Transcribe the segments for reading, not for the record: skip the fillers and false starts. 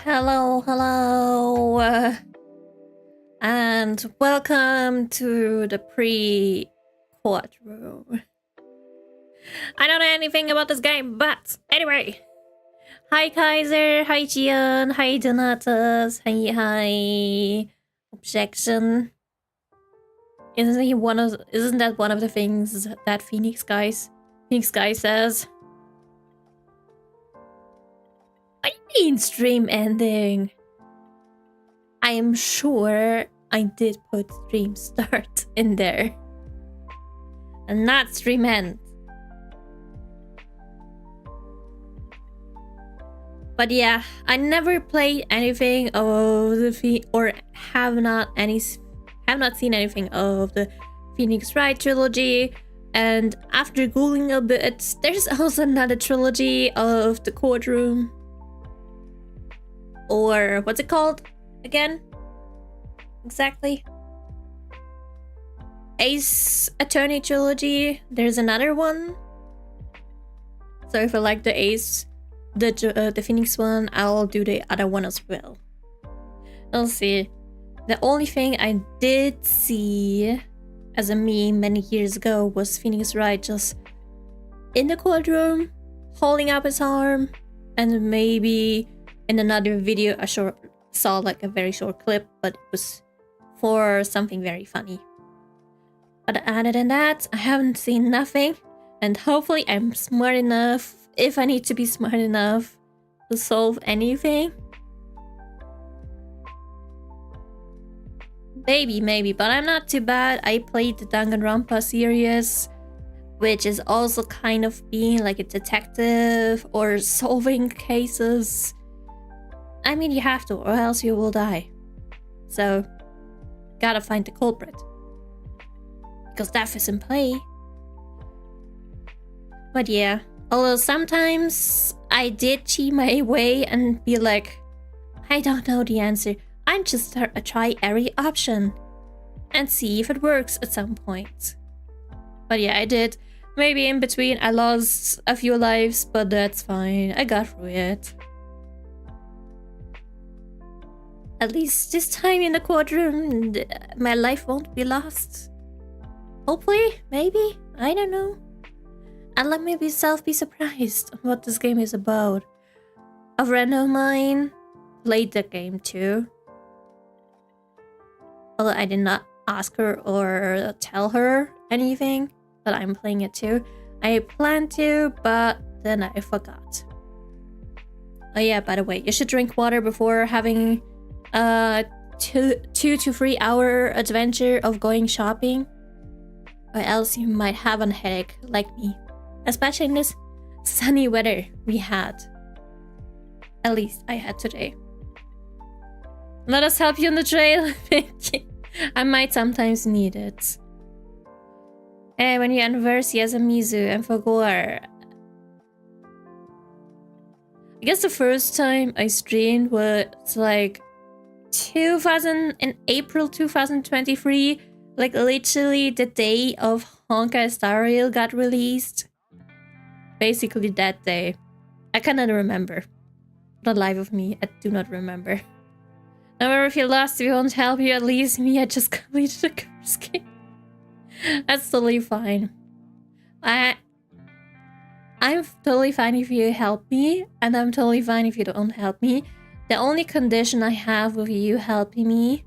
Hello, hello, and welcome to the pre-courtroom. I don't know anything about this game, but anyway. Hi Kaiser, hi Gian, hi Donatus, hi. Objection. Isn't that one of the things that Phoenix Guy says? What do you mean stream ending? I am sure I did put stream start in there. And not stream end. But yeah, I never played anything of the have not seen anything of the Phoenix Wright trilogy. And after googling a bit, there's also another trilogy of the Courtroom. Or what's it called again? Exactly. Attorney Trilogy. There's another one. So if I like the the Phoenix one, I'll do the other one as well. We'll see. The only thing I did see as a meme many years ago was Phoenix Wright just in the courtroom, holding up his arm, and maybe in another video I saw like a very short clip, but it was for something very funny. But other than that, I haven't seen nothing, and hopefully I'm smart enough, if I need to be smart enough, to solve anything. Maybe, but I'm not too bad. I played the Danganronpa series, which is also kind of being like a detective or solving cases. I mean, you have to, or else you will die. So, gotta find the culprit. Because death is in play. But yeah, although sometimes I did cheat my way and be like, I don't know the answer. I'm just try every option and see if it works at some point. But yeah, I did. Maybe in between I lost a few lives, but that's fine. I got through it. At least this time in the courtroom, my life won't be lost. Hopefully, maybe, I don't know. And let me myself be surprised on what this game is about. A friend of mine played the game too. Although I did not ask her or tell her anything that I'm playing it too. I planned to, but then I forgot. Oh yeah, by the way, you should drink water before having a 2 to 3 hour adventure of going shopping. Or else you might have a headache like me. Especially in this sunny weather we had. At least I had today. Let us help you on the trail. Thank you. I might sometimes need it. Hey, when your anniversary as a Mizu and for Gore. I guess the first time I streamed was like in April 2023. Like literally the day of Honkai Star Rail got released. Basically that day. I cannot remember. The life of me, I do not remember. However, if you're lost, we won't help you. At least me, I just completed the curse game. That's totally fine. I'm totally fine if you help me, and I'm totally fine if you don't help me. The only condition I have with you helping me,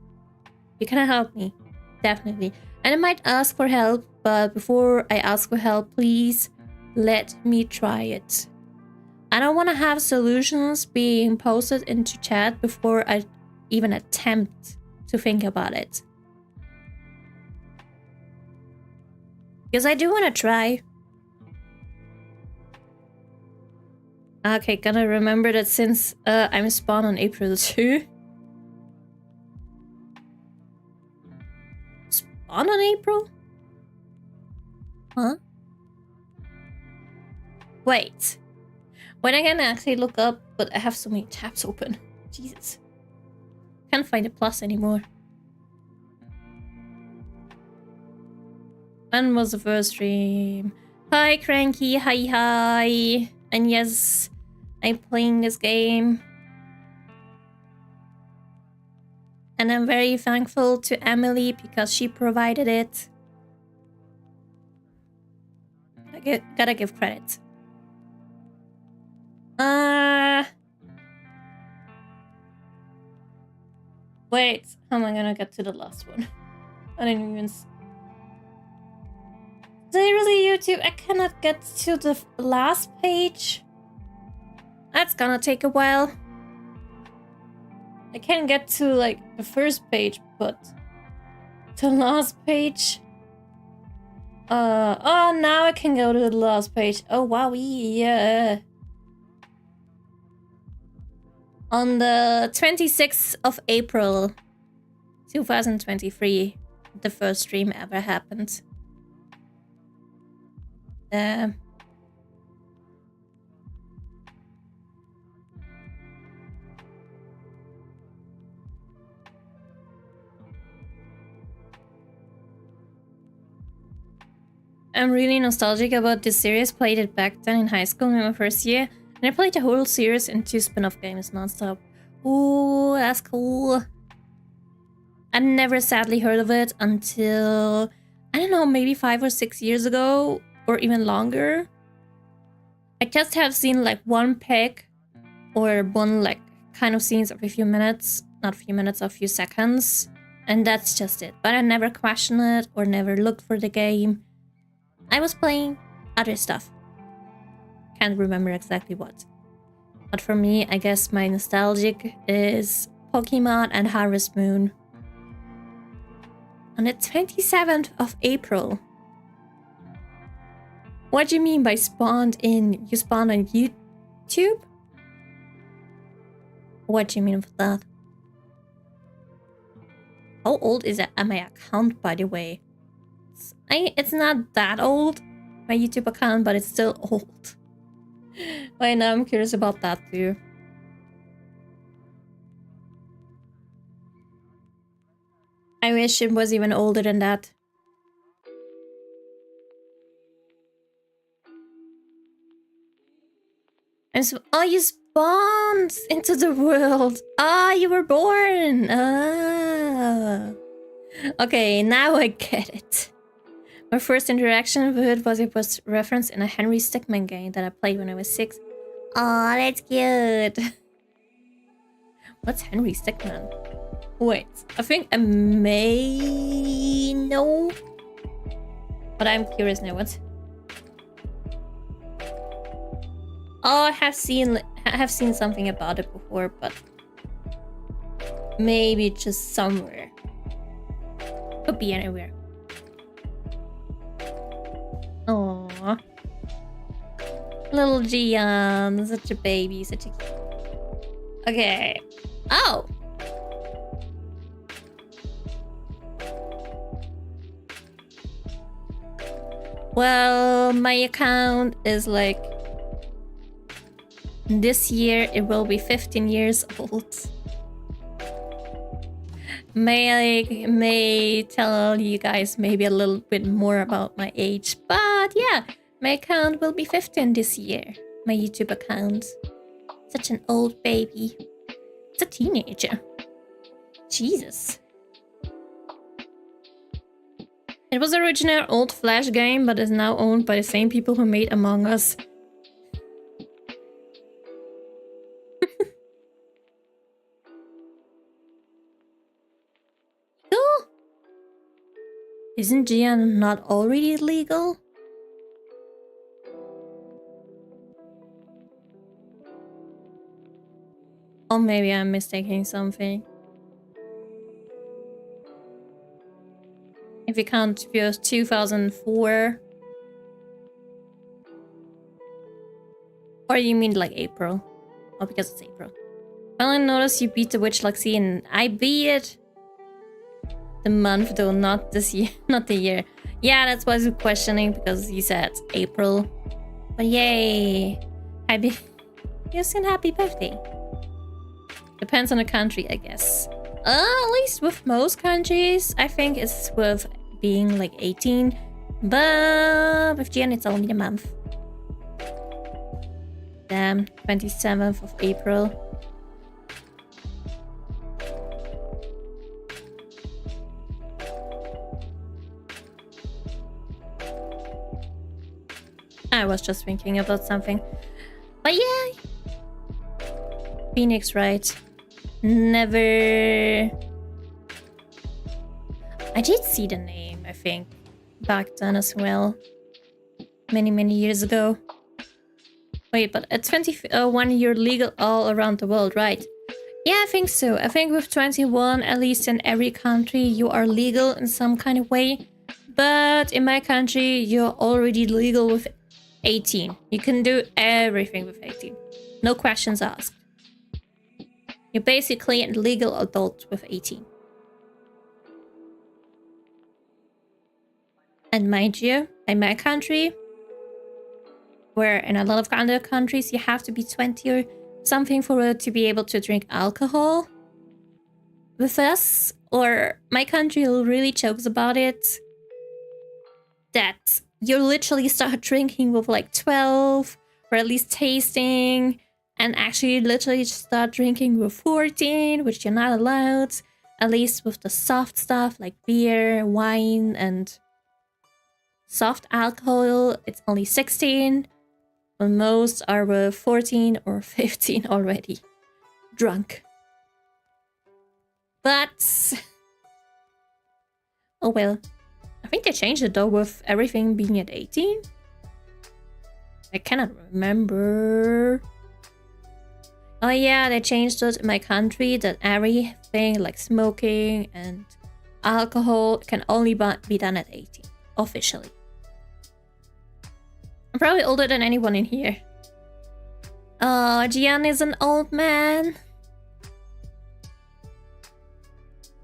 you cannot help me. Definitely. And I might ask for help, but before I ask for help, please let me try it. I don't want to have solutions being posted into chat before I even attempt to think about it. Because I do want to try. Okay, gonna remember that since I'm spawned on April 2. Spawned on April? Huh? Wait. When I can actually look up, but I have so many tabs open. Jesus. Can't find the plus anymore. When was the first stream? Hi, Cranky. Hi. And yes, I'm playing this game. And I'm very thankful to Emily because she provided it. Gotta give credit. Wait, how am I gonna get to the last one? I didn't even... Seriously, YouTube, I cannot get to the last page. That's gonna take a while. I can get to, like, the first page, but... the last page... oh, now I can go to the last page. Oh, wow, yeah. On the 26th of April, 2023, the first stream ever happened. I'm really nostalgic about this series. Played it back then in high school in my first year. And I played the whole series and 2 spin-off games non-stop. Ooh, that's cool. I never sadly heard of it until, I don't know, maybe 5 or 6 years ago, or even longer. I just have seen like one pic or one like kind of scenes of a few minutes, not a few minutes, a few seconds. And that's just it. But I never questioned it or never looked for the game. I was playing other stuff. Can't remember exactly what. But for me, I guess my nostalgic is Pokemon and Harvest Moon. On the 27th of April. What do you mean by spawned in? You spawned on YouTube? What do you mean with that? How old is that my account, by the way? It's not that old, my YouTube account, but it's still old. Right now, I'm curious about that too. I wish it was even older than that. And so, oh, you spawned into the world. Ah, you were born. Ah. Okay, now I get it. My first interaction with it was referenced in a Henry Stickmin game that I played when I was 6. Aw, that's cute. What's Henry Stickmin? Wait, I think I may know. But I'm curious now, what? Oh, I have seen something about it before, but maybe just somewhere. Could be anywhere. Aww. Little Gian, such a baby, such a cute. Okay. Oh! Well, my account is like... this year it will be 15 years old. May tell you guys maybe a little bit more about my age, but yeah, my account will be 15 this year. My YouTube account. Such an old baby. It's a teenager. Jesus. It was originally an old Flash game, but is now owned by the same people who made Among Us. Isn't Gian not already legal? Or maybe I'm mistaking something. If you count years 2004. Or you mean like April? Oh, because it's April. Well, I noticed you beat the Witch Luxie and I beat it. The month though, not this year, not the year. Yeah, that's why I was questioning because you said April. But yay! Happy, yes, and happy birthday. Depends on the country, I guess. At least with most countries, I think it's with being like 18. But with Gian, it's only a month. Damn, 27th of April. I was just thinking about something. But yeah. Phoenix Wright. Never... I did see the name, I think, back then as well. Many years ago. Wait, but at 21 you're legal all around the world, right? Yeah, I think so. I think with 21, at least in every country, you are legal in some kind of way. But in my country, you're already legal with 18. You can do everything with 18. No questions asked. You're basically a legal adult with 18. And mind you, in my country, where in a lot of other countries you have to be 20 or something for it to be able to drink alcohol. With us, or my country really jokes about it, that you literally start drinking with like 12, or at least tasting, and actually literally start drinking with 14, which you're not allowed, at least with the soft stuff like beer, wine, and soft alcohol, it's only 16, when most are 14 or 15 already drunk. But oh well. I think they changed it though with everything being at 18. I cannot remember. Oh yeah, they changed it in my country that everything like smoking and alcohol can only be done at 18, officially. I'm probably older than anyone in here. Oh, Gian is an old man.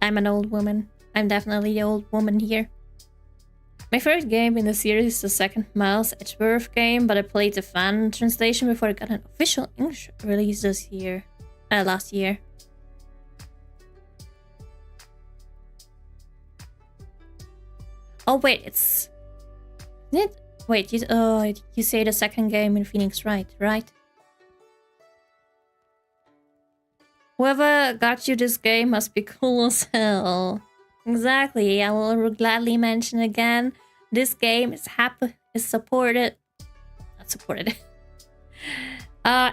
I'm an old woman. I'm definitely the old woman here. My favorite game in the series is the second Miles Edgeworth game, but I played the fan translation before it got an official English release last year. Oh wait, wait, you say the second game in Phoenix Wright, right? Whoever got you this game must be cool as hell. Exactly, I will gladly mention again. This game is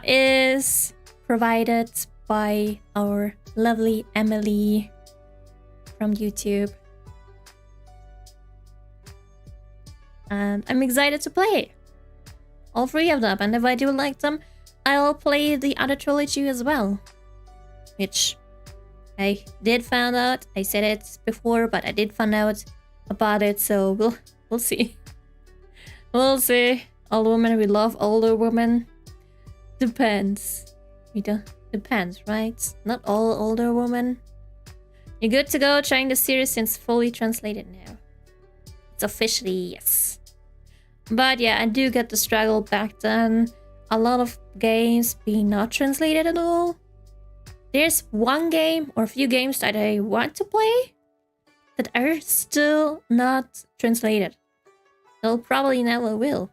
is provided by our lovely Emily from YouTube. And I'm excited to play all three of them, and if I do like them, I'll play the other trilogy as well. Which I did find out. I said it before, but I did find out about it, so we'll see. We'll see. Old women, we love older women. Depends. Depends, right? Not all older women. You're good to go trying the series since fully translated now. It's officially yes. But yeah, I do get the struggle back then. A lot of games being not translated at all. There's one game or a few games that I want to play that are still not translated. They'll probably never will.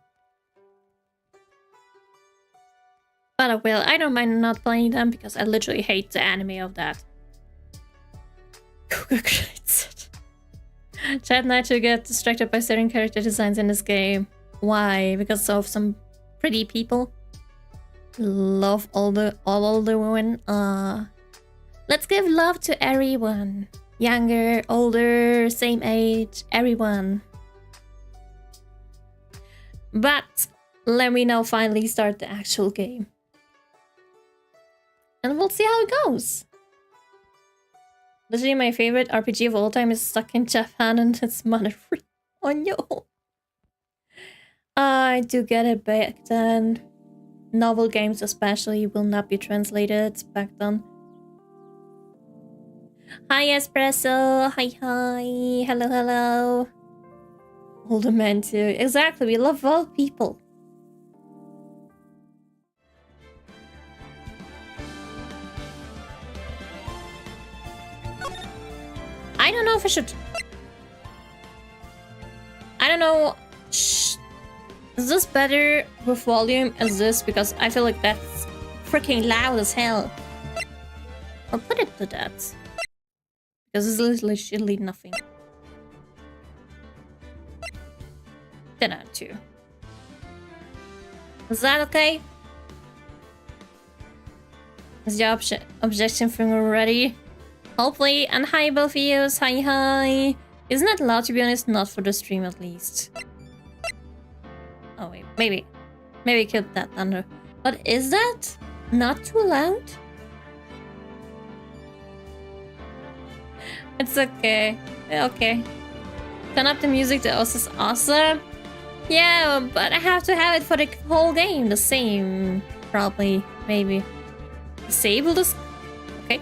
But I will. I don't mind not playing them because I literally hate the anime of that. Chat naturally get distracted by certain character designs in this game. Why? Because of some pretty people. Love all older women. Let's give love to everyone. Younger, older, same age, everyone. But let me now finally start the actual game. And we'll see how it goes. Literally my favorite RPG of all time is stuck in Japan and it's mother free. Oh no. I do get it back then. Novel games especially will not be translated back then. Hi Espresso, hi, hello. Older men too, exactly, we love old people. I don't know if I should... I don't know... Shh. Is this better with volume as this? Because I feel like that's freaking loud as hell. I'll put it to that. Because it's literally nothing. 10 out of 2. Is that okay? Is the objection finger ready? Hopefully. And hi, both of you. Hi. Isn't that loud, to be honest? Not for the stream, at least. Oh, wait. Maybe keep that under. But is that not too loud? It's okay. Okay. Turn up the music. The OS is awesome. Yeah, but I have to have it for the whole game. The same. Probably. Maybe. Disable this. Okay.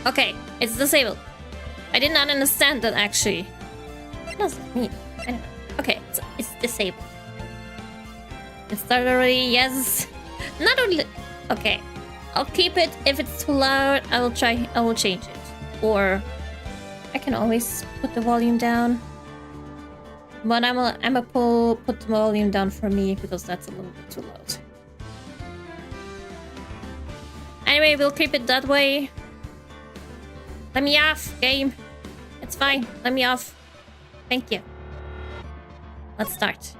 Okay, it's disabled. I did not understand that, actually. What does that mean? I don't know. Okay, so it's disabled. It started already, yes. Not only... Okay, I'll keep it. If it's too loud, I will change it. Or I can always put the volume down. But I'm put the volume down for me because that's a little bit too loud. Anyway, we'll keep it that way. Let me off, game. It's fine. Let me off. Thank you. Let's start.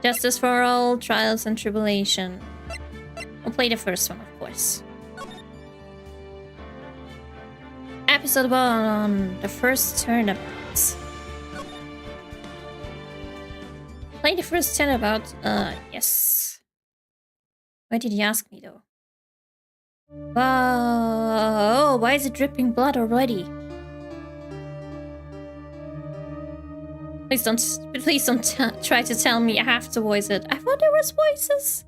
Justice for all, trials and tribulation. I'll play the first one, of course. Episode 1, the first turnabout. Play the first turnabout. Yes. Why did he ask me, though? Oh, why is it dripping blood already? Please don't try to tell me I have to voice it. I thought there was voices.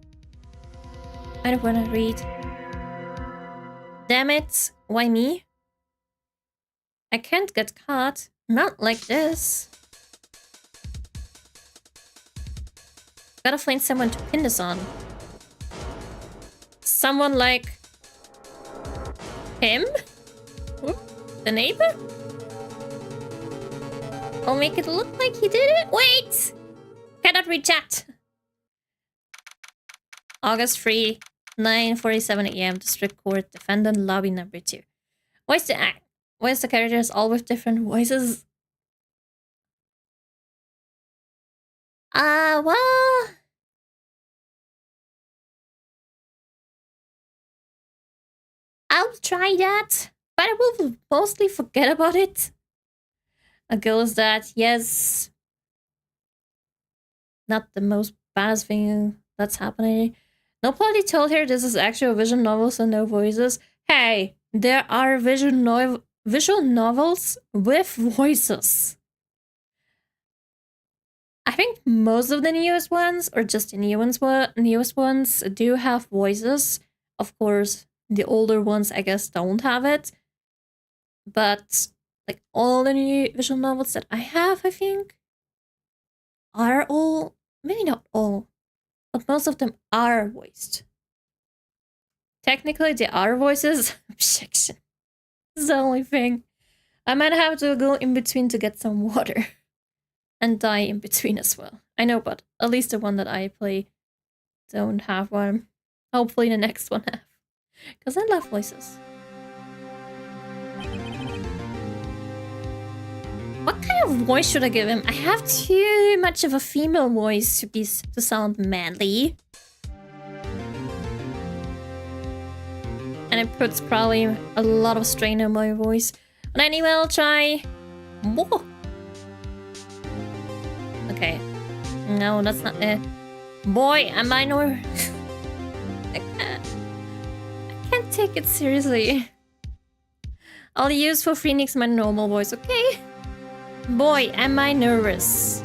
I don't want to read. Damn it. Why me? I can't get caught. Not like this. Gotta find someone to pin this on. Someone like... him? The neighbor? I'll make it look like he did it. Wait! Cannot read chat. August 3, 9:47 AM, District Court, Defendant Lobby number 2. Why is the characters all with different voices? Well... I'll try that, but I will mostly forget about it. A girl is that, yes. Not the most baddest thing that's happening. Nobody told her this is actual visual novels and no voices. Hey, there are visual novels with voices. I think most of the newest ones, or just the newest ones, do have voices. Of course, the older ones, I guess, don't have it. But, like, all the new visual novels that I have, I think, are all... Maybe not all, but most of them are voiced. Technically, they are voices. Objection. This is the only thing. I might have to go in between to get some water. And die in between as well. I know, but at least the one that I play don't have one. Hopefully the next one have. Because I love voices. What kind of voice should I give him? I have too much of a female voice to sound manly. And it puts probably a lot of strain on my voice. But anyway, I'll try... Whoa. Okay. No, that's not it. Boy, am I no... I can't take it seriously. I'll use for Phoenix my normal voice, okay? Boy, am I nervous.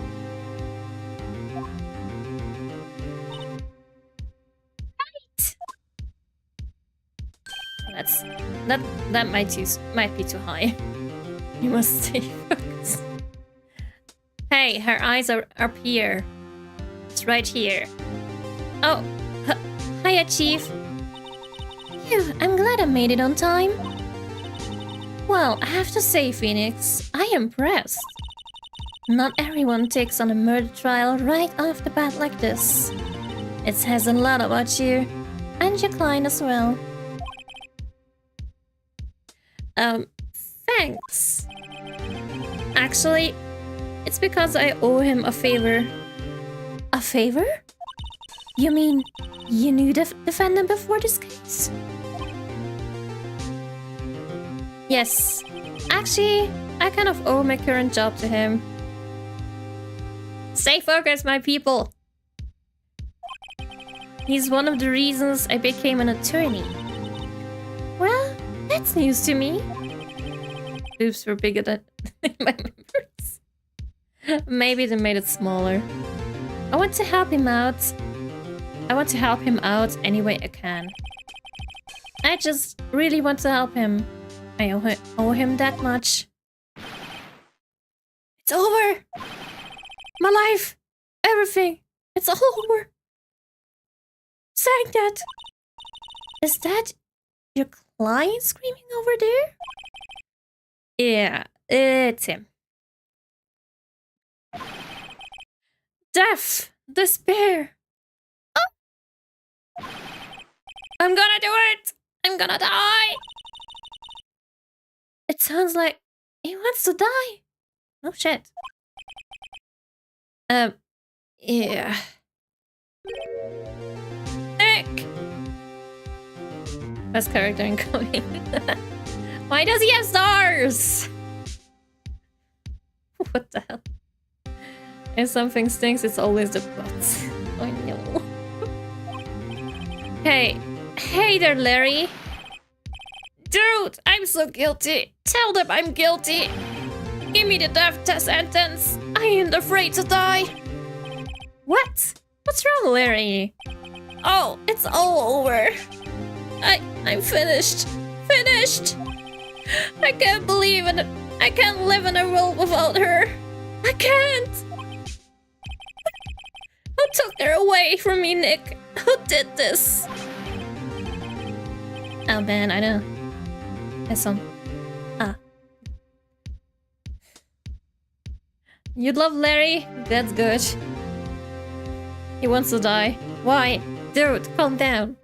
Right. That might be too high. You must stay focused. Hey, her eyes are up here. It's right here. Oh, hiya, Chief. Phew, I'm glad I made it on time. Well, I have to say, Phoenix, I am impressed. Not everyone takes on a murder trial right off the bat like this. It says a lot about you, and your client as well. Thanks. Actually, it's because I owe him a favor. A favor? You mean you knew the defendant before this case? Yes. Actually, I kind of owe my current job to him. Stay focused, my people. He's one of the reasons I became an attorney. Well, that's news to me. Oops, we're bigger than my members. Maybe they made it smaller. I want to help him out. I want to help him out any way I can. I just really want to help him. I owe him that much. It's over! My life! Everything! It's all over! Saying that! Is that your client screaming over there? Yeah, it's him. Death! Despair! Oh! I'm gonna do it! I'm gonna die! It sounds like he wants to die. Oh shit. Yeah. Nick! Best character incoming. Why does he have stars? What the hell? If something stinks, it's always the butt. Oh no. Hey there, Larry. Dude, I'm so guilty. Tell them I'm guilty. Give me the death sentence. I ain't afraid to die. What? What's wrong, Larry? Oh, it's all over. I'm finished. Finished. I can't believe it. I can't live in a world without her. I can't. Who took her away from me, Nick? Who did this? Oh man, I know. There's some. You love Larry? That's good. He wants to die. Why? Dude, calm down.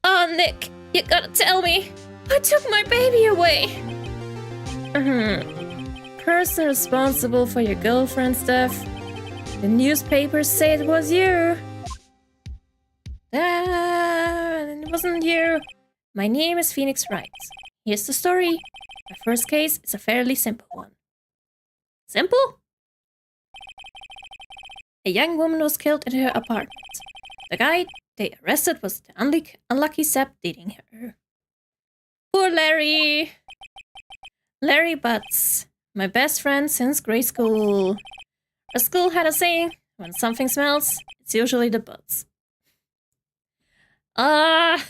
Oh, Nick, you gotta tell me. Who took my baby away? Person responsible for your girlfriend's death. The newspapers say it was you. It wasn't you. My name is Phoenix Wright. Here's the story. My first case is a fairly simple one. Simple? A young woman was killed in her apartment. The guy they arrested was the unlucky sap dating her. Poor Larry. Larry Butts, my best friend since grade school. Our school had a saying, when something smells, it's usually the butts. I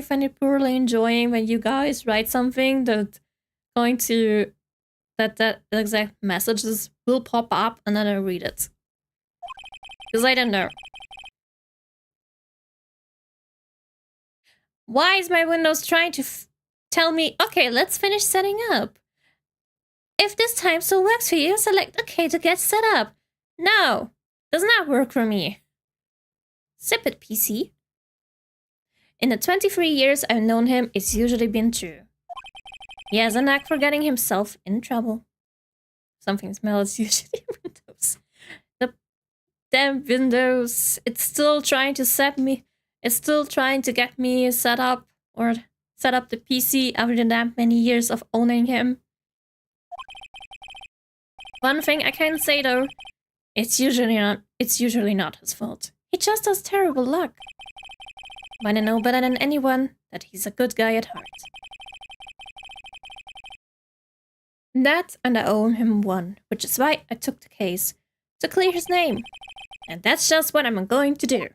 find it poorly enjoying when you guys write something that that exact messages will pop up and then I read it. Because I don't know. Why is my Windows trying to tell me, okay, let's finish setting up? If this time still works for you, select OK to get set up. No, does not work for me. Zip it, PC. In the 23 years I've known him, it's usually been true. He has a knack for getting himself in trouble. Something smells usually Windows. The damn Windows. It's still trying to set me. It's still trying to get me set up or set up the PC after that many years of owning him. One thing I can say though, it's usually not his fault. He just has terrible luck. But I know better than anyone that he's a good guy at heart. That and I owe him one, which is why I took the case to clear his name. And that's just what I'm going to do.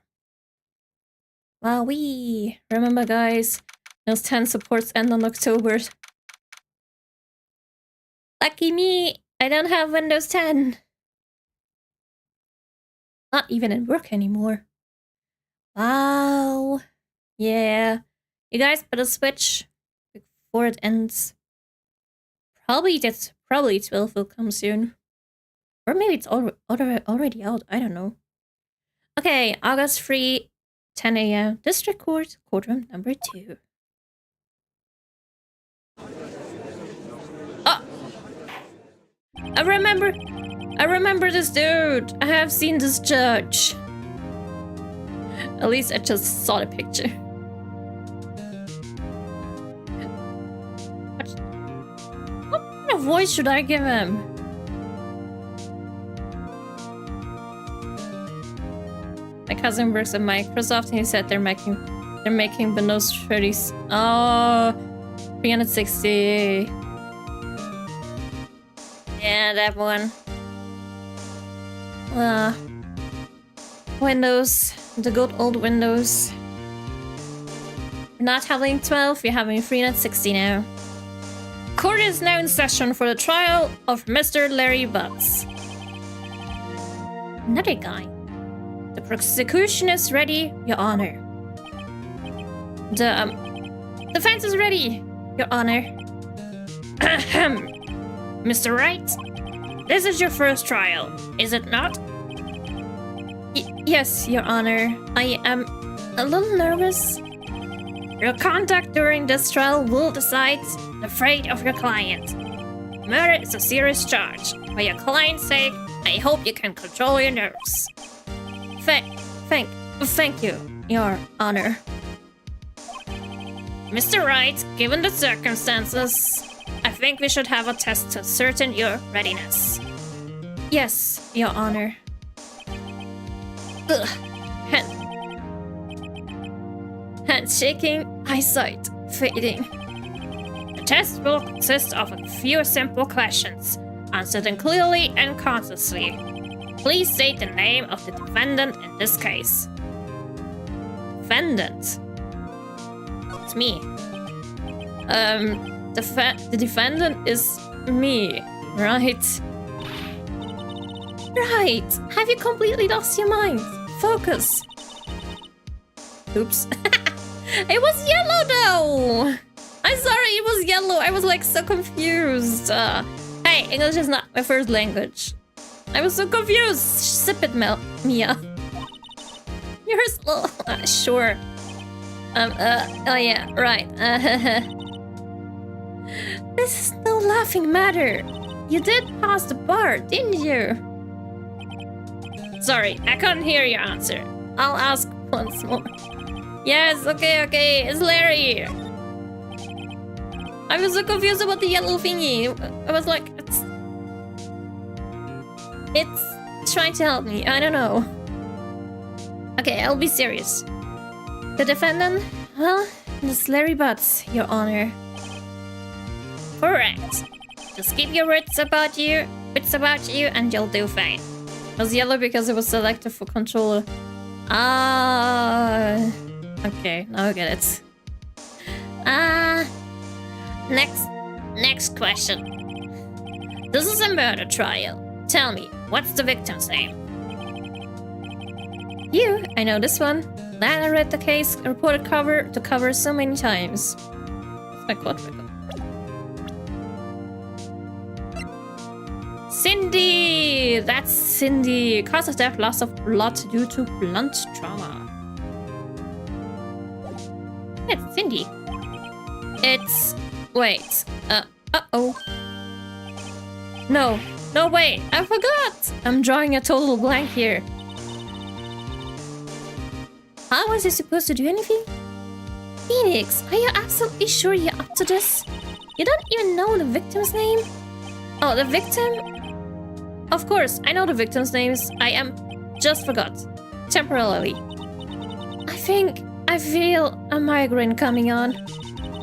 Wowee! Remember guys, those 10 supports end on October. Lucky me! I don't have Windows 10. Not even at work anymore. Wow. Yeah. You guys better switch before it ends. Probably 12 will come soon. Or maybe it's already out. I don't know. Okay, August 3. 10 a.m. District Court, Courtroom number 2. Oh! I remember this dude! I have seen this judge. At least I just saw the picture. What kind of voice should I give him? My cousin works at Microsoft and he said they're making Windows 30s. Oh, 360. Yeah, that one. Windows, the good old Windows. We're not having 12, we're having 360 now. Court is now in session for the trial of Mr. Larry Butts. Another guy. The prosecution is ready, Your Honor. The defense is ready, Your Honor. Mr. Wright, this is your first trial, is it not? Yes, Your Honor. I am a little nervous. Your conduct during this trial will decide the fate of your client. Murder is a serious charge. For your client's sake, I hope you can control your nerves. Thank you, Your Honor. Mr. Wright, given the circumstances, I think we should have a test to ascertain your readiness. Yes, Your Honor. Ugh. Hand shaking, eyesight fading. The test will consist of a few simple questions, answered them clearly and concisely. Please state the name of the defendant in this case. Defendant? It's me. The defendant is me, right? Right. Have you completely lost your mind? Focus. Oops. It was yellow though! I'm sorry, it was yellow. I was like so confused. Hey, English is not my first language. I was so confused. Sip it, Mia. You're slow. Sure. Oh yeah, right. This is no laughing matter. You did pass the bar, didn't you? Sorry, I couldn't hear your answer. I'll ask once more. Yes, okay, it's Larry. I was so confused about the yellow thingy. I was like, it's trying to help me. I don't know. Okay, I'll be serious. The defendant? Well, it's Larry Butts, Your Honor. Correct. Just keep your wits about you, and you'll do fine. It was yellow because it was selected for controller. Okay, now I get it. Next question. This is a murder trial. Tell me, what's the victim's name? I know this one. Then I read the case report cover to cover so many times. It's my court record. Cindy! That's Cindy. Cause of death, loss of blood due to blunt trauma. It's Cindy. It's... Wait. Uh-oh. No, wait. I forgot. I'm drawing a total blank here. How was I supposed to do anything? Phoenix, are you absolutely sure you're up to this? You don't even know the victim's name? Oh, the victim? Of course, I know the victim's names. Just forgot. Temporarily. I feel a migraine coming on.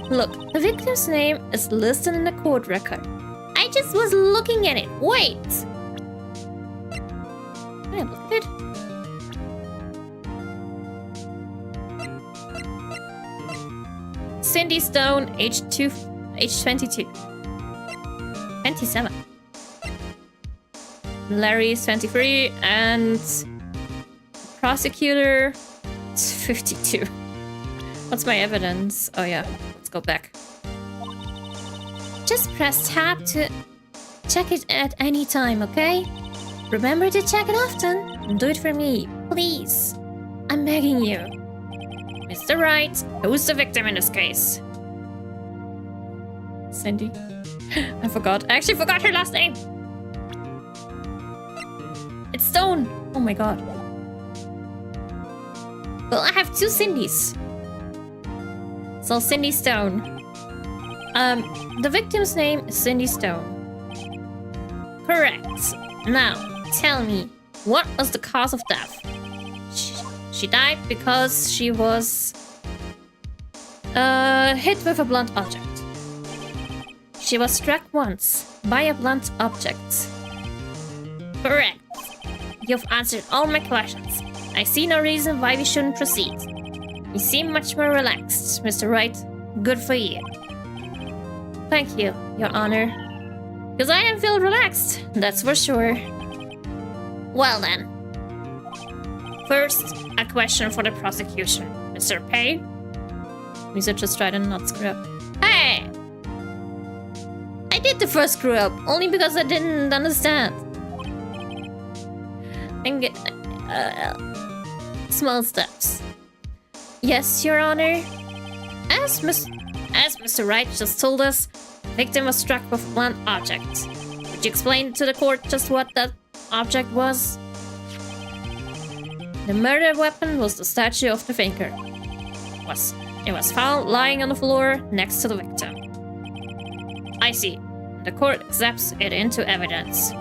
Look, the victim's name is listed in the court record. I just was looking at it. Wait! Can I look at it? Cindy Stone, age 22. 27. Larry is 23 and prosecutor is 52. What's my evidence? Oh yeah, let's go back. Just press tab to check it at any time, okay? Remember to check it often and do it for me, please. I'm begging you. Mr. Wright, who's the victim in this case? Cindy. I forgot. I actually forgot her last name. It's Stone. Oh my god. Well, I have two Cindys. So Cindy Stone. The victim's name is Cindy Stone. Correct. Now, tell me, what was the cause of death? She died because she was hit with a blunt object. She was struck once by a blunt object. Correct. You've answered all my questions. I see no reason why we shouldn't proceed. You seem much more relaxed, Mr. Wright. Good for you. Thank you, Your Honor. Because I am feel relaxed, that's for sure. Well then. First, a question for the prosecution. Mr. Payne? Lisa just tried to not screw up. Hey! I did the first screw up, only because I didn't understand. And get small steps. Yes, Your Honor. As Mr. Wright just told us, the victim was struck with a blunt object. Could you explain to the court just what that object was? The murder weapon was the statue of the thinker. It was found lying on the floor next to the victim. I see. The court accepts it into evidence.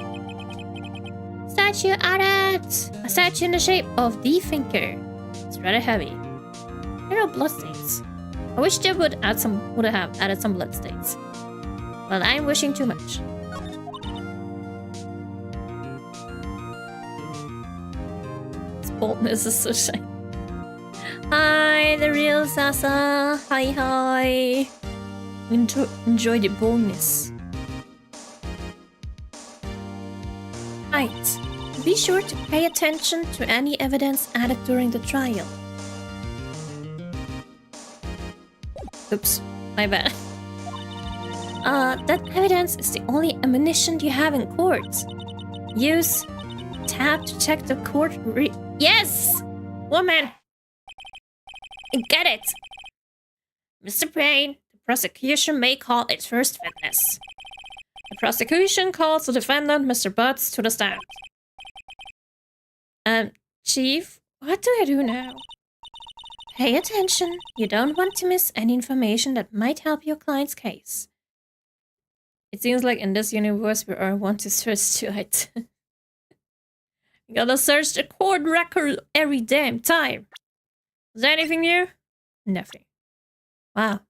Statue added! A statue in the shape of the thinker. It's rather heavy. There are bloodstains. I wish they would have added some bloodstains. But I'm wishing too much. This boldness is so shy. Hi, the real Sasa. Hi. Enjoy the boldness. Right. Be sure to pay attention to any evidence added during the trial. Oops, my bad. That evidence is the only ammunition you have in court. Use tab to check the court Yes! Woman! Get it! Mr. Payne, the prosecution may call its first witness. The prosecution calls the defendant, Mr. Butts, to the stand. Chief, what do I do now? Pay attention. You don't want to miss any information that might help your client's case. It seems like in this universe we are want to search tonight. You gotta search the court record every damn time. Is there anything new? Nothing. Wow.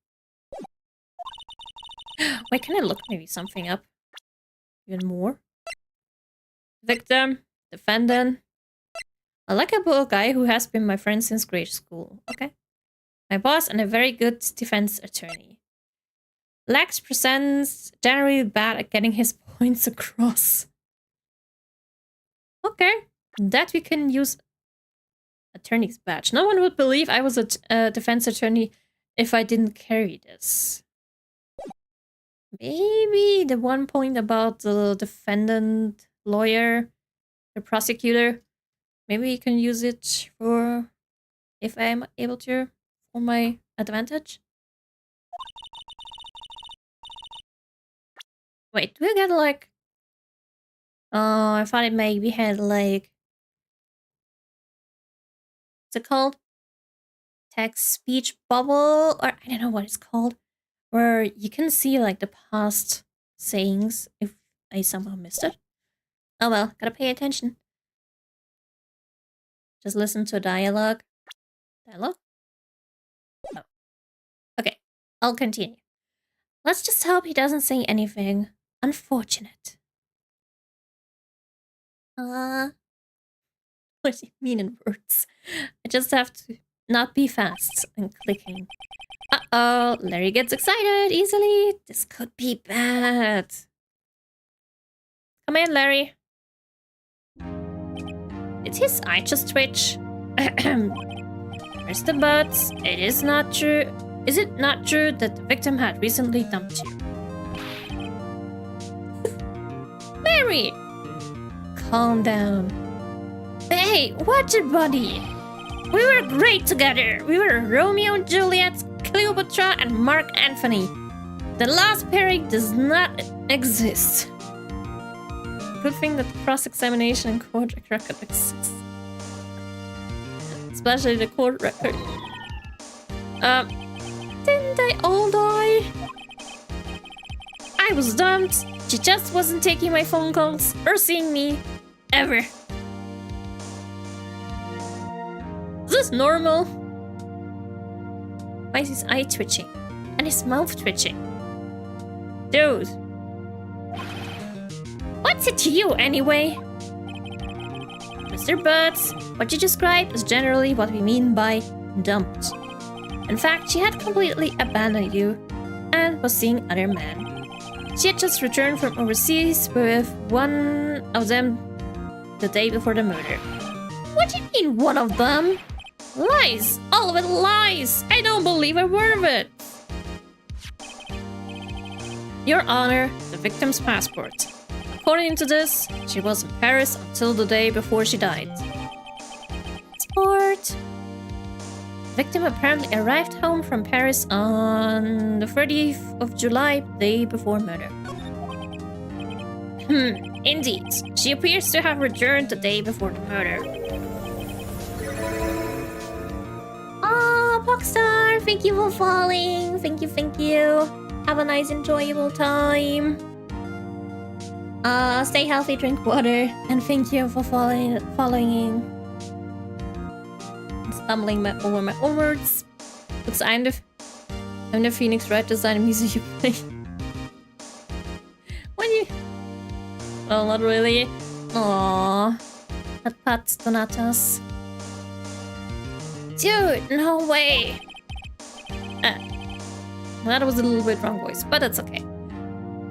Wait, can I look maybe something up? Even more? Victim, defendant. A likable guy who has been my friend since grade school. Okay. My boss and a very good defense attorney. Lex presents generally bad at getting his points across. Okay. That we can use attorney's badge. No one would believe I was a defense attorney if I didn't carry this. Maybe the one point about the defendant, lawyer, the prosecutor. Maybe you can use it for, if I'm able to, for my advantage. Wait, do we get like... Oh, I thought it maybe had like... What's it called? Text speech bubble? Or I don't know what it's called. Where you can see like the past sayings if I somehow missed it. Oh well, gotta pay attention. Just listen to dialogue. Dialogue? Oh. Okay, I'll continue. Let's just hope he doesn't say anything unfortunate. What do you mean in words? I just have to not be fast and clicking. Uh-oh, Larry gets excited easily. This could be bad. Come in, Larry. Did his eye just twitch? Mr. Butts, it is not true. Is it not true that the victim had recently dumped you? Larry! Calm down. Hey, watch it, buddy! We were great together. We were Romeo and Juliet, Cleopatra, and Mark Antony. The last pairing does not exist. Good thing that cross-examination and court record exists. Especially the court record. Didn't they all die? I was dumped. She just wasn't taking my phone calls or seeing me. Ever. Is this normal? Why is his eye twitching? And his mouth twitching? Dude. What's it to you anyway? Mr. Butts, what you described is generally what we mean by dumped. In fact, she had completely abandoned you and was seeing other men. She had just returned from overseas with one of them the day before the murder. What do you mean, one of them? Lies! All of it lies! I don't believe a word of it! Your Honor, the victim's passport. According to this, she was in Paris until the day before she died. Passport. Victim apparently arrived home from Paris on the 30th of July, day before murder. Indeed. She appears to have returned the day before the murder. Oh, Boxstar, thank you for falling. Thank you, thank you. Have a nice, enjoyable time. Stay healthy, drink water, and thank you for following. Stumbling over my own words. Because I'm the Phoenix Wright design music you play. When you... Well, not really. Aww. Pat Donatas. Dude, no way. That was a little bit wrong voice, but it's okay.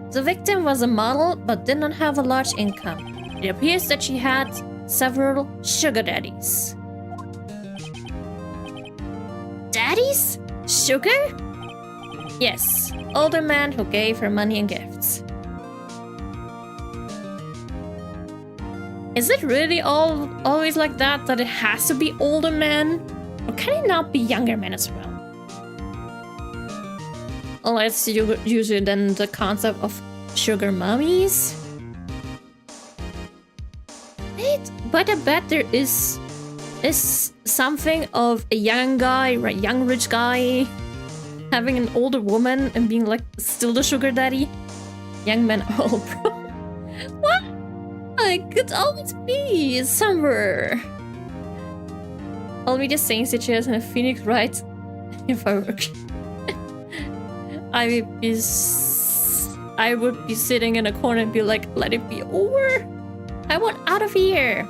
The victim was a model, but did not have a large income. It appears that she had several sugar daddies. Daddies? Sugar? Yes, older men who gave her money and gifts. Is it really always like that it has to be older men? Or can it not be younger men as well? Well, that's usually then the concept of sugar mummies. Wait, but I bet there is something of a young guy, right, young rich guy having an older woman and being like still the sugar daddy. Young men are all pro. What? I could always be somewhere. I'll be the same situation as Phoenix Wright if I were. I would be sitting in a corner and be like, let it be over. I want out of here.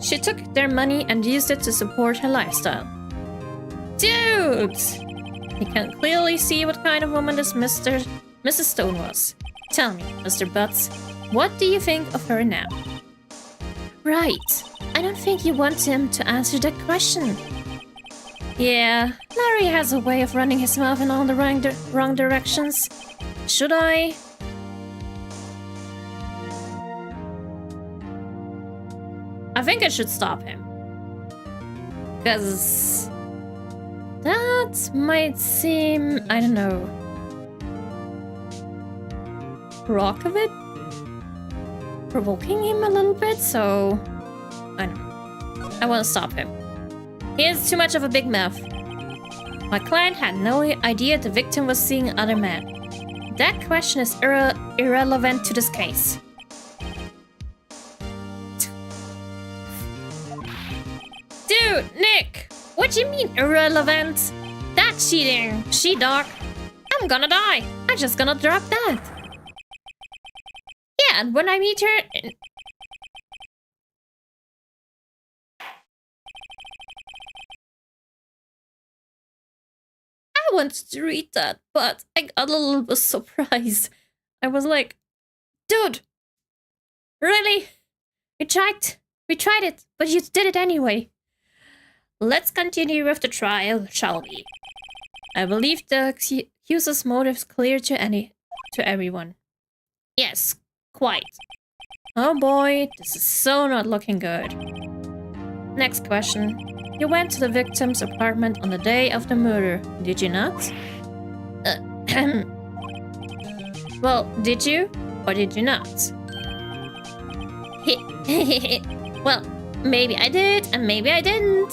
She took their money and used it to support her lifestyle. Dude! You can clearly see what kind of woman this Mrs. Stone was. Tell me, Mr. Butts, what do you think of her now? Right. I don't think you want him to answer that question. Yeah, Larry has a way of running his mouth in all the wrong directions. Should I? I think I should stop him. Because that might seem, I don't know, provoking him a little bit, so I don't know. I want to stop him. He has too much of a big mouth. My client had no idea the victim was seeing other men. That question is irrelevant to this case. Dude, Nick! What do you mean irrelevant? That's cheating, she-dog. I'm gonna die. I'm just gonna drop that. Yeah, and when I meet her... I wanted to read that, but I got a little bit surprised. I was like, dude, really? We tried it, but you did it anyway. Let's continue with the trial, shall we? I believe the accuser's motive is clear to everyone. Yes, quite. Oh boy, this is so not looking good. Next question. You went to the victim's apartment on the day of the murder, did you not? Well, did you or did you not? Well, maybe I did and maybe I didn't.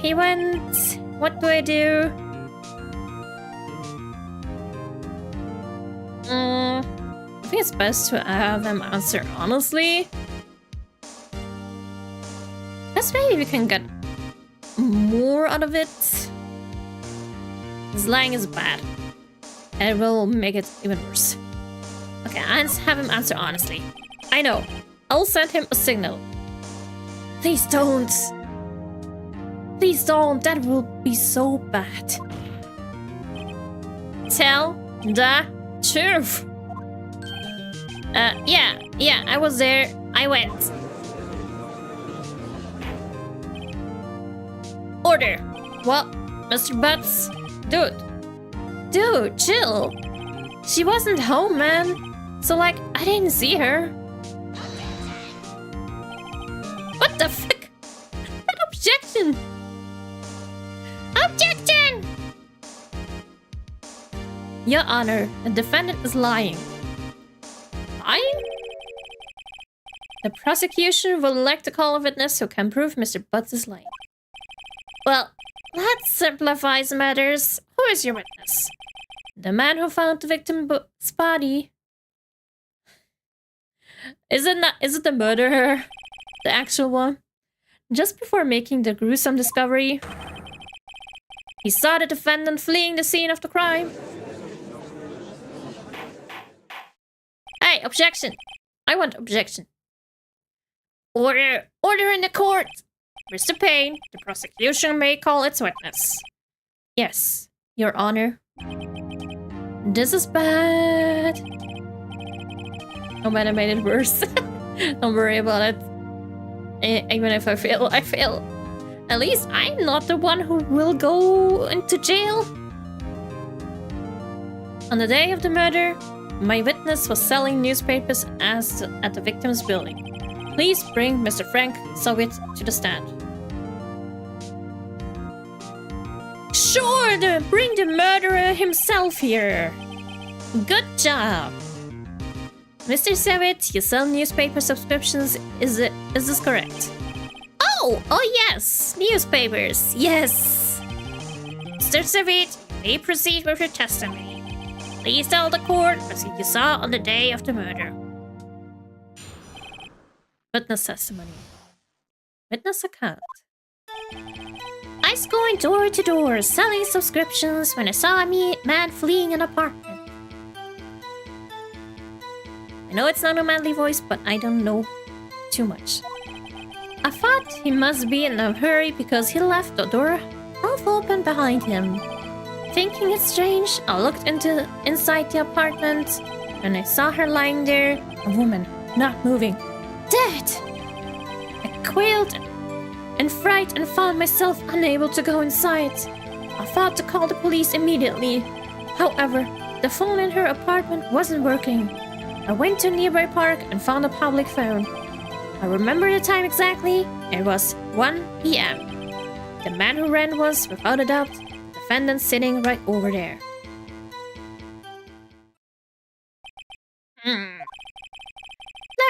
He went. What do I do? I think it's best to have him answer honestly. Because maybe we can get more out of it. His lying is bad. And it will make it even worse. Okay, have him answer honestly. I know. I'll send him a signal. Please don't. Please don't. That will be so bad. Tell the truth. Yeah, I was there. I went. Order. What? Mr. Butts? Dude, chill. She wasn't home, man. So, like, I didn't see her. What the fuck? An objection! Objection! Your Honor, the defendant is lying. Lying? The prosecution would like to call a witness who can prove Mr. Butts is lying. Well, that simplifies matters. Who is your witness? The man who found the victim's body. Is it the murderer? The actual one? Just before making the gruesome discovery, he saw the defendant fleeing the scene of the crime. Hey, objection! I want objection. Order in the court! Mr. Payne, the prosecution may call its witness. Yes, Your Honor. This is bad. Oh man, I made it worse. Don't worry about it. Even if I fail, I fail. At least I'm not the one who will go into jail. On the day of the murder, my witness was selling newspapers at the victim's building. Please bring Mr. Frank Soviet to the stand. Sure, bring the murderer himself here. Good job. Mr. Soviet, you sell newspaper subscriptions, is this correct? Oh yes, newspapers, yes. Mr. Soviet, you may proceed with your testimony. Please tell the court what you saw on the day of the murder. Witness testimony. Witness account. I was going door to door selling subscriptions when I saw a man fleeing an apartment. I know it's not a manly voice, but I don't know too much. I thought he must be in a hurry because he left the door half open behind him. Thinking it strange, I looked inside the apartment and I saw her lying there, a woman, not moving, dead. I quailed in fright and found myself unable to go inside. I thought to call the police immediately. However, the phone in her apartment wasn't working. I went to a nearby park and found a public phone. I remember the time exactly. It was 1 p.m. The man who ran was, without a doubt, the defendant sitting right over there.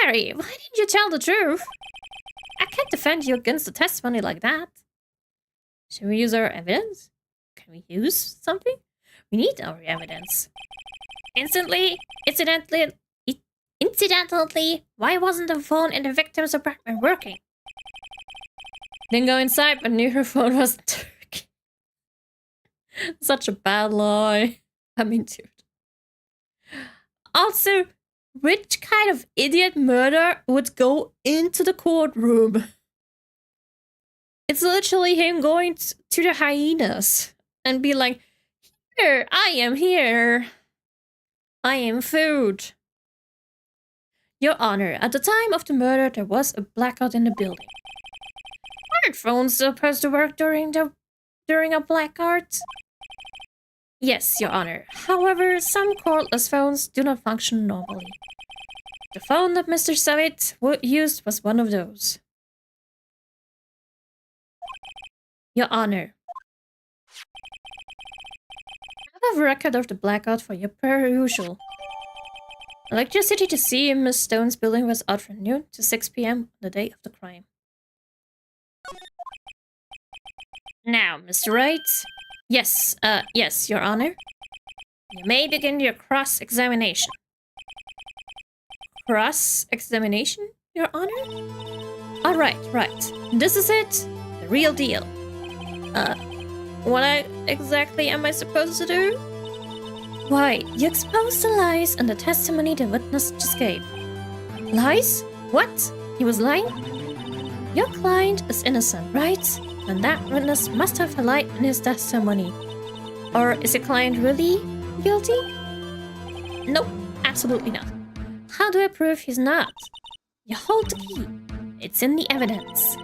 Larry, why didn't you tell the truth? I can't defend you against the testimony like that. Should we use our evidence? Can we use something? We need our evidence. Incidentally, why wasn't the phone in the victim's apartment working? Didn't go inside, but knew her phone wasn't working. Such a bad lie. I mean, dude. Also, which kind of idiot murderer would go into the courtroom? It's literally him going to the hyenas and be like, here, I am here. I am food. Your Honor, at the time of the murder, there was a blackout in the building. Aren't phones supposed to work during a blackout? Yes, Your Honor. However, some cordless phones do not function normally. The phone that Mr. Soviet used was one of those. Your Honor. I have a record of the blackout for your perusal. Electricity to see in Miss Stone's building was out from noon to 6 p.m. on the day of the crime. Now, Mr. Wright. Yes, Your Honor. You may begin your cross-examination. Cross-examination, Your Honor? Alright, right. This is it. The real deal. What exactly am I supposed to do? Why, you exposed the lies and the testimony the witness just gave. Lies? What? He was lying? Your client is innocent, right? And that witness must have lied in his testimony. Or is your client really guilty? Nope, absolutely not. How do I prove he's not? You hold the key. It's in the evidence.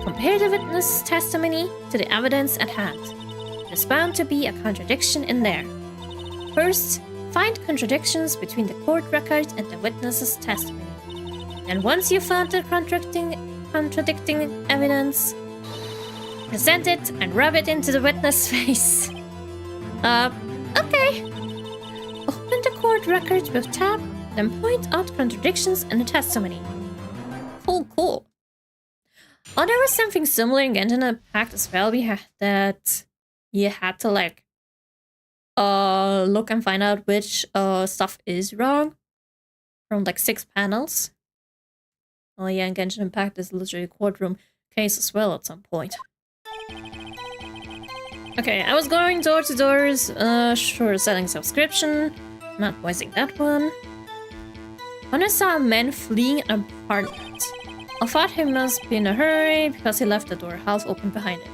Compare the witness' testimony to the evidence at hand. There's bound to be a contradiction in there. First, find contradictions between the court record and the witness's testimony. And once you've found the contradicting evidence, present it and rub it into the witness' face. Okay. Open the court record with tab, then point out contradictions in the testimony. Cool. Oh, there was something similar in Genshin Impact as well. We had that you had to like look and find out which stuff is wrong from like 6 panels. Oh yeah, and Genshin Impact is literally a courtroom case as well at some point. Okay, I was going door to doors, sure, selling subscription, not voicing that one. When I saw a man fleeing an apartment, I thought he must be in a hurry because he left the door half open behind him.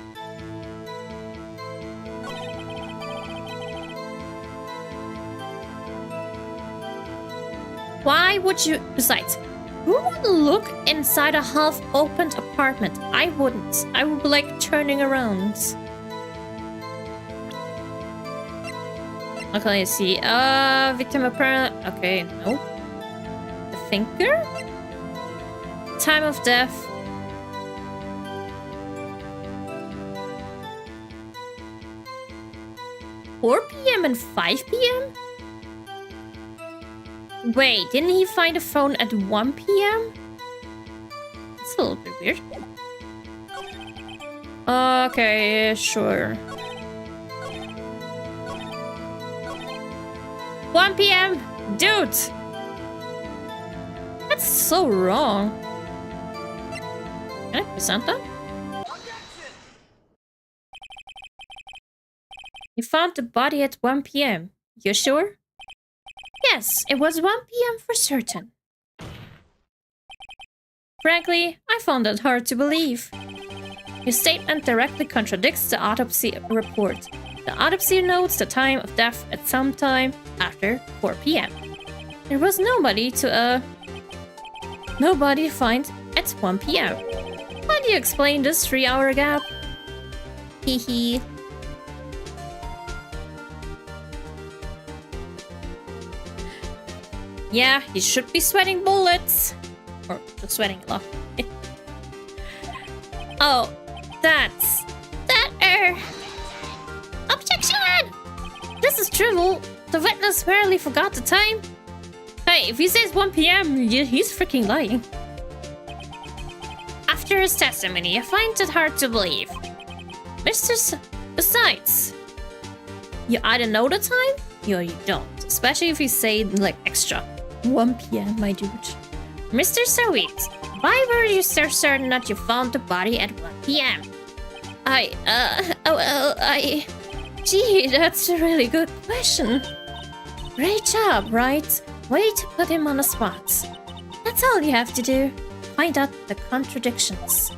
Why would you... Besides, who would look inside a half-opened apartment? I wouldn't. I would be like turning around. Okay, let's see. Victim apparent. Okay, no. The thinker? Time of death. (4 p.m. and 5 p.m.? Wait, didn't he find a phone at 1 p.m.? That's a little bit weird. Okay, sure. 1 p.m.? Dude! That's so wrong. Can I present that? You found the body at 1 p.m. You sure? Yes, it was 1 p.m. for certain. Frankly, I found that hard to believe. Your statement directly contradicts the autopsy report. The autopsy notes the time of death at some time after 4 p.m. There was nobody to find at 1 p.m. How do you explain this 3-hour gap? Hehe. Yeah, he should be sweating bullets. Or just sweating a lot. Oh, that's... Objection! This is trivial. The witness barely forgot the time. Hey, if he says 1 p.m., he's freaking lying. After his testimony, I find it hard to believe. Besides, you either know the time, or you don't. Especially if you say, like, extra. 1 p.m., my dude. Mr. Sweet, why were you so certain that you found the body at 1 p.m.? Gee, that's a really good question. Great job, Wright. Way to put him on the spot. That's all you have to do. Find out the contradictions.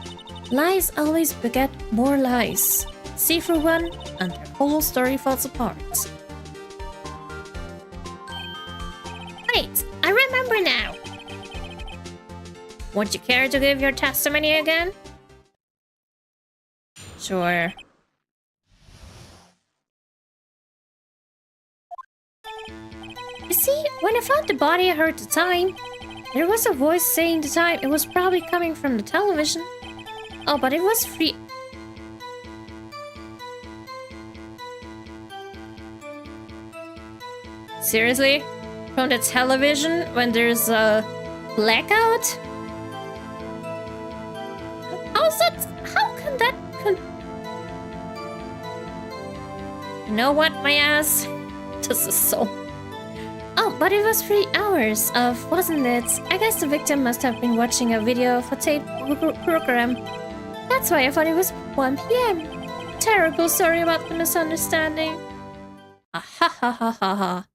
Lies always beget more lies. See through one, and their whole story falls apart. Wait, I remember now. Would you care to give your testimony again? Sure. You see, when I found the body, I heard the time. There was a voice saying the time. It was probably coming from the television. Oh, but it was Seriously? From the television when there's a blackout? How's that? How can that? You know what, my ass? This is so. Oh, but it was 3 hours of, wasn't it? I guess the victim must have been watching a video for tape program. That's why I thought it was 1 p.m. Terrible, sorry about the misunderstanding. Ah ha ha ha ha ha.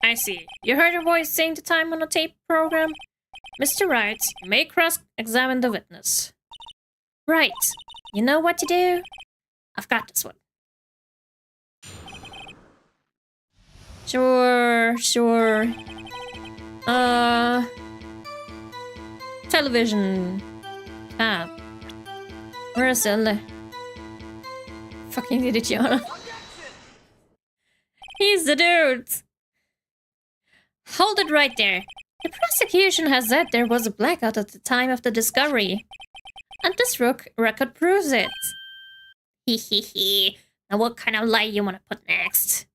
I see. You heard her voice saying the time on a tape program? Mr. Wright, you may cross-examine the witness. Right. You know what to do? I've got this one. Sure. Television. Where is it? Fucking idiot, Yana. He's the dude. Hold it right there. The prosecution has said there was a blackout at the time of the discovery. And this record proves it. Hehehe. Now what kind of lie you want to put next?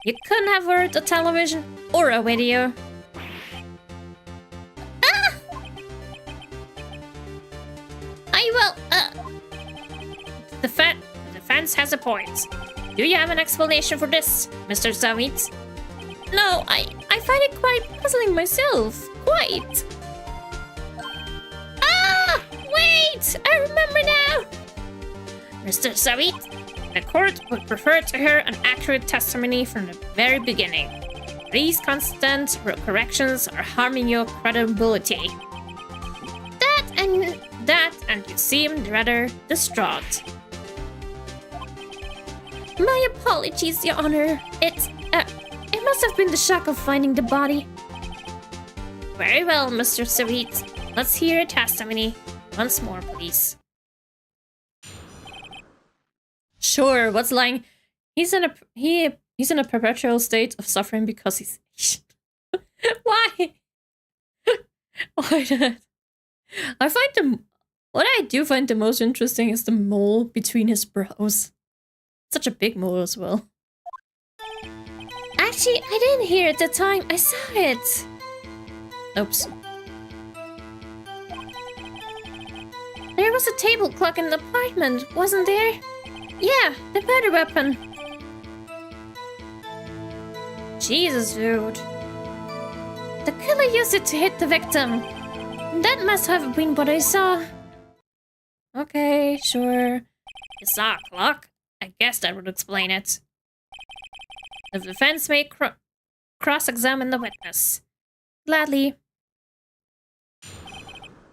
You couldn't have heard a television or a video. Ah! The defense has a point. Do you have an explanation for this, Mr. Zavit? No, I find it quite puzzling myself. Quite. Ah! Wait! I remember now! Mr. Zavit, the court would prefer to hear an accurate testimony from the very beginning. These constant corrections are harming your credibility. That and you seemed rather distraught. My apologies, Your Honor. It must have been the shock of finding the body. Very well, Mr. Savit. Let's hear your testimony once more, please. Sure, what's lying? He's in a perpetual state of suffering because he's Asian. Why? Why that? What I do find the most interesting is the mole between his brows. Such a big mole as well. Actually, I didn't hear it at the time. I saw it. Oops. There was a table clock in the apartment, wasn't there? Yeah, the murder weapon. Jesus, dude. The killer used it to hit the victim. That must have been what I saw. Okay, sure. You saw a clock? I guess that would explain it. The defense may cross-examine the witness. Gladly.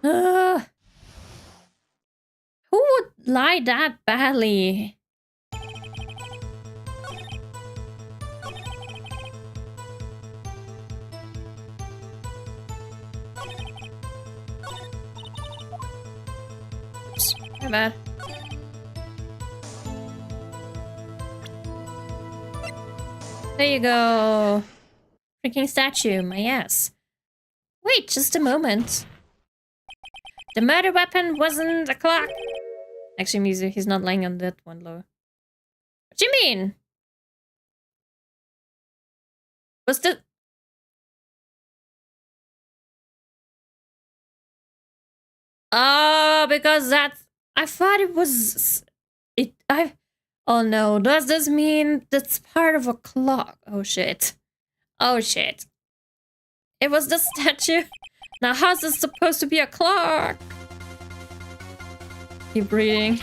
Who would lie that badly? Oops, my bad. There you go. Freaking statue, my ass. Wait, just a moment. The murder weapon wasn't a clock. Actually, he's not lying on that one, though. What do you mean? Was the... Oh, because that's... I thought it was... Oh no, does this mean that's part of a clock? Oh shit. Oh shit. It was the statue? Now how's this supposed to be a clock? Keep reading.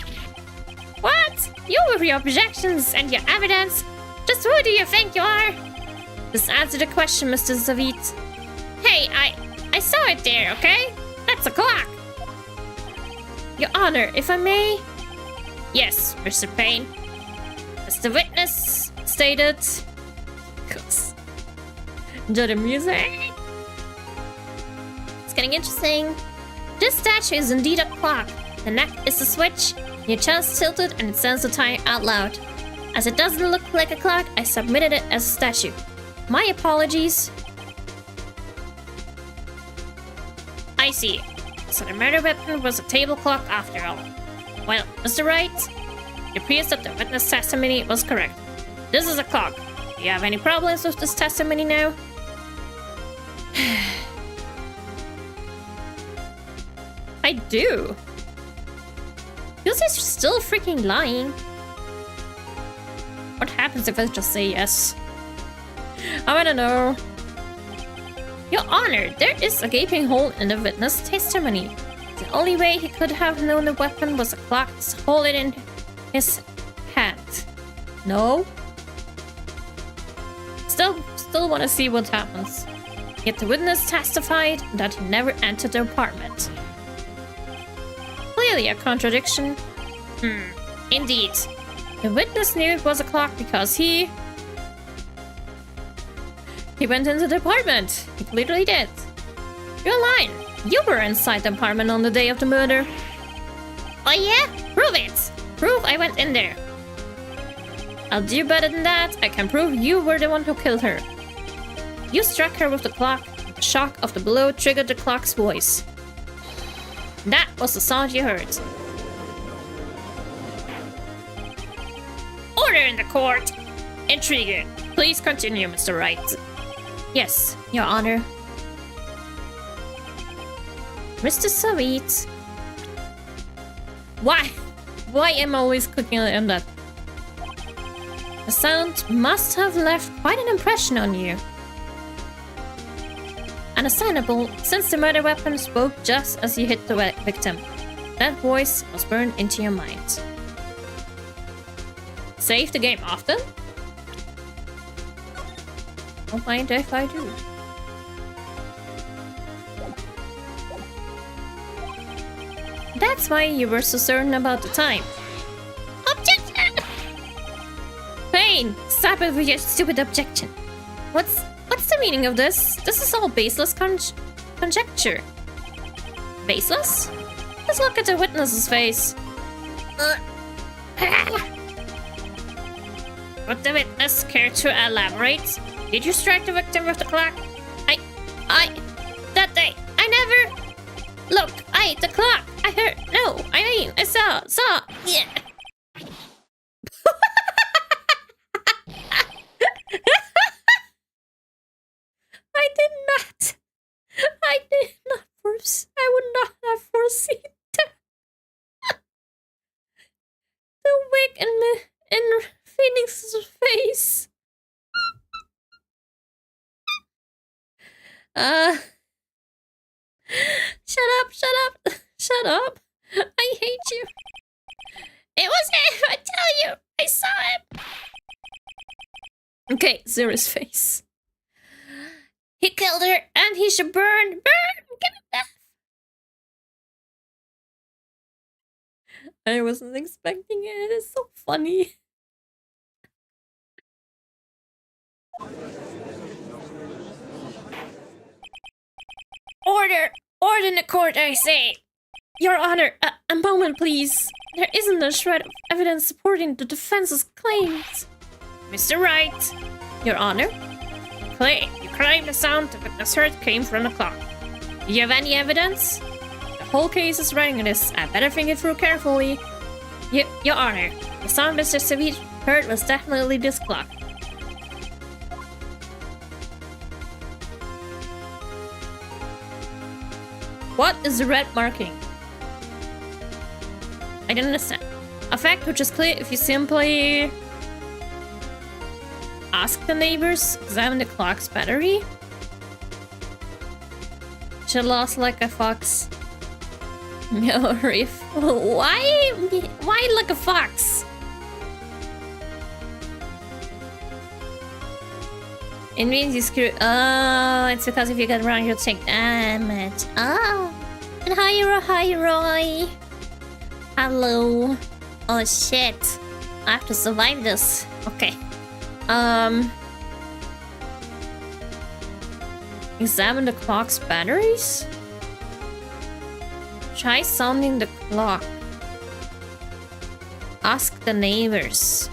What? You with your objections and your evidence? Just who do you think you are? Just answer the question, Mr. Zavit. Hey, I saw it there, okay? That's a clock. Your Honor, if I may? Yes, Mr. Payne. As the witness stated... Enjoy the music. It's getting interesting. This statue is indeed a clock. The neck is a switch, your chest tilted, and it sends the time out loud. As it doesn't look like a clock, I submitted it as a statue. My apologies. I see. So the murder weapon was a table clock after all. Well, Mr. Wright, It appears that the witness testimony was correct. This is a clock. Do you have any problems with this testimony now? I do. Because he's still freaking lying. What happens if I just say yes? I don't know. Your Honor, there is a gaping hole in the witness testimony. The only way he could have known the weapon was a clock to hold it in his hand. No? Still want to see what happens. Yet the witness testified that he never entered the apartment. Clearly a contradiction. Indeed. The witness knew it was a clock because he went into the apartment. He clearly did. You're lying. You were inside the apartment on the day of the murder. Oh yeah? Prove it! Prove I went in there. I'll do better than that. I can prove you were the one who killed her. You struck her with the clock. The shock of the blow triggered the clock's voice. That was the sound you heard. Order in the court! Intriguing. Please continue, Mr. Wright. Yes, Your Honor. Mr. Sweet. Why? Why am I always clicking on that? The sound must have left quite an impression on you. Understandable, since the murder weapon spoke just as you hit the victim. That voice was burned into your mind. Save the game often? Don't mind if I do. That's why you were so certain about the time. Objection! Payne, stop it with your stupid objection. What's the meaning of this? This is all baseless conjecture. Baseless? Let's look at the witness's face. Would the witness care to elaborate? Did you strike the victim with the clock? That day, I never... Look, the clock, I heard, no, I mean, I saw, yeah. I would not have foreseen the wig in Phoenix's face. Shut up. I hate you. It was him, I tell you. I saw him. Okay, Zira's face. He killed her and he should burn. Give him death. I wasn't expecting it. It's so funny. Order in the court, I say. Your Honor, a moment, please. There isn't a shred of evidence supporting the defense's claims. Mr. Wright. Your Honor. You claim the sound the witness heard came from the clock. Do you have any evidence? The whole case is running on this. I better think it through carefully. Your Honor, the sound Mr. Savit heard was definitely this clock. What is the red marking? I don't understand. A fact which is clear if you simply ask the neighbors, examine the clock's battery. She lost like a fox. No, Riff. Why like a fox? It means you screw. Oh, it's because if you get wrong, you'll take damage. Oh, and hi, Roy. Hello. Oh shit, I have to survive this. Okay. Examine the clock's batteries. Try sounding the clock. Ask the neighbors.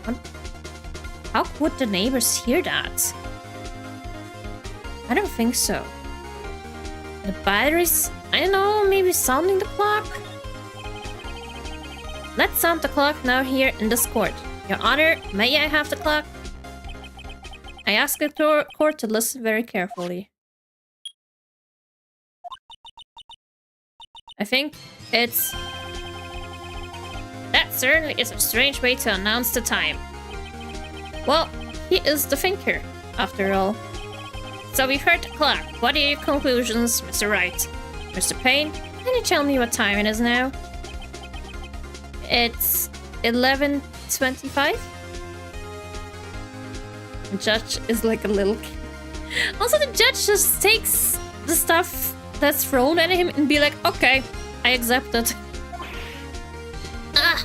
What? How would the neighbors hear that? I don't think so. The batteries, I don't know, maybe sounding the clock? Let's sound the clock now here in this court. Your Honor, may I have the clock? I ask the court to listen very carefully. I think it's... That certainly is a strange way to announce the time. Well, he is the thinker, after all. So we've heard the clock. What are your conclusions, Mr. Wright? Mr. Payne, can you tell me what time it is now? It's 11:25. The judge is like a little kid. Also, the judge just takes the stuff that's thrown at him and be like, okay, I accept it. Ah!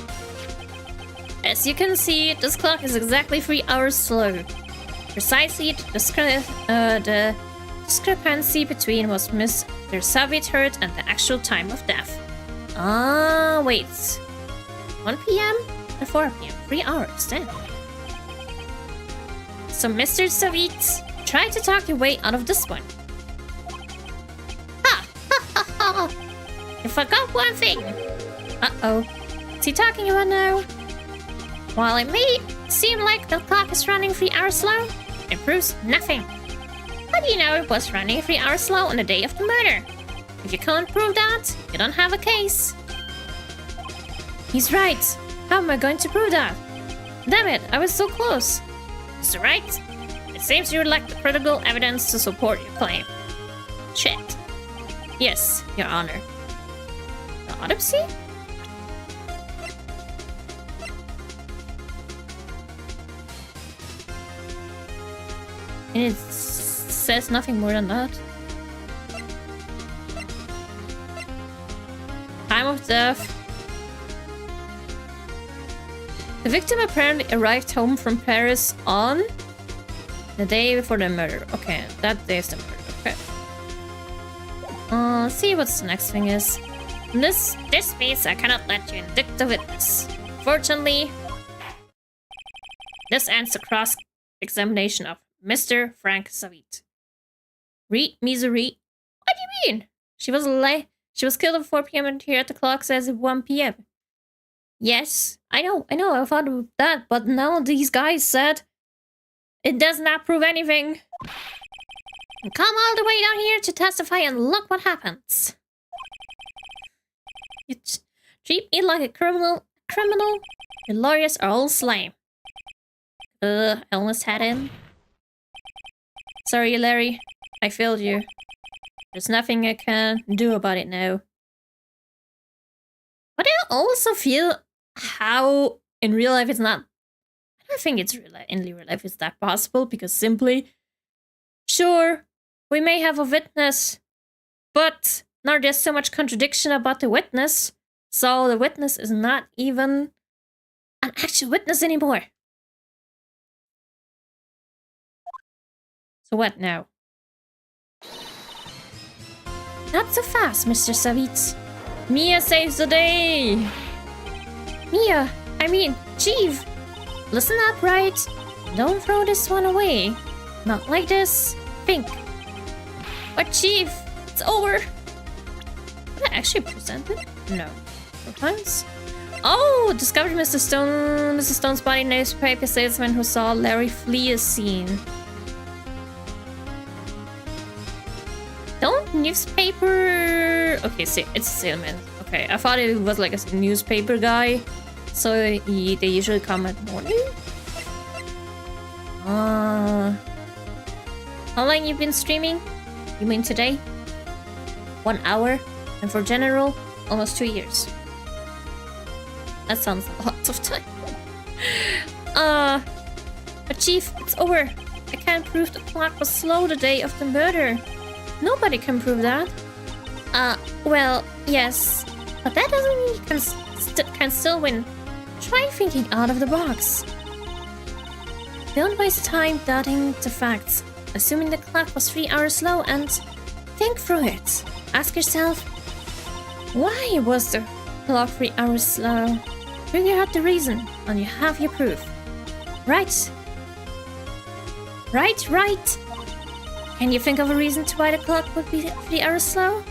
As you can see, this clock is exactly 3 hours slow. Precisely the discrepancy between what Mr. Savage heard and the actual time of death. Ah, wait. 1 p.m. or 4 p.m. 3 hours then. So, Mr. Savit, try to talk your way out of this one. Ha! Ha ha ha! You forgot one thing! Uh-oh. What's he talking about now? While it may seem like the clock is running 3 hours slow, it proves nothing. How do you know it was running 3 hours slow on the day of the murder? If you can't prove that, you don't have a case. He's right. How am I going to prove that? Damn it, I was so close. Mr. Wright, it seems you lack the critical evidence to support your claim. Shit. Yes, Your Honor. The autopsy? And it says nothing more than that. Time of death. The victim apparently arrived home from Paris on the day before the murder. Okay, that day is the murder. Okay. Let's see what the next thing is. In this means I cannot let you indict the witness. Fortunately, this ends the cross-examination of Mr. Frank Savit. Read misery. What do you mean? She was killed at 4 p.m. and here at the clock says at 1 p.m. Yes, I know, I thought of that, but now these guys said it does not prove anything. Come all the way down here to testify and look what happens. You treat me like a criminal. Your lawyers are all slime. I almost had him. Sorry, Larry. I failed you. There's nothing I can do about it now. But I also feel how in real life it's not... I don't think it's in real life it's that possible, because simply... Sure, we may have a witness, but now there's so much contradiction about the witness, so the witness is not even an actual witness anymore. So what now? Not so fast, Mr. Savitz. Mia saves the day! Mia, I mean, Chief! Listen up, Wright. Don't throw this one away. Not like this. Think. But Chief, it's over. Did I actually present it? No. 4 times? Oh, discovered Mr. Stone's body. Newspaper salesman who saw Larry flee a scene. Don't newspaper... Okay, see, it's a salesman. Okay, I thought it was like a newspaper guy. So they usually come at morning? How long you been streaming? You mean today? 1 hour? And for general, almost 2 years. That sounds a lot of time. But Chief, it's over. I can't prove the clock was slow the day of the murder. Nobody can prove that. Well, yes. But that doesn't mean you can still win. Try thinking out of the box. Don't waste time doubting the facts. Assuming the clock was 3 hours slow and think through it. Ask yourself, why was the clock 3 hours slow? Figure out the reason and you have your proof. Right. Right. Can you think of a reason to why the clock would be 3 hours slow?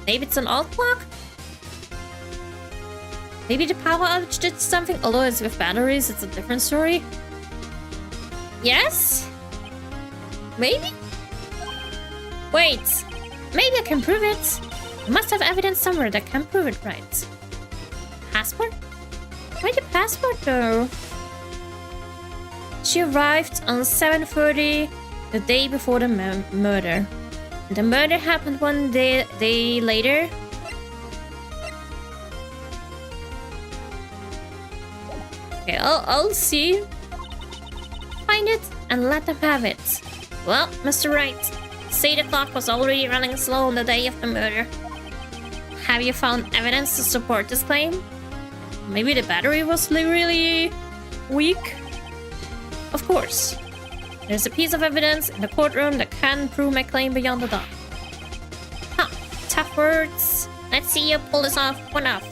Maybe it's an old clock? Maybe the power outage did something, although it's with batteries, it's a different story. Yes? Maybe? Wait, maybe I can prove it. I must have evidence somewhere that can prove it, right? Passport? Why the passport though? She arrived on 7:30 the day before the murder. The murder happened one day later. Okay, I'll see. Find it and let them have it. Well, Mr. Wright, say the clock was already running slow on the day of the murder. Have you found evidence to support this claim? Maybe the battery was really weak? Of course. There's a piece of evidence in the courtroom that can prove my claim beyond the doubt. Huh, tough words. Let's see you pull this off. One off.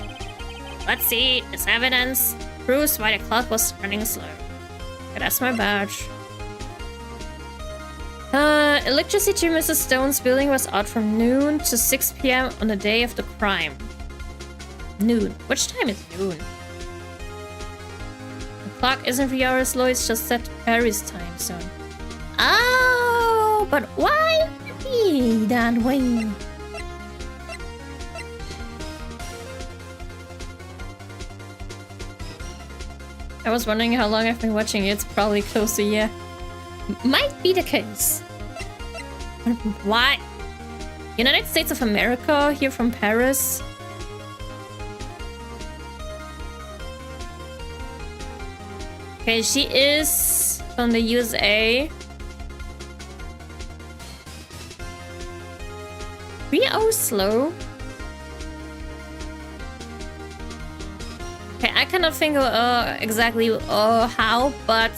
Let's see, this evidence proves why the clock was running slow. Okay, that's my badge. Electricity to Mrs. Stone's building was out from noon to 6 p.m. on the day of the crime. Noon. Which time is noon? The clock isn't 3 hours slow, it's just set to Paris time zone. Oh, but why be that way? I was wondering how long I've been watching it. It's probably close to a year. Might be the case. Why? United States of America, here from Paris. Okay, she is from the USA. 3 hours slow. Okay, I cannot think exactly how, but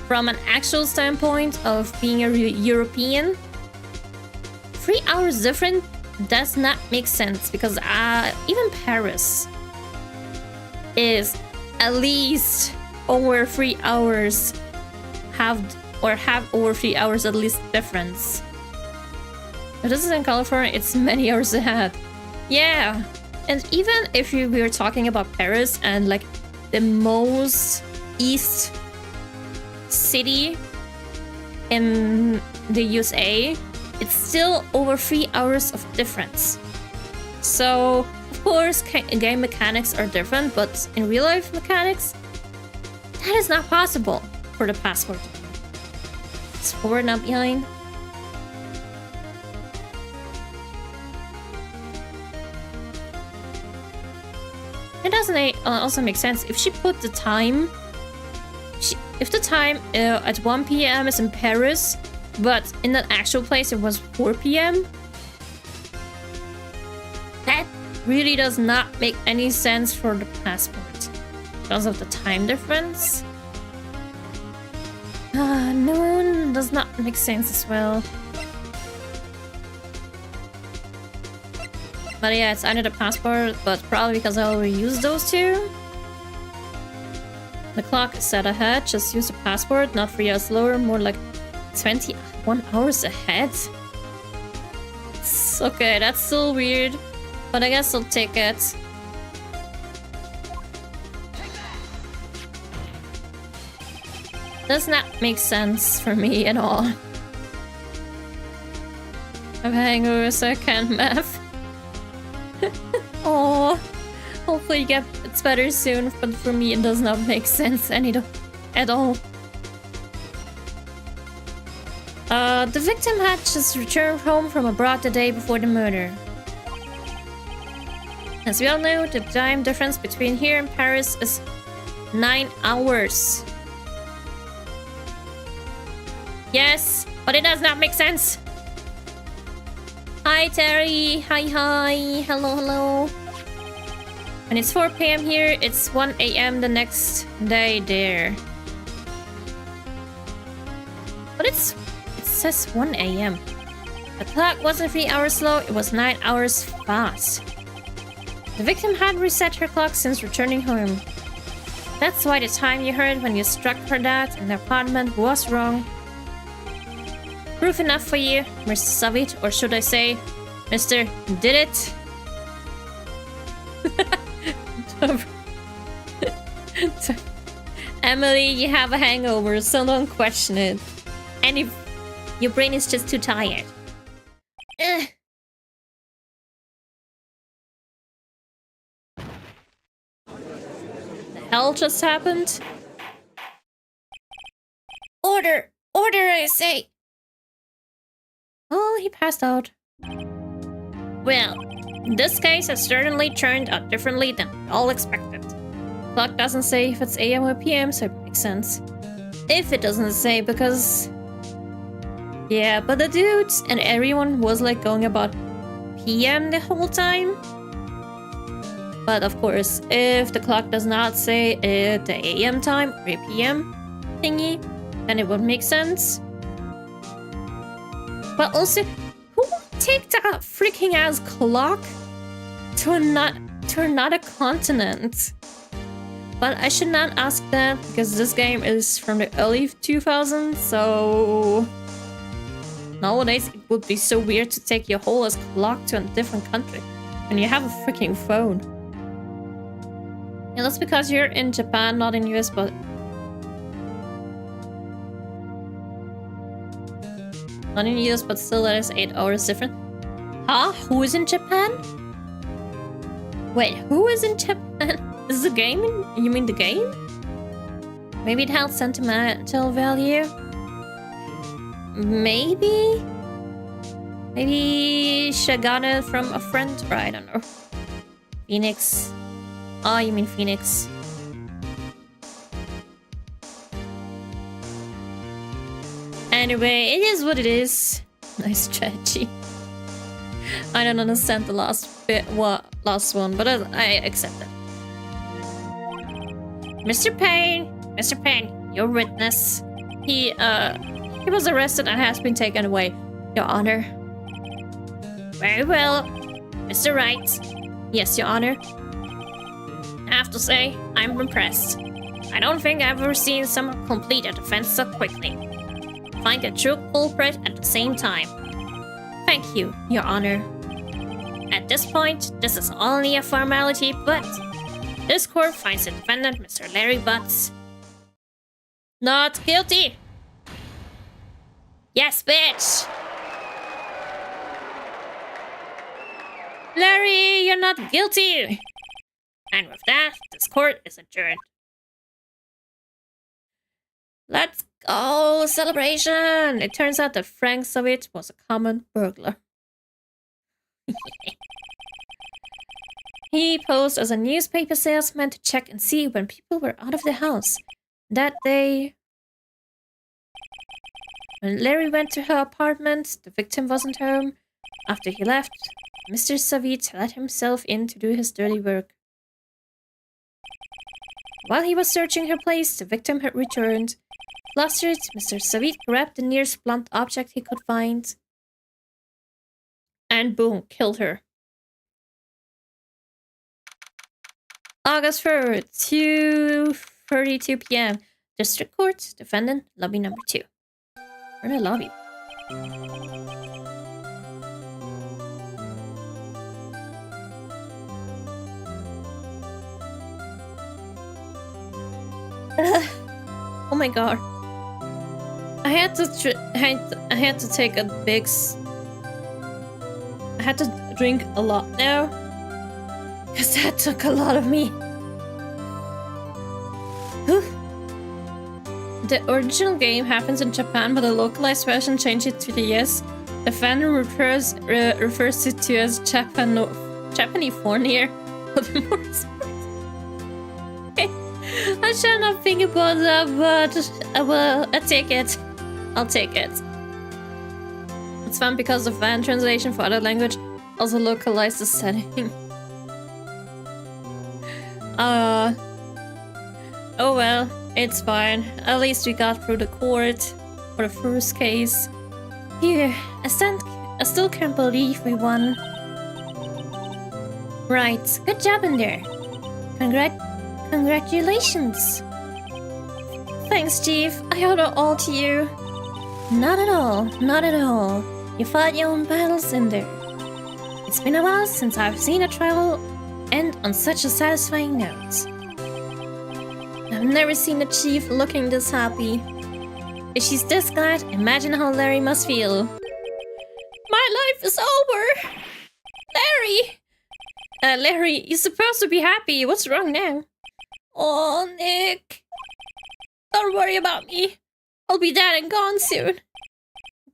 from an actual standpoint of being a European, 3 hours different does not make sense because even Paris is at least over 3 hours have over 3 hours at least difference. If this is in California, it's many hours ahead. Yeah, and even if we were talking about Paris and like the most east city in the USA, it's still over 3 hours of difference. So, of course, game mechanics are different, but in real life mechanics, that is not possible for the passport. It's forward, not behind. It doesn't also make sense if she put the time. If the time at 1 p.m. is in Paris, but in the actual place it was 4 p.m. That really does not make any sense for the passport because of the time difference. Noon does not make sense as well. But yeah, it's either the passport, but probably because I already used those two. The clock is set ahead, just use the passport, not 3 hours slower, more like 21 hours ahead. It's okay, that's still weird, but I guess I'll take it. Does not make sense for me at all. I'm hangovers, so I can't math. Oh, hopefully it's better soon, but for me it does not make sense at all. The victim had just returned home from abroad the day before the murder. As we all know, the time difference between here and Paris is 9 hours. Yes, but it does not make sense. Hi Terry, hi, hello. When it's 4 p.m. here, it's 1 a.m. the next day there. But it says 1 a.m. The clock wasn't 3 hours slow, it was 9 hours fast. The victim had reset her clock since returning home. That's why the time you heard when you struck her dad in the apartment was wrong. Proof enough for you, Mr. Savit, or should I say, Mr. Did It? Emily, you have a hangover, so don't question it. And if your brain is just too tired. Ugh. The hell just happened? Order! Order, I say! Oh, he passed out. Well, this case has certainly turned out differently than we all expected. The clock doesn't say if it's AM or PM, so it makes sense. If it doesn't say, because... Yeah, but the dudes and everyone was like going about PM the whole time. But of course, if the clock does not say the AM time or PM thingy, then it would make sense. But also, who would take that freaking ass clock to another continent? But I should not ask that because this game is from the early 2000s, so nowadays it would be so weird to take your whole ass clock to a different country when you have a freaking phone. And that's because you're in Japan, not in US, but not in US, but still that is 8 hours different. Huh? Who is in Japan? Wait, who is in Japan? Is the game you mean the game? Maybe it held sentimental value? Maybe? Maybe she got it from a friend? Or I don't know. Phoenix. Oh, you mean Phoenix. Anyway, it is what it is. Nice strategy. I don't understand the last bit, last one, but I accept it. Mr. Payne, your witness. He was arrested and has been taken away, Your Honor. Very well, Mr. Wright. Yes, Your Honor. I have to say, I'm impressed. I don't think I've ever seen someone complete a defense so quickly. Find a true culprit at the same time. Thank you, Your Honor. At this point, this is only a formality, but this court finds the defendant, Mr. Larry Butts, not guilty. Yes, bitch! Larry, you're not guilty! And with that, this court is adjourned. Let's go! Celebration! It turns out that Frank Savit was a common burglar. He posed as a newspaper salesman to check and see when people were out of the house. That day, when Larry went to her apartment, the victim wasn't home. After he left, Mr. Savit let himself in to do his dirty work. While he was searching her place, the victim had returned. Flustered, Mr. Savit grabbed the nearest blunt object he could find. And boom, killed her. August 3rd, 2:32 p.m. District Court, defendant, lobby number 2. We're in the lobby. Oh my god. I had to take a big I had to drink a lot now. Because that took a lot of me. The original game happens in Japan, but the localized version changed it to the US. The fan refers it to as Japanifornia. I shall not think about that, but I'll take it. I'll take it. It's fun because the fan translation for other language also localized the setting. Oh well, it's fine. At least we got through the court for the first case. Here, I still can't believe we won. Right, good job in there. Congratulations. Thanks, Chief. I owe it all to you. Not at all, not at all. You fought your own battles in there. It's been a while since I've seen a trial end on such a satisfying note. I've never seen a chief looking this happy. If she's this glad, imagine how Larry must feel. My life is over! Larry! Larry, you're supposed to be happy. What's wrong now? Oh, Nick. Don't worry about me. I'll be dead and gone soon.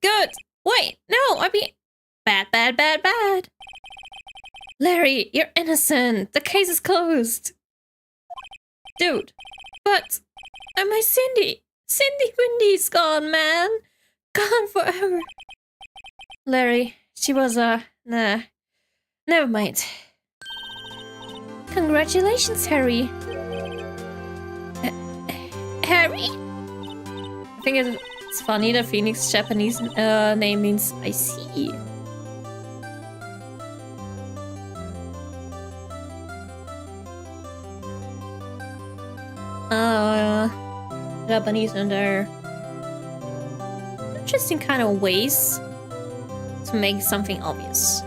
Good. Wait, no, I mean... Bad. Larry, you're innocent. The case is closed. Dude, but... my Cindy. Cindy Windy's gone, man. Gone forever. Larry, she was nah. Never mind. Congratulations, Harry. Harry? I think it's funny that Phoenix's Japanese name means I see. Japanese in their interesting kind of ways to make something obvious.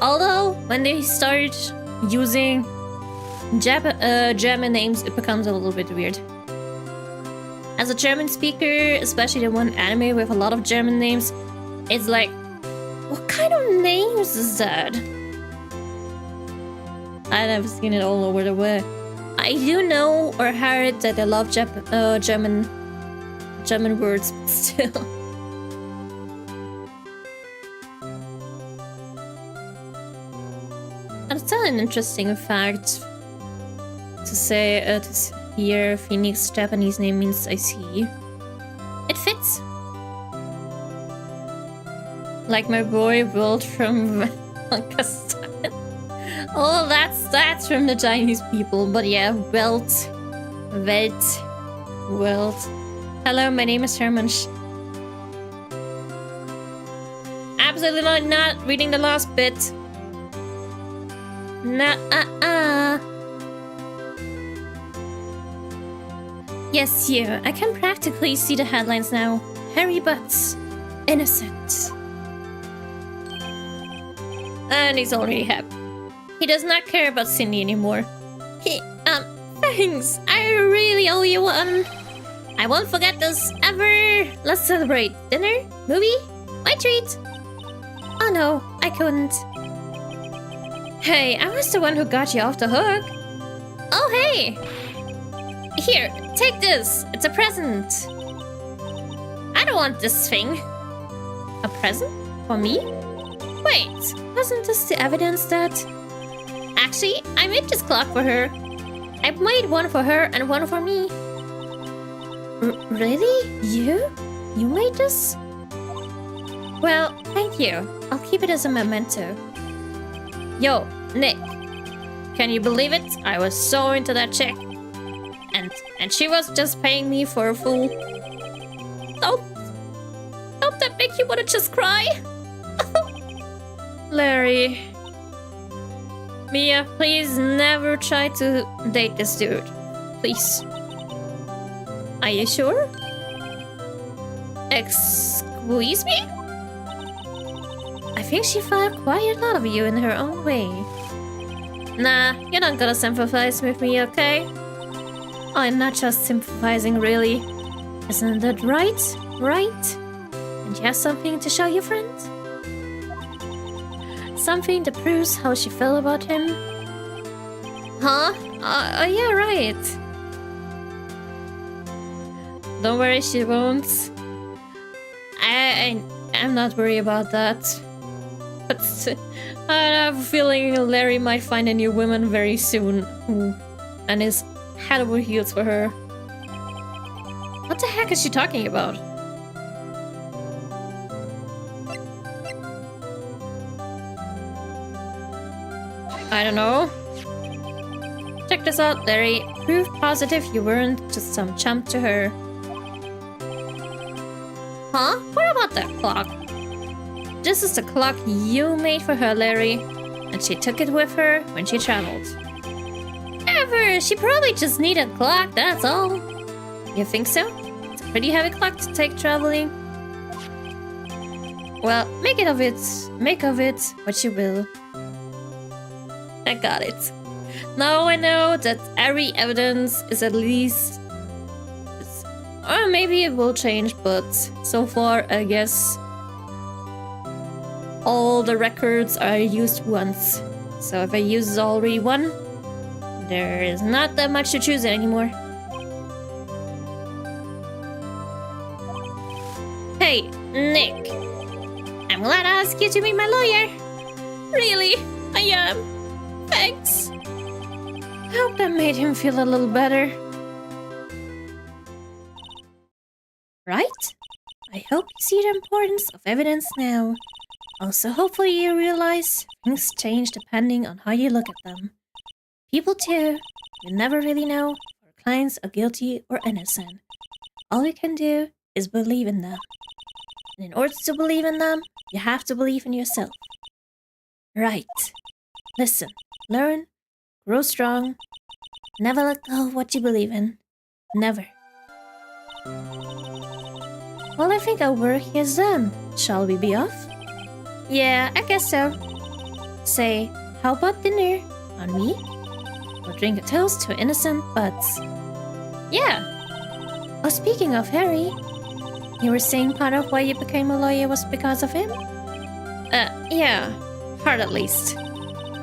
Although, when they start using German names, it becomes a little bit weird. As a German speaker, especially the one anime with a lot of German names, it's like, what kind of names is that? I've never seen it all over the world. I do know or heard that they love German words, but still. And it's still an interesting fact to say to hear Phoenix's Japanese name means I see. It fits. Like my boy Wilt from Pakistan. Oh, that's from the Chinese people, but yeah, Welt. Hello, my name is Herman. Absolutely not reading the last bit. Yes, you. I can practically see the headlines now. Harry Butts. Innocent. And he's already happy. He does not care about Cindy anymore. Thanks. I really owe you one. I won't forget this ever. Let's celebrate. Dinner? Movie? My treat. Oh no, I couldn't. Hey, I was the one who got you off the hook. Oh hey. Here, take this. It's a present. I don't want this thing. A present? For me? Wait, wasn't this the evidence that... Actually, I made this clock for her. I made one for her and one for me. Really? You? You made this? Well, thank you. I'll keep it as a memento. Yo, Nick. Can you believe it? I was so into that chick. And she was just paying me for a fool. Don't that make you want to just cry? Larry. Mia, please never try to date this dude. Please. Are you sure? Excuse me? I think she thought quite a lot of you in her own way. Nah, you're not gonna sympathize with me, okay? I'm not just sympathizing, really. Isn't that right? Right? And you have something to show your friend? Something that proves how she felt about him? Huh? Yeah, right. Don't worry, she won't. I'm not worried about that. But I have a feeling Larry might find a new woman very soon. And is head over heels for her. What the heck is she talking about? I don't know. Check this out, Larry. Proof positive you weren't just some chump to her. Huh? What about that clock? This is the clock you made for her, Larry. And she took it with her when she traveled. Ever! She probably just needed a clock, that's all. You think so? It's a pretty heavy clock to take traveling. Well, make of it what you will. I got it. Now I know that every evidence is at least... Or maybe it will change, but so far, I guess all the records are used once. So if I use already one, there is not that much to choose anymore. Hey, Nick. I'm glad to ask you to be my lawyer. Really? I am. Thanks. Hope that made him feel a little better. Right? I hope you see the importance of evidence now. Also, hopefully you realize things change depending on how you look at them. People too. You never really know if our clients are guilty or innocent. All you can do is believe in them. And in order to believe in them, you have to believe in yourself. Right. Listen, learn, grow strong. Never let go of what you believe in. Never. Well, I think our work here is done. Shall we be off? Yeah, I guess so. Say, how about dinner? On me? Or drink a toast to innocent buds? Yeah. Oh, speaking of Harry, you were saying part of why you became a lawyer was because of him? Yeah. Part at least.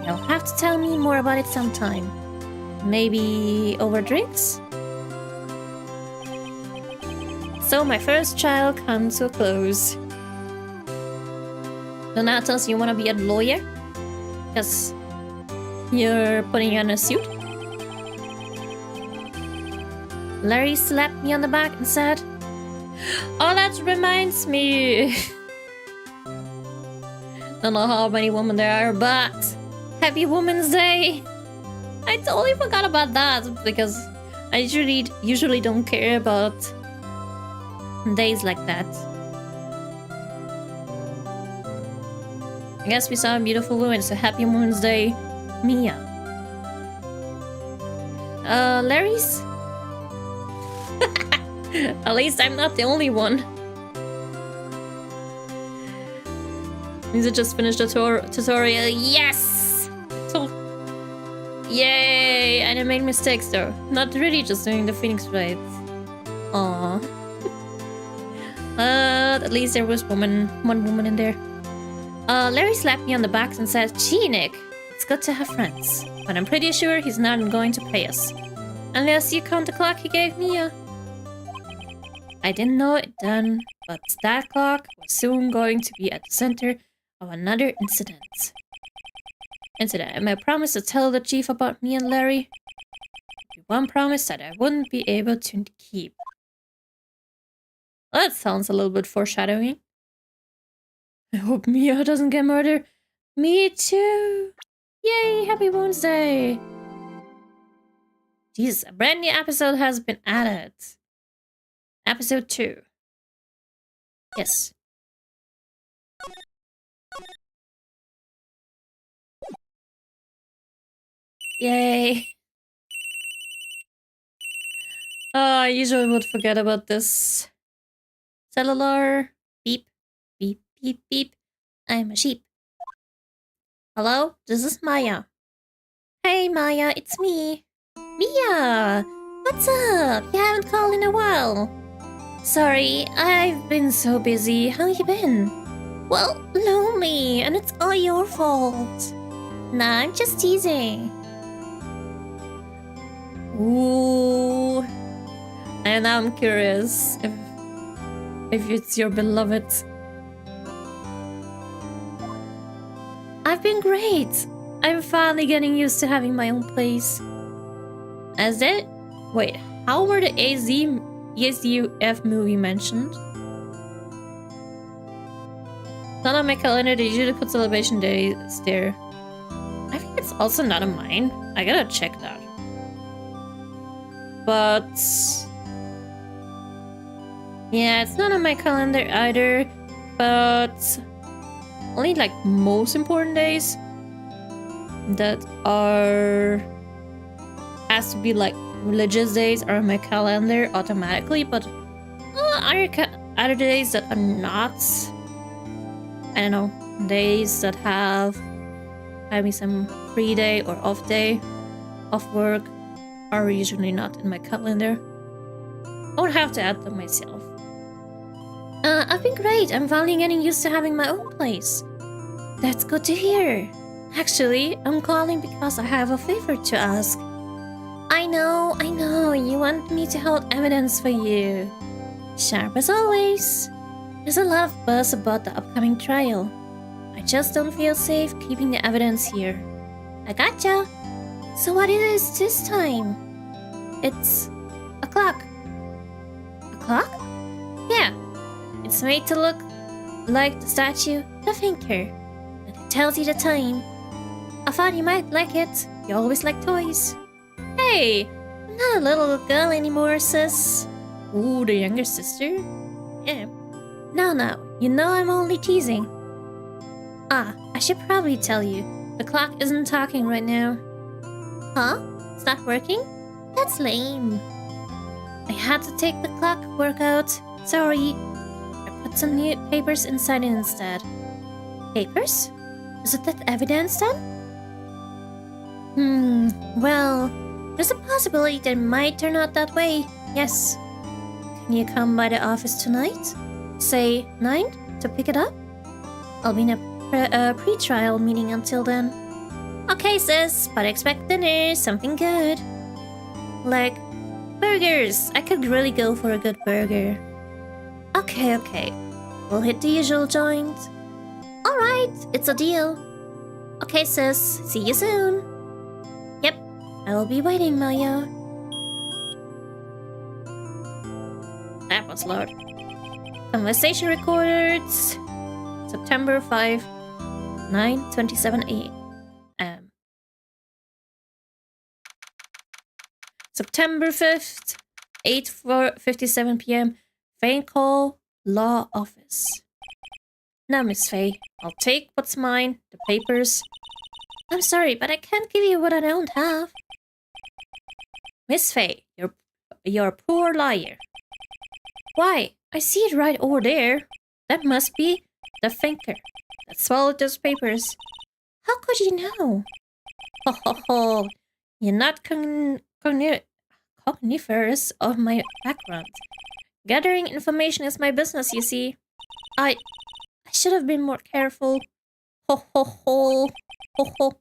You'll have to tell me more about it sometime. Maybe over drinks? So my first trial comes to a close. Donatos, you wanna be a lawyer? Because you're putting on a suit? Larry slapped me on the back and said, "Oh, that reminds me." Don't know how many women there are, but Happy Women's Day! I totally forgot about that because I usually don't care about days like that. I guess we saw a beautiful woman. It's a Happy Women's Day. Mia. Larry's? At least I'm not the only one. Means I just finished the tutorial. Yes! So, yay! And I made mistakes though. Not really, just doing the Phoenix Wright. Aww. At least there was one woman in there. Larry slapped me on the back and said, "Gee, Nick, it's good to have friends. But I'm pretty sure he's not going to pay us. Unless you count the clock he gave me." I didn't know it then, but that clock was soon going to be at the center of another incident. And I promised to tell the chief about me and Larry. One promise that I wouldn't be able to keep. Well, that sounds a little bit foreshadowing. I hope Mia doesn't get murdered. Me too. Yay, Happy Wednesday. Jesus, a brand new episode has been added. Episode 2. Yes. Yay. Oh, I usually would forget about this. Cellular. Beep. Beep, beep, beep. I'm a sheep. Hello? This is Maya. Hey, Maya, it's me. Mia! What's up? You haven't called in a while. Sorry, I've been so busy. How you been? Well, lonely, and it's all your fault. Nah, I'm just teasing. Ooh. And now I'm curious if it's your beloved. I've been great. I'm finally getting used to having my own place. As it? Wait, how were the ASDF movie mentioned? Not on my calendar, they usually put celebration days there. I think it's also not on mine. I gotta check that. But yeah, it's not on my calendar either. But only like most important days that are has to be like religious days are on my calendar automatically, but other days that are not, I don't know, days that have maybe some free day or off day of work are usually not in my calendar. I would have to add them myself. I've been great. I'm finally getting used to having my own place. That's good to hear. Actually, I'm calling because I have a favor to ask. I know, you want me to hold evidence for you. Sharp as always. There's a lot of buzz about the upcoming trial. I just don't feel safe keeping the evidence here. I gotcha. So what is this time? It's a clock. A clock? Yeah. It's made to look like the statue, the thinker. And it tells you the time. I thought you might like it. You always like toys. Hey, I'm not a little girl anymore, sis. Ooh, the younger sister? Yeah. No, you know I'm only teasing. Ah, I should probably tell you. The clock isn't talking right now. Huh? It's not working? That's lame. I had to take the clock workout. Sorry. I put some new papers inside it instead. Papers? Is it that evidence then? Well, there's a possibility that it might turn out that way. Yes. Can you come by the office tonight? Say 9 to pick it up? I'll be in a pre-trial meeting until then. Okay, sis, but expect dinner, something good. Like burgers. I could really go for a good burger. Okay. We'll hit the usual joint. Alright, it's a deal. Okay, sis, see you soon. Yep, I will be waiting, Maya. That was loud. Conversation records. September 5, 9:27 a.m. September 5th, 8:57 p.m. Phone call, law office. Now, Miss Faye, I'll take what's mine, the papers. I'm sorry, but I can't give you what I don't have. Miss Faye, you're a poor liar. Why? I see it right over there. That must be the thinker that swallowed those papers. How could you know? Ho ho ho. You're not cogniferous of my background. Gathering information is my business, you see. I should have been more careful. Ho ho ho. Ho ho.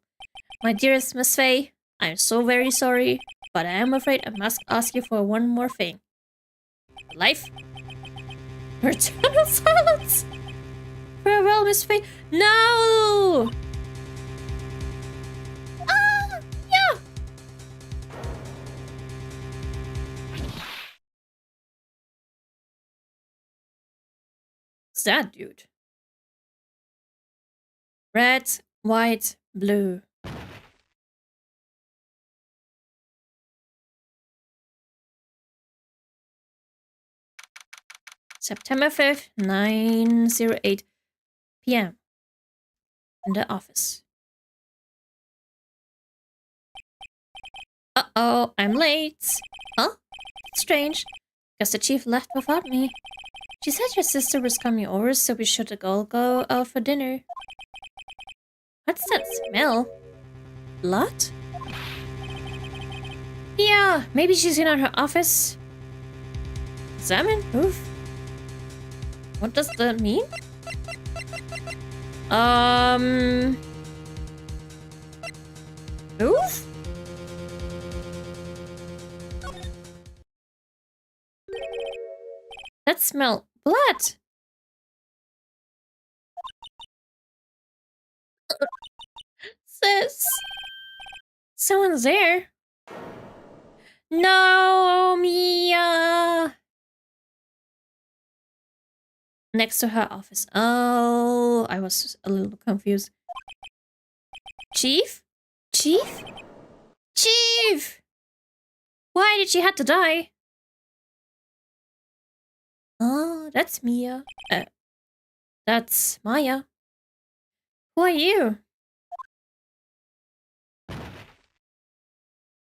My dearest Miss Faye, I'm so very sorry, but I am afraid I must ask you for one more thing. Life? Eternal silence? Farewell, Miss Faye. No! Ah! Yeah! What's that, dude? Red, white, blue. September 5th, 9:08 p.m. in the office. Uh-oh, I'm late. Huh? Strange. Guess the chief left without me. She said your sister was coming over, so we should all go out for dinner. What's that smell? Blood? Yeah, maybe she's in her office. Examine proof? What does that mean? Proof? That smell blood. Sis. Someone's there. No, Mia. Next to her office. Oh, I was a little confused. Chief? Chief? Chief! Why did she have to die? Oh, that's Mia. That's Maya. Who are you?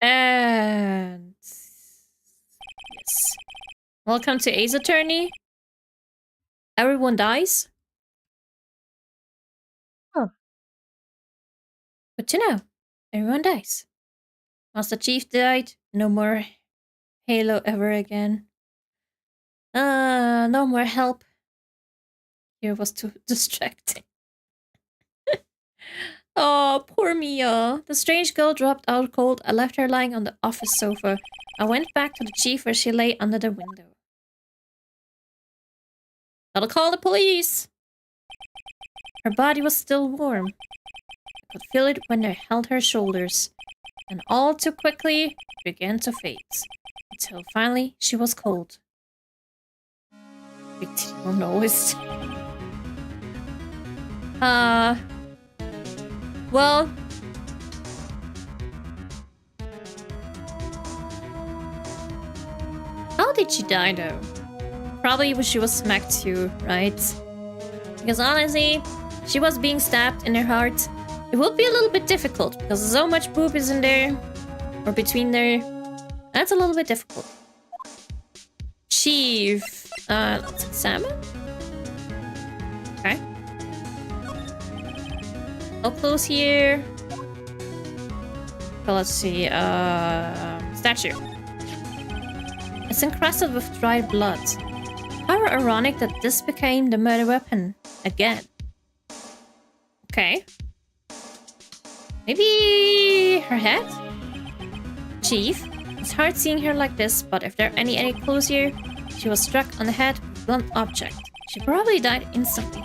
And yes. Welcome to Ace Attorney. Everyone dies? Oh. Good to know. Everyone dies. Master Chief died. No more Halo ever again. No more help. Here was too distracting. Oh, poor Mia. The strange girl dropped out cold. I left her lying on the office sofa. I went back to the chief where she lay under the window. Gotta call the police. Her body was still warm. I could feel it when I held her shoulders. And all too quickly, it began to fade. Until finally, she was cold. Big deal noise. Well... How did she die, though? Probably when she was smacked too, right? Because honestly, she was being stabbed in her heart. It would be a little bit difficult, because so much poop is in there. Or between there. That's a little bit difficult. Chief. Let's examine. Okay. How close here? So let's see. Statue. It's encrusted with dried blood. How ironic that this became the murder weapon again. Okay. Maybe her head? Chief, it's hard seeing her like this, but if there are any clues here, she was struck on the head with a blunt object. She probably died instantly.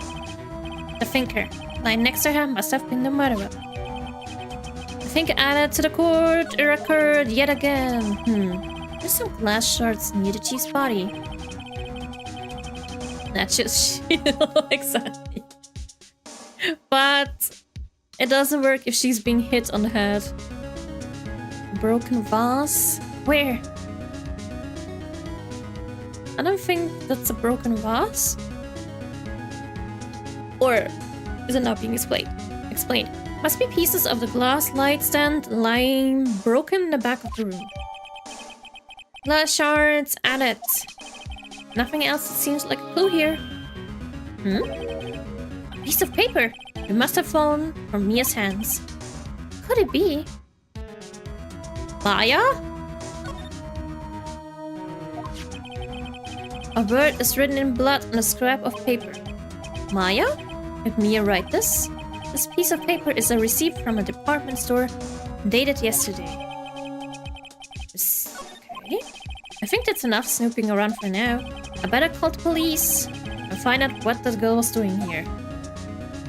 The finger lying next to her must have been the murder weapon. The finger added to the court record yet again. There's some glass shards near the chief's body. That's just exactly. But it doesn't work if she's being hit on the head. Broken vase? Where? I don't think that's a broken vase. Or is it not being explained? Must be pieces of the glass light stand lying broken in the back of the room. Glass shards added. Nothing else that seems like a clue here. A piece of paper. It must have fallen from Mia's hands. Could it be? Maya? A word is written in blood on a scrap of paper. Maya? Did Mia write this? This piece of paper is a receipt from a department store dated yesterday. Okay. I think that's enough snooping around for now. I better call the police and find out what that girl was doing here.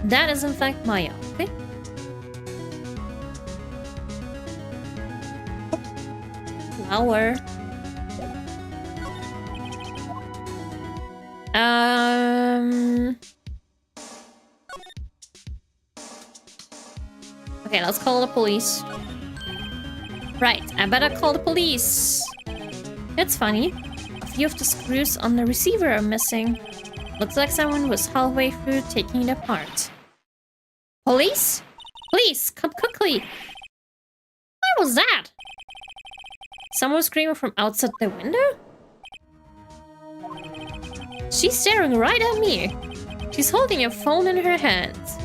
That is in fact Maya, okay? Flower. Okay, let's call the police. Right, I better call the police. It's funny. A few of the screws on the receiver are missing. Looks like someone was halfway through taking it apart. Police? Please, come quickly. What was that? Someone screaming from outside the window? She's staring right at me. She's holding a phone in her hands.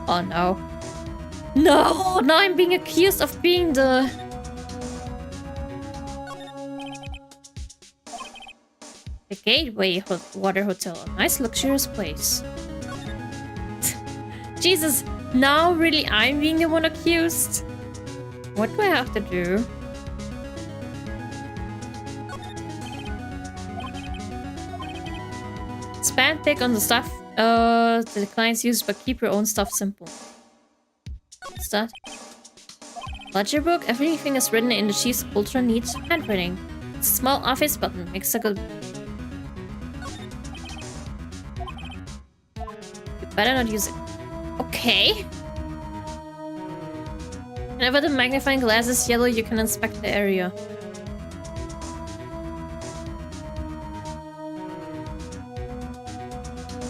Oh no. No! Now I'm being accused of being the... The Gateway Water Hotel. A nice luxurious place. Jesus, now really I'm being the one accused? What do I have to do? Spam pick on the stuff the clients use, but keep your own stuff simple. What's that? Ledger book? Everything is written in the chief's ultra neat handwriting. It's a small office button makes a good... You better not use it. Okay. Whenever the magnifying glass is yellow, you can inspect the area.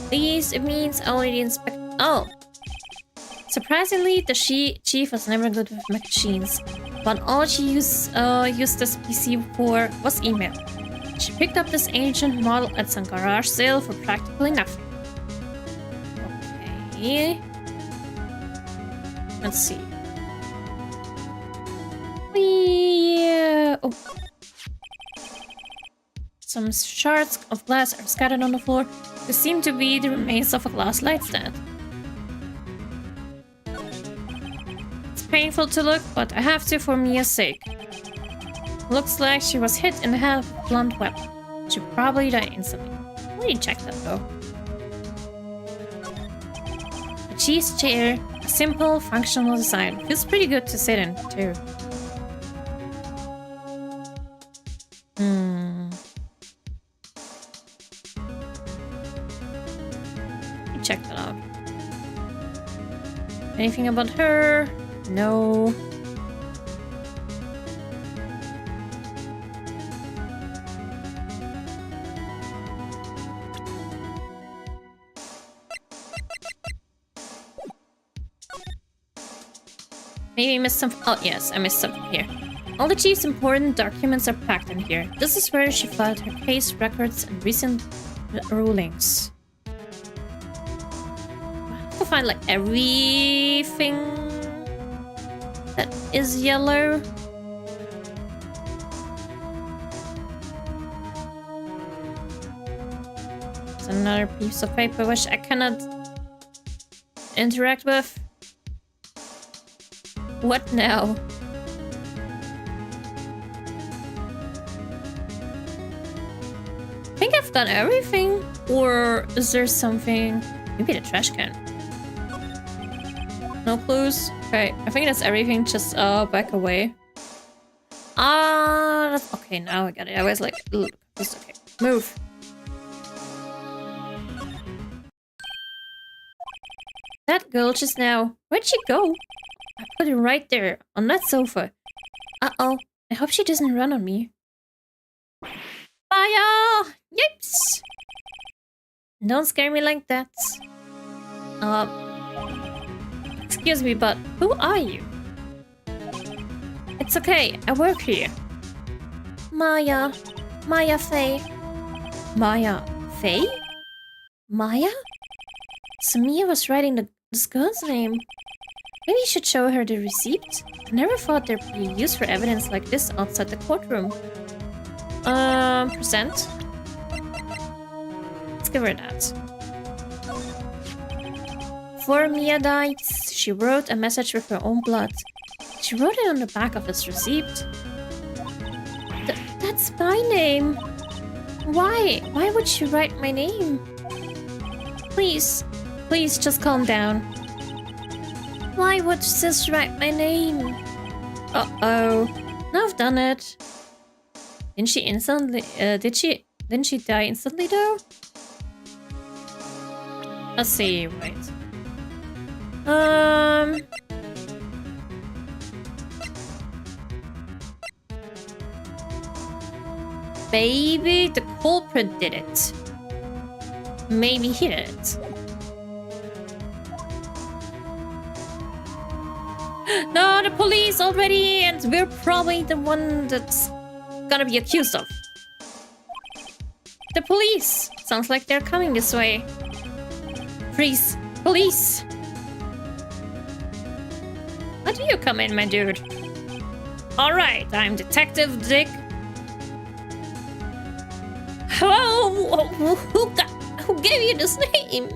These, it means only the inspect... Oh! Surprisingly, the chief was never good with machines, but all she used this PC for was email. She picked up this ancient model at some garage sale for practically nothing. Okay. Let's see. Oh. Some shards of glass are scattered on the floor. They seem to be the remains of a glass light stand. It's painful to look, but I have to for Mia's sake. Looks like she was hit in the head with a blunt weapon. She probably died instantly. Let me check that though. A cheese chair, a simple, functional design. Feels pretty good to sit in, too. Check that out. Anything about her? No. Maybe I missed something. Oh, yes, I missed something here. All the chief's important documents are packed in here. This is where she filed her case records and recent rulings. To find like everything that is yellow. It's another piece of paper which I cannot interact with. What now? I think I've done everything, or is there something? Maybe the trash can. No clues? Okay, I think that's everything, just back away. That's okay, now I got it. I was like, look, it's okay. Move. That girl just now, where'd she go? I put it right there, on that sofa. Uh-oh, I hope she doesn't run on me. Fire! Yips! Don't scare me like that. Excuse me, but who are you? It's okay, I work here. Maya. Maya Faye. Maya Faye? Maya? So Mia was writing this girl's name. Maybe you should show her the receipt. I never thought there'd be use for evidence like this outside the courtroom. Present. Let's give her that. Before Mia died, she wrote a message with her own blood. She wrote it on the back of this receipt. That's my name. Why? Why would she write my name? Please, please just calm down. Why would sis write my name? Uh-oh. Now I've done it. Didn't she instantly... Didn't she die instantly, though? Let's see, wait. Maybe the culprit did it. Maybe he did it. No, the police already, and we're probably the one that's gonna be accused of. The police! Sounds like they're coming this way. Freeze! Police! How do you come in, my dude? Alright, I'm Detective Dick. Hello? Who gave you this name?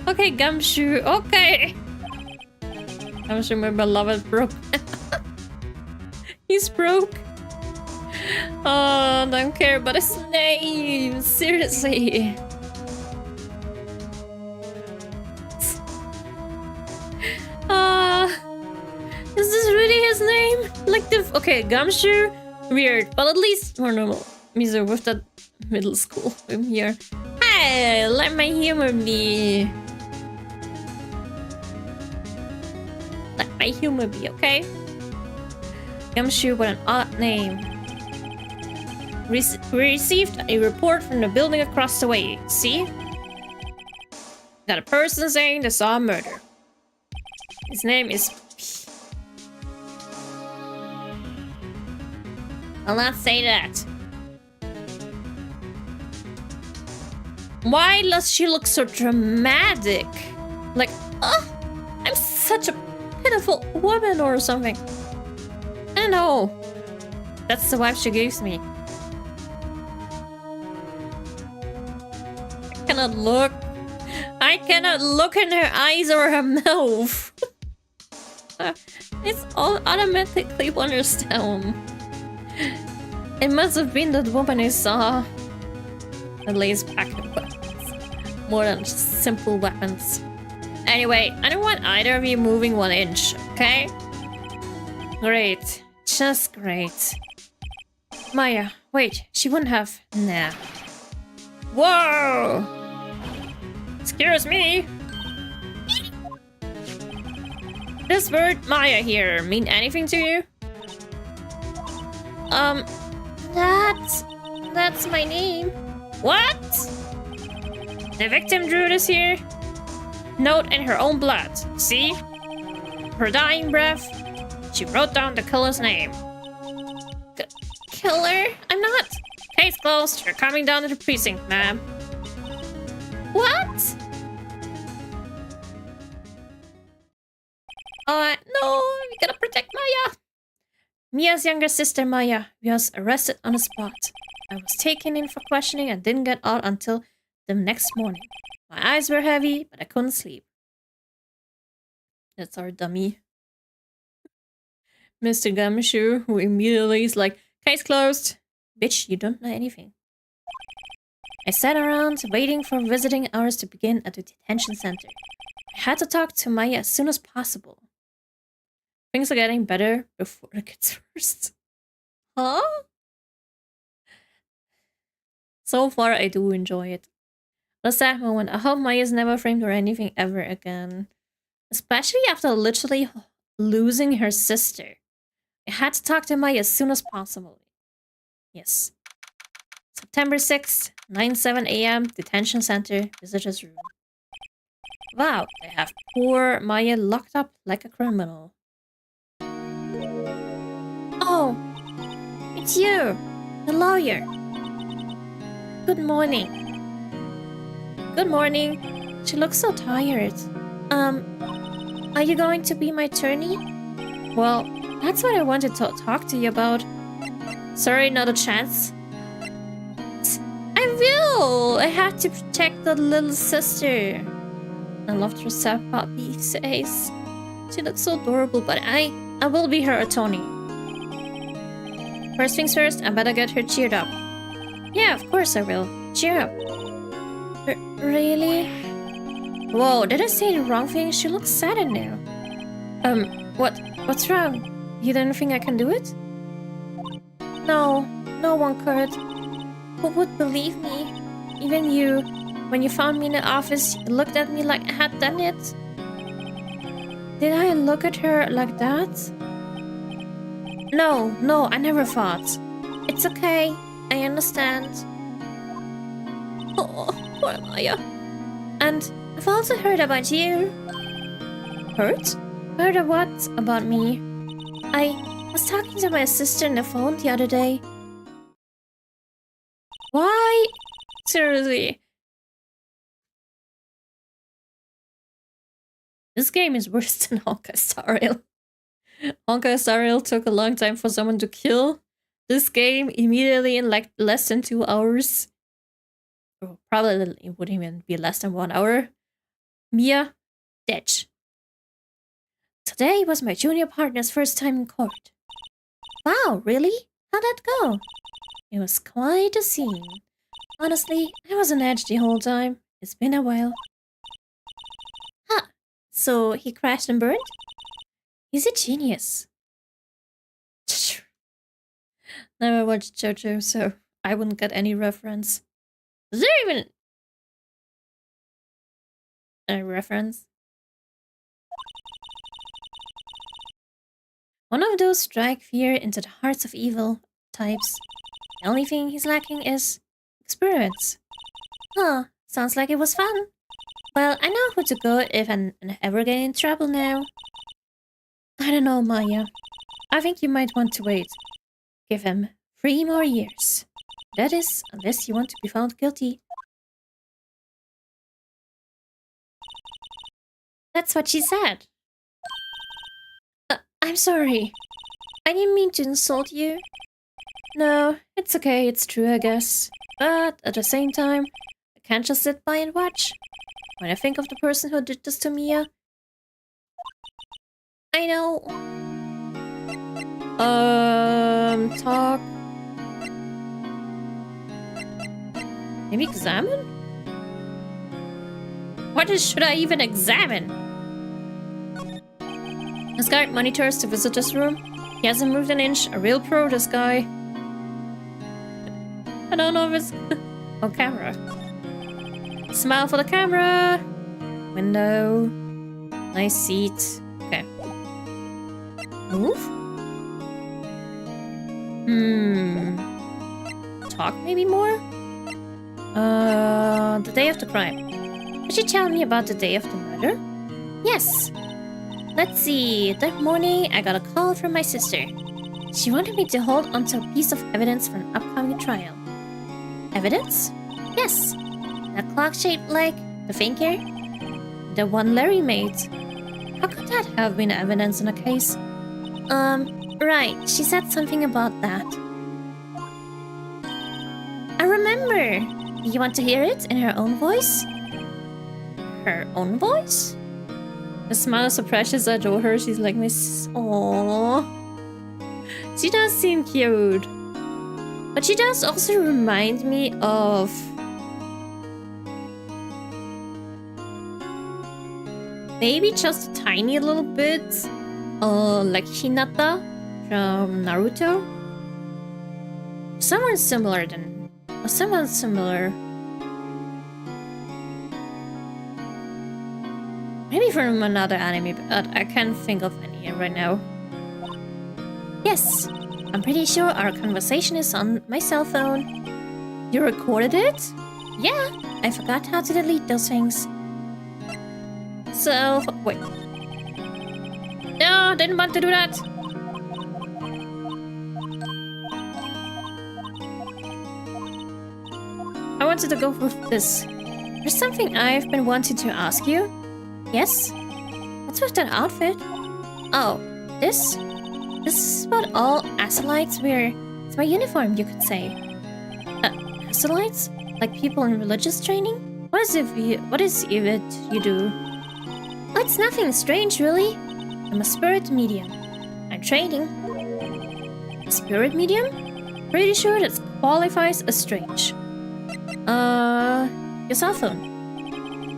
Okay, Gumshoe. Okay. Gumshoe, my beloved, broke. He's broke. Oh, don't care about his name. Seriously. Is this really his name? Like the... Okay, Gumshoe. Weird, but at least more normal. Miso with that middle school from here. Hey, let my humor be. Let my humor be, okay? Gumshoe with an odd name. We received a report from the building across the way. See? Got a person saying they saw a murder. His name is P. I'll not say that. Why does she look so dramatic? Like, oh, I'm such a pitiful woman or something. I don't know. That's the vibe she gives me. I cannot look in her eyes or her mouth. It's all automatically Wonderstone. It must have been that woman I saw. At least pack of weapons. More than just simple weapons. Anyway, I don't want either of you moving 1 inch, okay? Great. Just great. Maya, wait, she wouldn't have. Nah. Whoa! Excuse me! This word Maya here mean anything to you? That's my name. What? The victim drew this here? Note in her own blood. See? Her dying breath. She wrote down the killer's name. Killer? I'm not. Case closed. You're coming down to the precinct, ma'am. What? No, we gotta protect Maya. Mia's younger sister Maya was arrested on the spot. I was taken in for questioning and didn't get out until the next morning. My eyes were heavy, but I couldn't sleep. That's our dummy. Mr. Gumshoe, who immediately is like, case closed. Bitch, you don't know anything. I sat around, waiting for visiting hours to begin at the detention center. I had to talk to Maya as soon as possible. Things are getting better before it gets worse. Huh? So far, I do enjoy it. A sad moment. I hope Maya's never framed or anything ever again. Especially after literally losing her sister. I had to talk to Maya as soon as possible. Yes. September 6th, 9:07 a.m. Detention Center, Visitors Room. Wow, they have poor Maya locked up like a criminal. Oh, it's you, the lawyer. Good morning. Good morning. She looks so tired. Are you going to be my attorney? Well, that's what I wanted to talk to you about. Sorry, not a chance. I will! I have to protect the little sister. I loved her sad puppy face. She looks so adorable, but I will be her attorney. First things first, I better get her cheered up. Yeah, of course I will. Cheer up. Really? Whoa, did I say the wrong thing? She looks sad now. What's wrong? You don't think I can do it? No, no one could. Who would believe me? Even you. When you found me in the office, you looked at me like I had done it. Did I look at her like that? No, I never thought. It's okay. I understand. Oh, poor Maya. And I've also heard about you. Heard? Heard of what about me? I was talking to my sister on the phone the other day. Why? Seriously. This game is worse than Honkai Star Rail. Honkai Star Rail took a long time for someone to kill. This game immediately in like less than 2 hours. Or probably it wouldn't even be less than 1 hour. Mia, dead. Today was my junior partner's first time in court. Wow, really? How'd that go? It was quite a scene. Honestly, I was on edge the whole time. It's been a while. Huh. So he crashed and burned? He's a genius. Never watched JoJo, so I wouldn't get any reference. Is there even a reference? One of those strike fear into the hearts of evil types. The only thing he's lacking is experience. Huh, sounds like it was fun. Well, I know who to go if I ever get in trouble now. I don't know, Maya. I think you might want to wait. Give him 3 more years. That is, unless you want to be found guilty. That's what she said. I'm sorry. I didn't mean to insult you. No, it's okay, it's true, I guess. But at the same time, I can't just sit by and watch. When I think of the person who did this to Mia... I know. Talk. Maybe examine? What should I even examine? This guy monitors the visitor's room. He hasn't moved an inch. A real pro, this guy. I don't know if it's on camera. Smile for the camera. Window. Nice seat. Okay. Move? Talk maybe more? The day of the crime. Could you tell me about the day of the murder? Yes. Let's see. That morning, I got a call from my sister. She wanted me to hold onto a piece of evidence for an upcoming trial. Evidence? Yes. That clock shaped like the thinker? The one Larry made. How could that have been evidence in a case? Right. She said something about that. I remember. You want to hear it in her own voice? Her own voice? The smile is so precious, I adore her. She's like my aww. She does seem cute. But she does also remind me of... maybe just a tiny little bit. Like Hinata from Naruto. Someone similar then. Or someone similar. Maybe from another anime, but I can't think of any right now. Yes, I'm pretty sure our conversation is on my cell phone. You recorded it? Yeah, I forgot how to delete those things. So, wait. No, didn't want to do that. I wanted to go with this. There's something I've been wanting to ask you. Yes? What's with that outfit? Oh, this? This is what all acolytes wear. It's my uniform, you could say. Acolytes? Like people in religious training? What is it you do? Oh, it's nothing strange, really. I'm a spirit medium. I'm training. A spirit medium? Pretty sure that qualifies as strange. Your cell phone.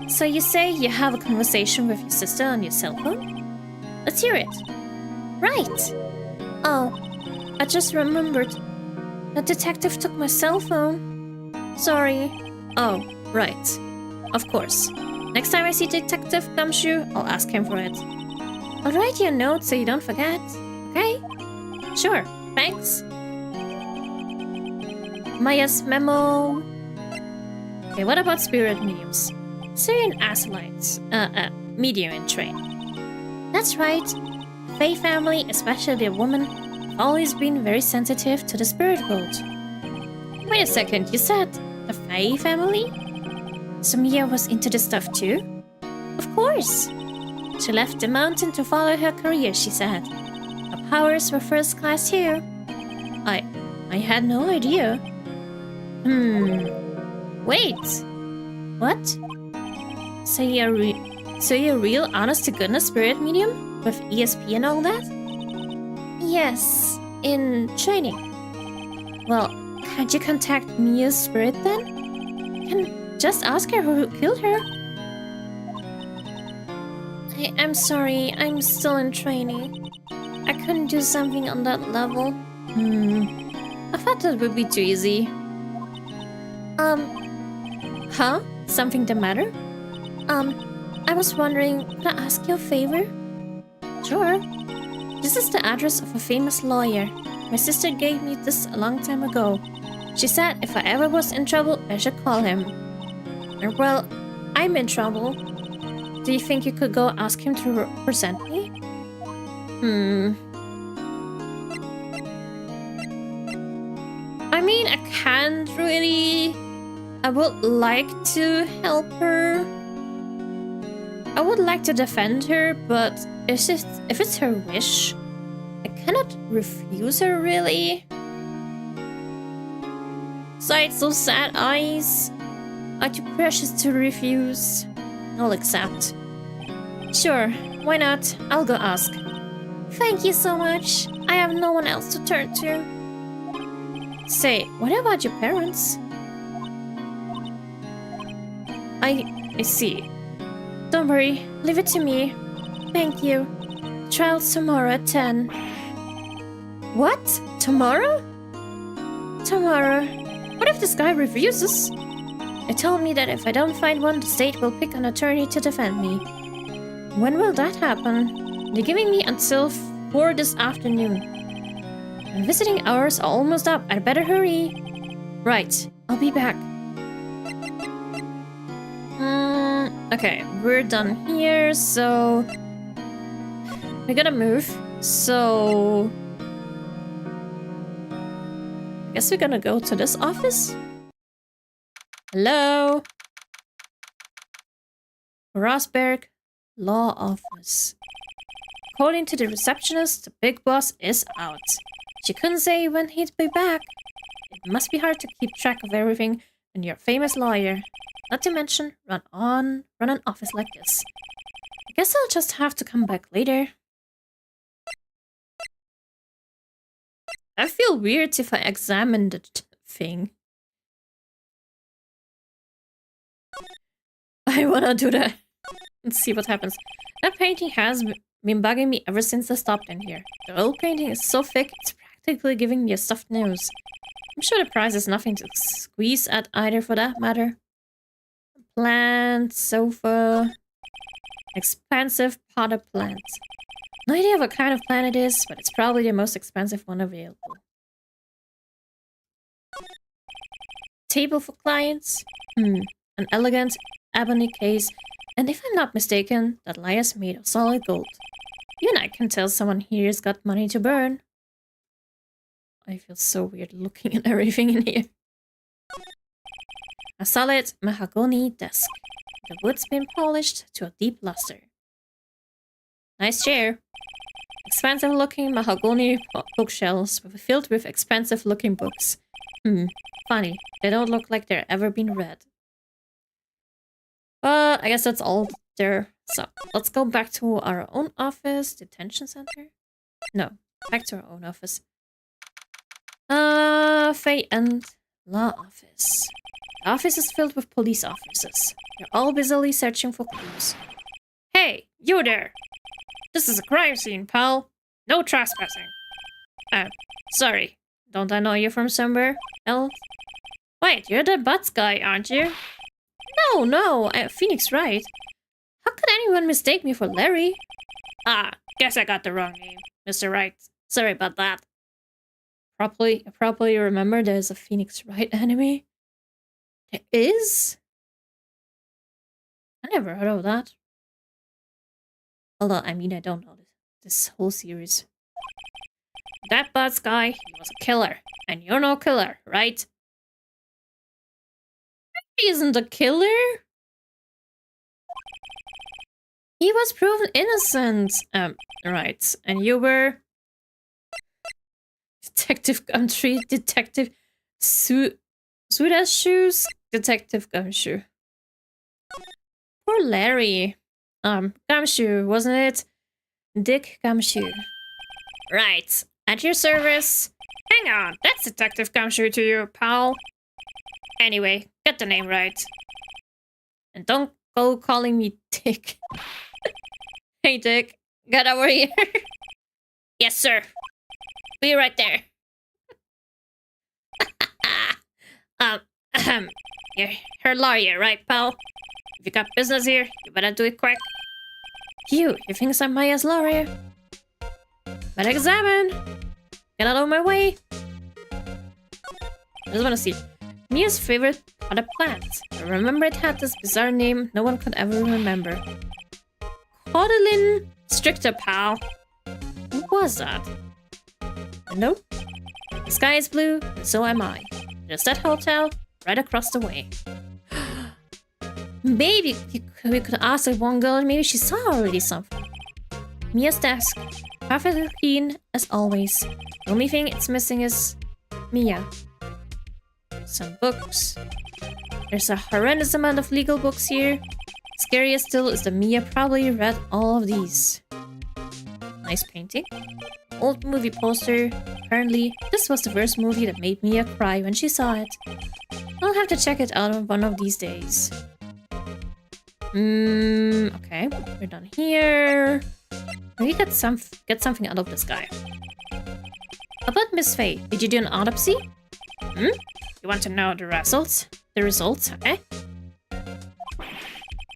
So you say you have a conversation with your sister on your cell phone? Let's hear it. Right. Oh, I just remembered. The detective took my cell phone. Sorry. Oh, right. Of course. Next time I see Detective Gumshoe, I'll ask him for it. I'll write you a note so you don't forget. Okay? Sure. Thanks. Maya's memo. Okay, what about spirit mediums? Syrian acolytes, medium in train. That's right. Fae family, especially the woman, have always been very sensitive to the spirit world. Wait a second, you said the Fae family? So Mia was into this stuff too? Of course. She left the mountain to follow her career, she said. Her powers were first class here. I had no idea. Wait. What? So you're real honest-to-goodness spirit medium? With ESP and all that? Yes, in training. Well, can't you contact Mia's spirit then? Can just ask her who killed her. I'm sorry, I'm still in training. I couldn't do something on that level. I thought that would be too easy. Huh? Something the matter? I was wondering, can I ask you a favor? Sure. This is the address of a famous lawyer. My sister gave me this a long time ago. She said if I ever was in trouble, I should call him. And well, I'm in trouble. Do you think you could go ask him to represent me? I mean, I can't really... I would like to help her. I would like to defend her, but if it's her wish, I cannot refuse her, really. Besides, those sad eyes are too precious to refuse. I'll accept. Sure, why not? I'll go ask. Thank you so much. I have no one else to turn to. Say, what about your parents? I see. Don't worry, leave it to me. Thank you. Trial's tomorrow at 10. What? Tomorrow? Tomorrow. What if this guy refuses? They told me that if I don't find one, the state will pick an attorney to defend me. When will that happen? They're giving me until 4 this afternoon. My visiting hours are almost up. I'd better hurry. Right, I'll be back. Okay, we're done here, so... we gotta move, so... I guess we're gonna go to this office? Hello? Rosberg Law Office. According to the receptionist, the big boss is out. She couldn't say when he'd be back. It must be hard to keep track of everything when you're a famous lawyer. Not to mention, run an office like this. I guess I'll just have to come back later. I feel weird if I examine the thing. I wanna do that. Let's see what happens. That painting has been bugging me ever since I stopped in here. The old painting is so thick, it's practically giving me a stuffed nose. I'm sure the price is nothing to squeeze at either, for that matter. Plant, sofa, expensive potted plant. No idea what kind of plant it is, but it's probably the most expensive one available. Table for clients? An elegant ebony case, and if I'm not mistaken, that lie is made of solid gold. Even I can tell someone here's got money to burn. I feel so weird looking at everything in here. A solid mahogany desk. The wood's been polished to a deep luster. Nice chair. Expensive looking mahogany bookshelves filled with expensive looking books. Funny. They don't look like they've ever been read. But I guess that's all there. So let's go back to our own office. Detention center? No. Back to our own office. Fate and Law Office. The office is filled with police officers. They're all busily searching for clues. Hey, you there! This is a crime scene, pal. No trespassing. Sorry. Don't I know you from somewhere else? Wait, you're the Butts guy, aren't you? No, Phoenix Wright. How could anyone mistake me for Larry? Guess I got the wrong name, Mr. Wright. Sorry about that. Properly remember there's a Phoenix Wright anime? There is? I never heard of that. Although, I mean, I don't know this whole series. That Butts guy, he was a killer. And you're no killer, right? He isn't a killer. He was proven innocent. Right. And you were... Detective Gumtree, Detective Suda's Shoes, Detective Gumshoe. Poor Larry. Gumshoe, wasn't it? Dick Gumshoe. Right. At your service. Hang on, that's Detective Gumshoe to you, pal. Anyway, get the name right. And don't go calling me Dick. Hey, Dick. Get over here. Yes, sir. Be right there. You're her lawyer, right, pal? If you got business here, you better do it quick. You think I'm Maya's lawyer? Better examine. Get out of my way. I just want to see. Mia's favorite potted plant. I remember it had this bizarre name no one could ever remember. Cordeline Stricter, pal. What was that? Nope. The sky is blue, and so am I. There's that hotel right across the way. Maybe you we could ask that one girl, maybe she saw already something. Mia's desk. Perfectly clean, as always. The only thing it's missing is Mia. Some books. There's a horrendous amount of legal books here. Scarier still is that Mia probably read all of these. Nice painting. Old movie poster. Apparently, this was the first movie that made Mia cry when she saw it. I'll have to check it out one of these days. Okay. We're done here. Maybe get something out of this guy. About Miss Faye, did you do an autopsy? You want to know the results? The results, eh?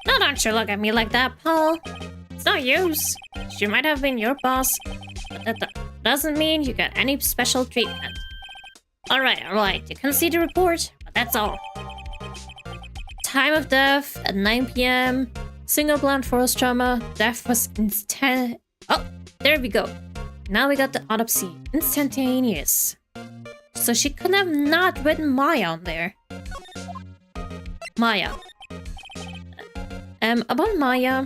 No, don't you look at me like that, Paul. It's no use. She might have been your boss, but that doesn't mean you got any special treatment. Alright. You can see the report, but that's all. Time of death at 9 p.m. Single blunt force trauma. Death was instant. Oh, there we go. Now we got the autopsy. Instantaneous. So she could have not written Maya on there. Maya. About Maya.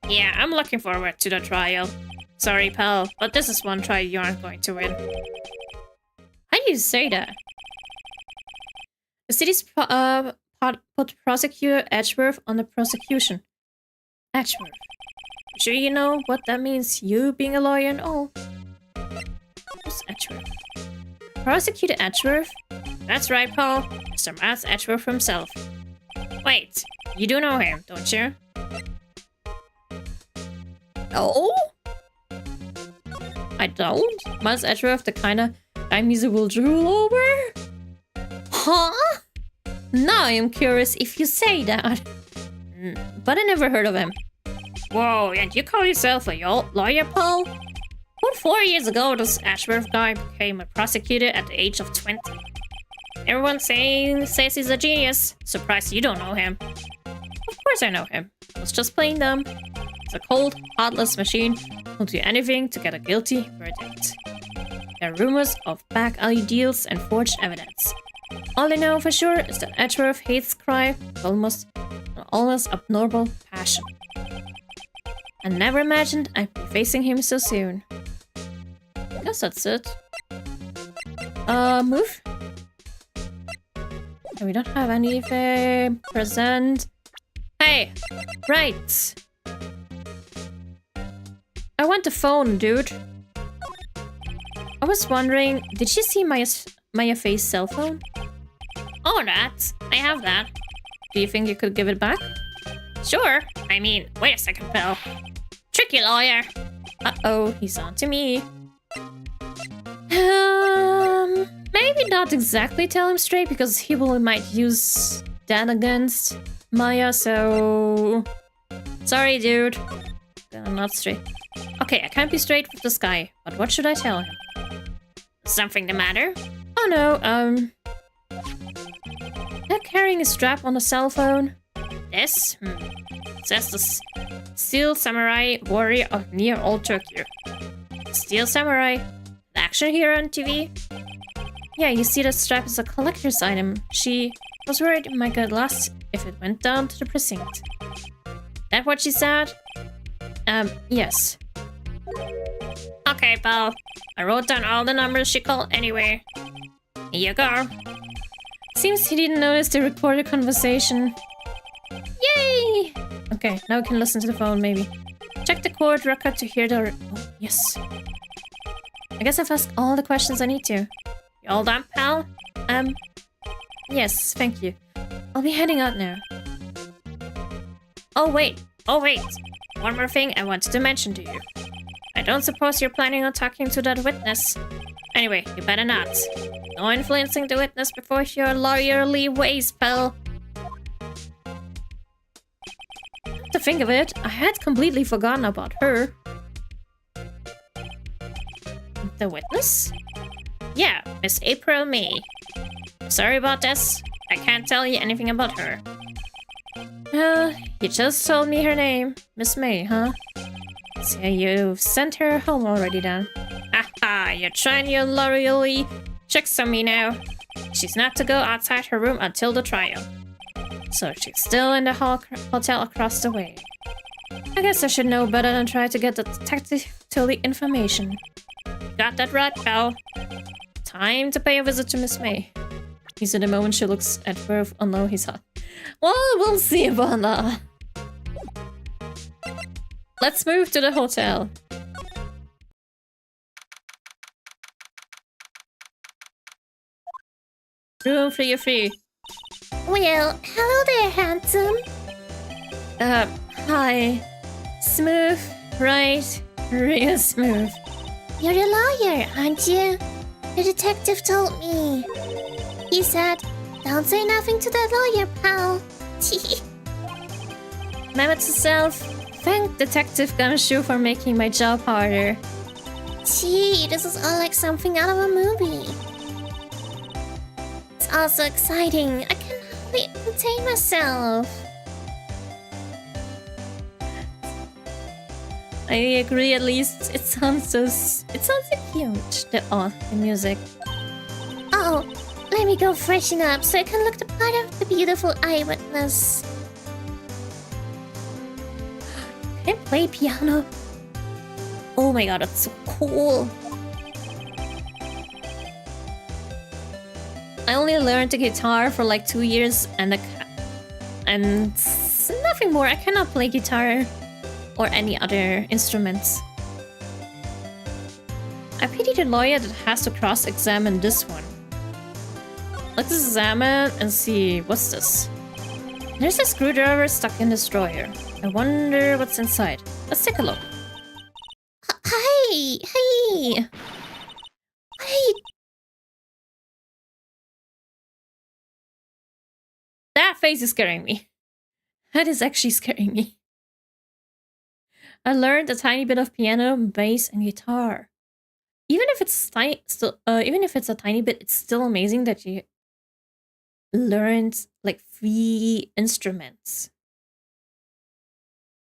Yeah, I'm looking forward to the trial. Sorry, pal, but this is one trial you aren't going to win. How do you say that? The city's put Prosecutor Edgeworth on the prosecution. Edgeworth. Sure you know what that means, you being a lawyer and all. Who's Edgeworth? Prosecutor Edgeworth? That's right, Paul. Mr. Matt Edgeworth himself. Wait, you do know him, don't you? No? I don't? Miles Edgeworth, the kind of guy Misa will drool over? Huh? Now I'm curious if you say that. But I never heard of him. Whoa, and you call yourself a lawyer, Paul? About 4 years ago, this Edgeworth guy became a prosecutor at the age of 20. Everyone says he's a genius. Surprised you don't know him. Of course I know him. I was just playing dumb. He's a cold, heartless machine who'll do anything to get a guilty verdict. There are rumors of back alley deals and forged evidence. All I know for sure is that Edgeworth hates crime with an almost abnormal passion. I never imagined I'd be facing him so soon. I guess that's it. Move. Okay, we don't have anything. Present. Hey! Right! I want the phone, dude. I was wondering, did you see Maya Faye's cell phone? Oh, that. I have that. Do you think you could give it back? Sure. I mean, wait a second, pal. Tricky lawyer. Uh-oh, he's on to me. Maybe not exactly tell him straight because he might use that against Maya, so... Sorry, dude. I'm not straight. Okay, I can't be straight with this guy, but what should I tell him? Something the matter? Oh no, they're carrying a strap on the cell phone. This? It says the Steel Samurai Warrior of Near Old Tokyo. Steel Samurai? The action hero on TV? Yeah, you see the strap is a collector's item. She was worried it might get lost if it went down to the precinct. That what she said? Yes. Okay, pal. I wrote down all the numbers she called anyway. Here you go. Seems he didn't notice the recorded conversation. Yay! Okay, now we can listen to the phone, maybe. Check the court record to hear the... Oh, yes. I guess I've asked all the questions I need to. You all done, pal? Yes, thank you. I'll be heading out now. Oh, wait. One more thing I wanted to mention to you. I don't suppose you're planning on talking to that witness. Anyway, you better not. No influencing the witness before your lawyerly ways, pal. To think of it, I had completely forgotten about her. The witness? Yeah, Miss April May. Sorry about this. I can't tell you anything about her. You just told me her name. Miss May, huh? So you've sent her home already then. Haha, you're trying your lawyerly tricks on me now. She's not to go outside her room until the trial. So she's still in the hotel across the way. I guess I should know better than try to get the detective to leak information. Got that right, pal. Time to pay a visit to Miss May. He's in the moment she looks at birth. Oh no, he's hot. Well, we'll see about that. Let's move to the hotel. Room 303. Well, hello there, handsome. Hi. Smooth, right? Real smooth. You're a lawyer, aren't you? The detective told me. He said, don't say nothing to that lawyer, pal. Remember to self. Thank Detective Gumshoe for making my job harder. Gee, this is all like something out of a movie. It's all so exciting. I can hardly contain myself. I agree, at least it sounds so cute. The music. Oh, let me go freshen up so I can look the part of the beautiful eyewitness. I can play piano. Oh my god, that's so cool. I only learned the guitar for like 2 years and nothing more. I cannot play guitar or any other instruments. I pity the lawyer that has to cross-examine this one. Let's examine and see. What's this? There's a screwdriver stuck in this drawer. I wonder what's inside. Let's take a look. Hey! Hey! Hey! That face is scaring me. That is actually scaring me. I learned a tiny bit of piano, bass, and guitar. Even if it's even if it's a tiny bit, it's still amazing that you learned like 3 instruments.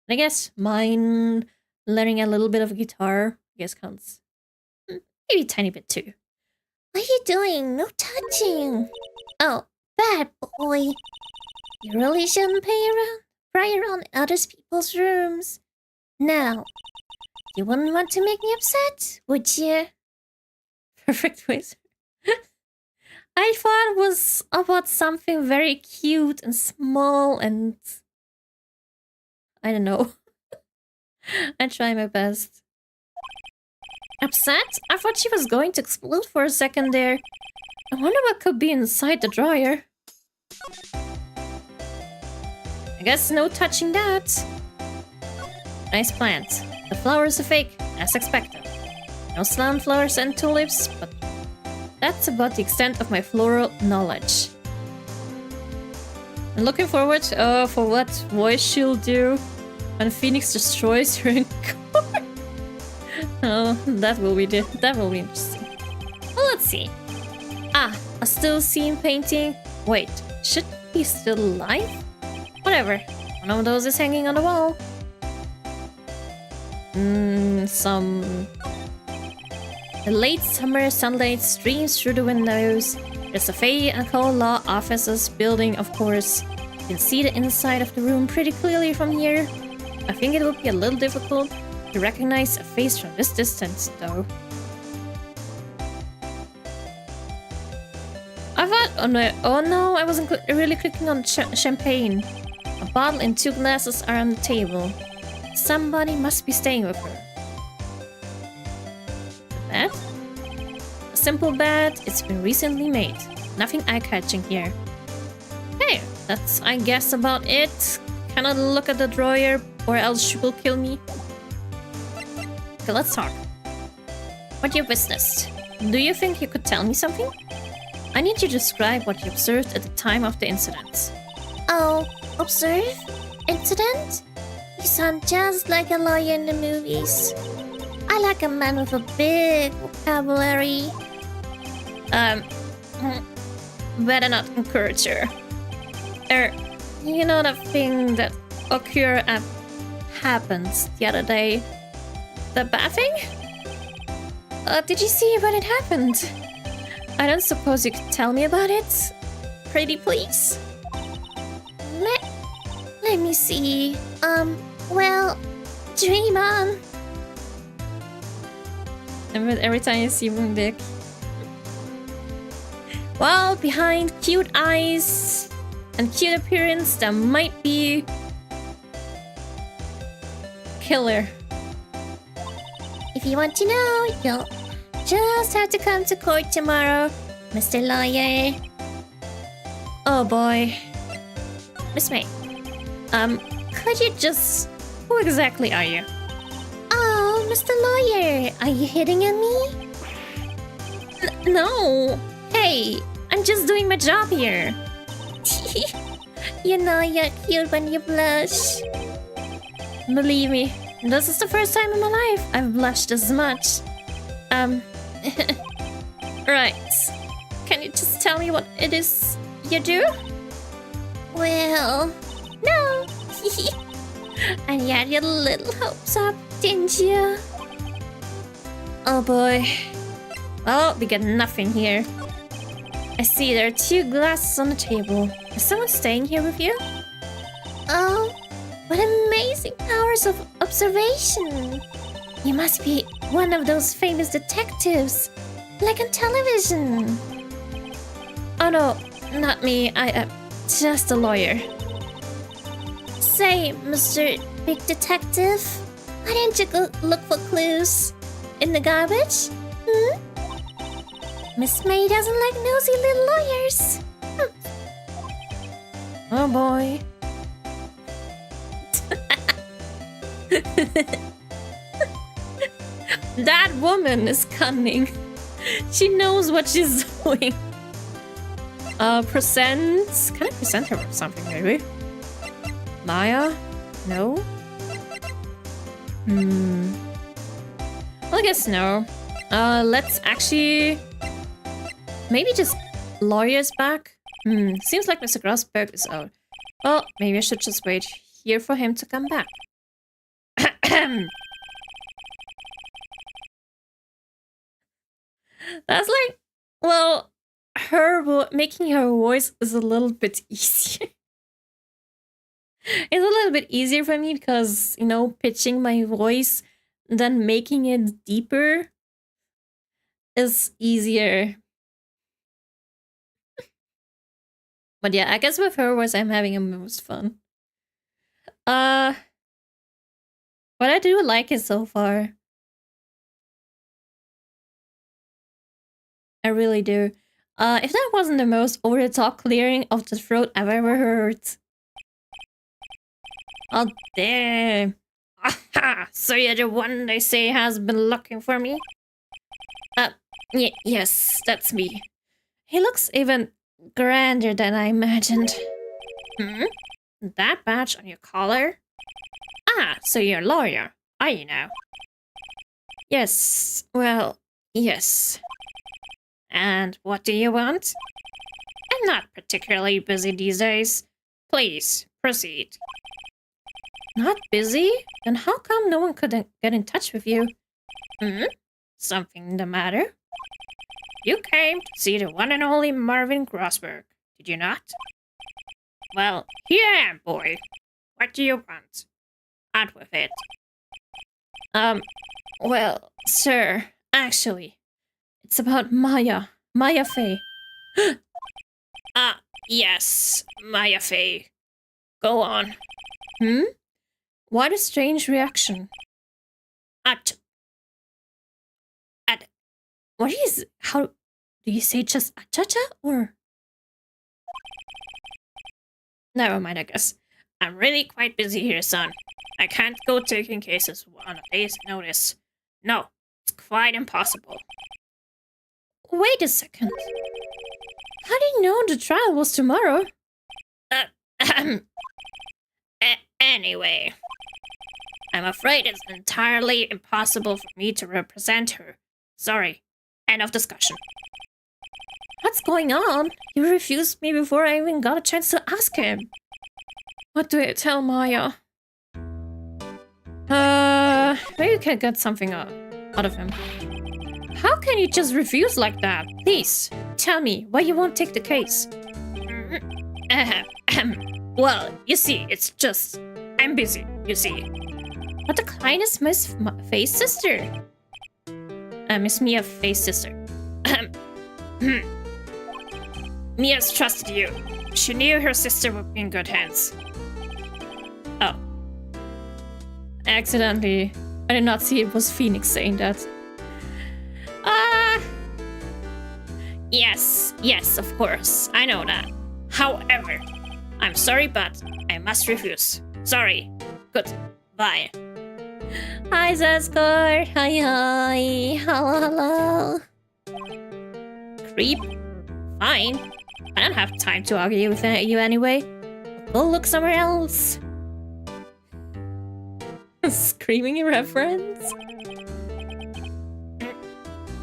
I guess mine learning a little bit of guitar, I guess counts. Maybe a tiny bit too. What are you doing? No touching. Oh, bad boy. You really shouldn't pry around other people's rooms. Now, you wouldn't want to make me upset, would you? Perfect wizard. I thought it was about something very cute and small and... I don't know. I try my best. Upset? I thought she was going to explode for a second there. I wonder what could be inside the drawer. I guess no touching that. Nice plant. The flowers are fake, as expected. No sunflowers and tulips, but that's about the extent of my floral knowledge. I'm looking forward for what voice she'll do when Phoenix destroys her in court. Oh, that will be interesting. Well, let's see. Ah, a still scene painting. Wait, should he still alive? Whatever. One of those is hanging on the wall. The late summer sunlight streams through the windows. There's a Fay and Co. law offices building, of course. You can see the inside of the room pretty clearly from here. I think it would be a little difficult to recognize a face from this distance, though. I thought, oh no, I wasn't really clicking on champagne. A bottle and 2 glasses are on the table. Somebody must be staying with her. The bed? A simple bed, it's been recently made. Nothing eye-catching here. Hey, that's, I guess, about it. Cannot look at the drawer, or else she will kill me. Okay, let's talk. What you witnessed? Do you think you could tell me something? I need you to describe what you observed at the time of the incident. Oh, observe? Incident? You sound just like a lawyer in the movies. I like a man with a big vocabulary. Better not encourage her. You know that thing that happened the other day? The bad thing? Did you see when it happened? I don't suppose you could tell me about it? Pretty please? Let me see. Well, dream on. And every time you see Moonbeck. Well, behind cute eyes and cute appearance, there might be killer. If you want to know, you'll just have to come to court tomorrow, Mr. Lawyer. Oh boy. Miss May. Could you just... Who exactly are you? Oh, Mr. Lawyer, are you hitting on me? No! Hey, I'm just doing my job here. You know you're cute when you blush. Believe me, this is the first time in my life I've blushed as much. Right. Can you just tell me what it is you do? Well, no. And you had your little hopes up, didn't you? Oh boy. Well, we got nothing here. I see there are 2 glasses on the table. Is someone staying here with you? Oh, what amazing powers of observation. You must be one of those famous detectives, like on television. Oh no, not me. I am just a lawyer. Say, Mr. Big Detective, why didn't you go look for clues in the garbage? Hmm? Miss May doesn't like nosy little lawyers. Oh boy. That woman is cunning. She knows what she's doing. Present... Can I present her with something, maybe? Maya? No? I guess no. Let's actually... Maybe just lawyers back? Seems like Mr. Grossberg is out. Well, maybe I should just wait here for him to come back. That's like... Well, making her voice is a little bit easier. It's a little bit easier for me because, you know, pitching my voice than making it deeper is easier. But yeah, I guess with her voice I'm having the most fun. What I do like it so far. I really do. If that wasn't the most over-the-top clearing of the throat I've ever heard. Oh, damn. Aha! So you're the one they say has been looking for me? Yes, that's me. He looks even grander than I imagined. That badge on your collar? Ah, so you're a lawyer, are you now? Yes, well, yes. And what do you want? I'm not particularly busy these days. Please, proceed. Not busy? Then how come no one could get in touch with you? Something the matter? You came to see the one and only Marvin Grossberg, did you not? Well, here I am, boy. What do you want? Out with it. Well, sir, actually, it's about Maya. Maya Fey. Yes, Maya Fey. Go on. What a strange reaction. What is... How... Do you say just achacha, or... Never mind, I guess. I'm really quite busy here, son. I can't go taking cases on a day's notice. No, it's quite impossible. Wait a second. How do you know the trial was tomorrow? Anyway, I'm afraid it's entirely impossible for me to represent her. Sorry. End of discussion. What's going on? He refused me before I even got a chance to ask him. What do I tell Maya? Maybe we can get something out of him. How can you just refuse like that? Please, tell me why you won't take the case. Well, you see, it's just... I'm busy, you see. But the client is Miss Faye's sister. Miss Mia Faye's sister. Mia's trusted you. She knew her sister would be in good hands. Oh. Accidentally. I did not see it was Phoenix saying that. Yes, of course. I know that. However, I'm sorry, but I must refuse. Sorry. Goodbye. Hi, Zaskar. Hi. Hello. Creep. Fine. I don't have time to argue with you anyway. Go look somewhere else. Screaming reference?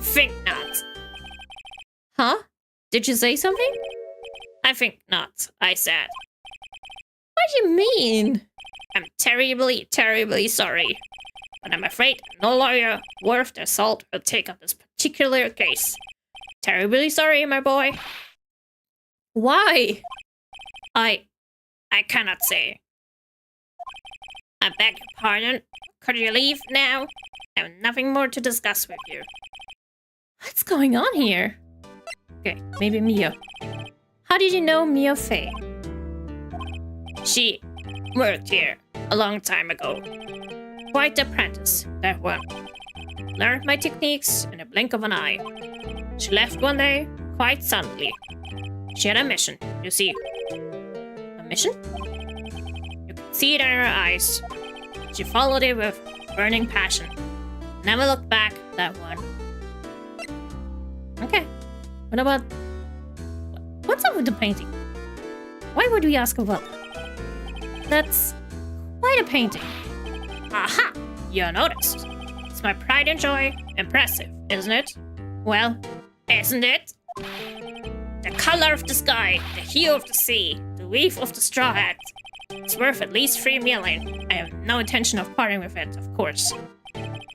Think not. Huh? Did you say something? I think not, I said. What do you mean? I'm terribly, terribly sorry. But I'm afraid no lawyer worth their salt will take up this particular case. Terribly sorry, my boy. Why? I cannot say. I beg your pardon. Could you leave now? I have nothing more to discuss with you. What's going on here? Okay, maybe Mia. How did you know Mia Faye? She worked here a long time ago. Quite the apprentice, that one. Learned my techniques in a blink of an eye. She left one day, quite suddenly. She had a mission, you see. A mission? You can see it in her eyes. She followed it with burning passion. Never looked back, that one. Okay. What about... What's up with the painting? Why would we ask about that? That's quite a painting. Aha! You noticed. It's my pride and joy. Impressive, isn't it? Well, isn't it? The color of the sky, the hue of the sea, the weave of the straw hat. It's worth at least 3 million. I have no intention of parting with it, of course.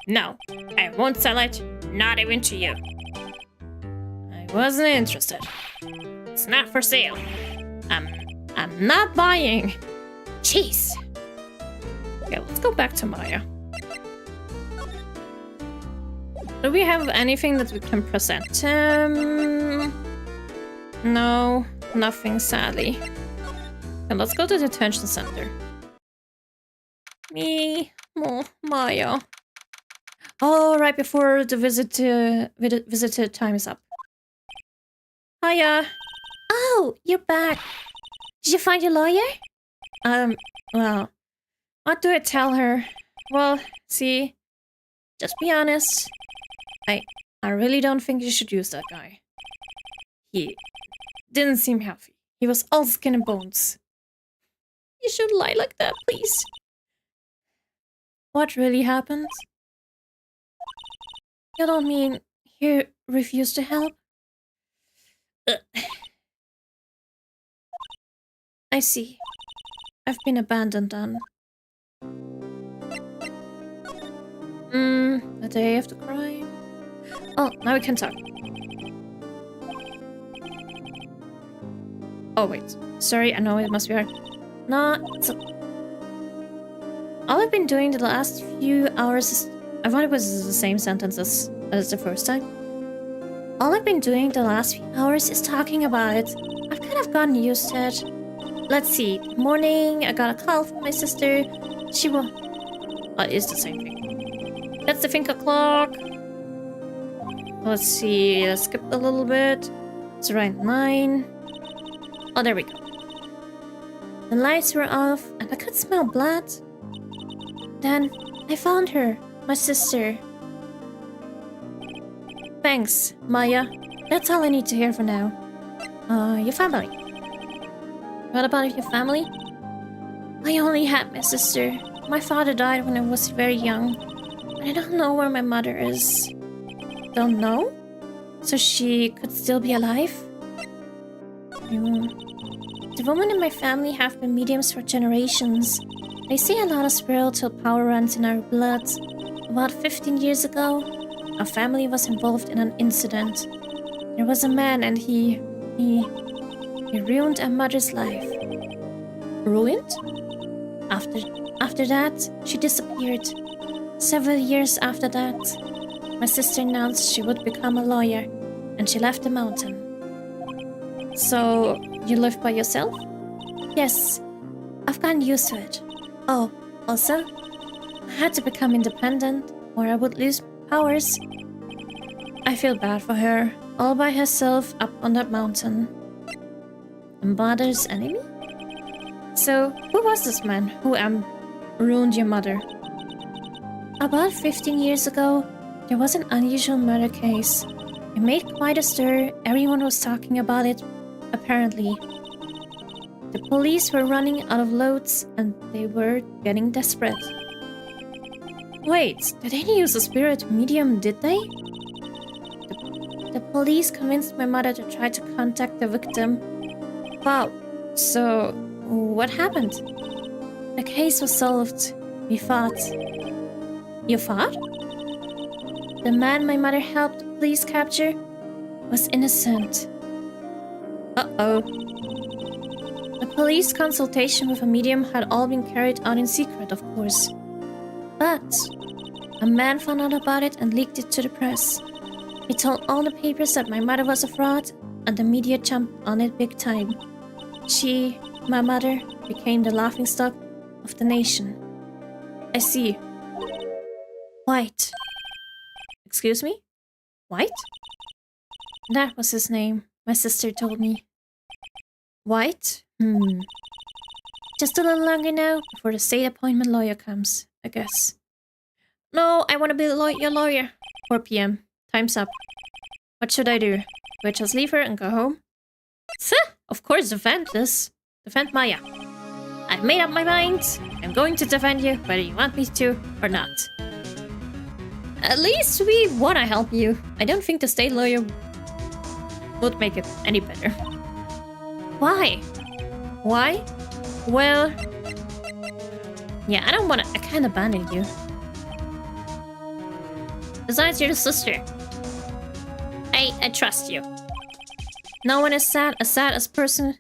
No, I won't sell it, not even to you. I wasn't interested. It's not for sale. I'm not buying. Jeez. Okay, let's go back to Maya. Do we have anything that we can present? No, nothing, sadly. And let's go to the detention center. Maya. Oh, right before the visitor time is up. Hiya. Oh, you're back. Did you find your lawyer? Well, what do I tell her? Well, see, just be honest. I really don't think you should use that guy. He didn't seem healthy. He was all skin and bones. You shouldn't lie like that, please. What really happened? You don't mean he refused to help? I see. I've been abandoned then. The day of the crime. Oh, now we can talk. Oh wait, sorry, I know it must be hard. No, all I've been doing the last few hours is... I thought it was the same sentence as the first time. All I've been doing the last few hours is talking about it. I've kind of gotten used to it. Let's see, morning, I got a call from my sister. She will... Oh, it is the same thing. That's the think o'clock. Let's see, let's skip a little bit. It's around 9. Oh, there we go. The lights were off, and I could smell blood. Then, I found her, my sister. Thanks, Maya. That's all I need to hear for now. Your family. What about your family? I only had my sister. My father died when I was very young. And I don't know where my mother is. Don't know? So she could still be alive? The women in my family have been mediums for generations. They see a lot of spiritual power runs in our blood. About 15 years ago, our family was involved in an incident. There was a man and he ruined our mother's life. ruined? After that, she disappeared. Several years after that, my sister announced she would become a lawyer, and she left the mountain. So, you live by yourself? Yes, I've gotten used to it. Oh, also, I had to become independent, or I would lose powers. I feel bad for her, all by herself up on that mountain. A mother's enemy? So, who was this man who ruined your mother? About 15 years ago, there was an unusual murder case. It made quite a stir, everyone was talking about it, apparently. The police were running out of loads and they were getting desperate. Wait, did they use a spirit medium, did they? The police convinced my mother to try to contact the victim. Wow, so what happened? The case was solved. We fought. You fought? The man my mother helped the police capture was innocent. Uh-oh. The police consultation with a medium had all been carried out in secret, of course. But a man found out about it and leaked it to the press. He told all the papers that my mother was a fraud, and the media jumped on it big time. She, my mother, became the laughingstock of the nation. I see. White. Excuse me? White? That was his name, my sister told me. White? Just a little longer now, before the state appointment lawyer comes, I guess. No, I want to be your lawyer. 4 p.m. Time's up. What should I do? Do I just leave her and go home? Of course, defend this. Defend Maya. I've made up my mind. I'm going to defend you, whether you want me to or not. At least we want to help you. I don't think the state lawyer would make it any better. Why? Why? Well... yeah, I can't abandon you. Besides, you're the sister. I trust you. No one is sad as a person.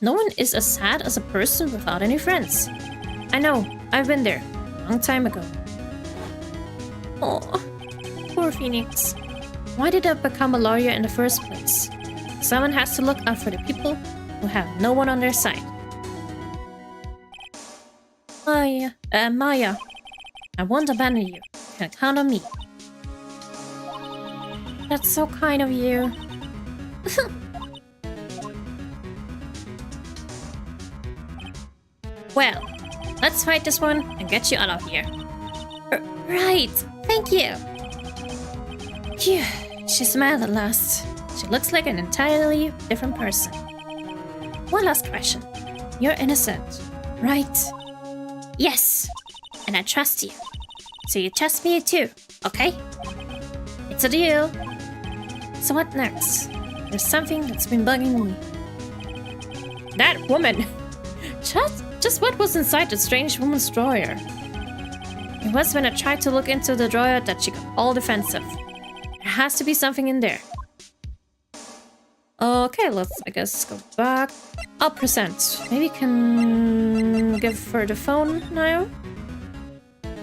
No one is as sad as a person without any friends. I know, I've been there. A long time ago. Oh, poor Phoenix. Why did I become a lawyer in the first place? Someone has to look out for the people who have no one on their side. Maya. I won't abandon you. You can count on me. That's so kind of you. Well, let's fight this one and get you out of here. Right, thank you. Phew, she smiled at last. She looks like an entirely different person. One last question. You're innocent, right? Yes, and I trust you. So you trust me too, okay? It's a deal. So what next? There's something that's been bugging me. That woman! Just what was inside the strange woman's drawer? It was when I tried to look into the drawer that she got all defensive. There has to be something in there. Okay, let's, I guess, go back. I'll present. Maybe can give her the phone now.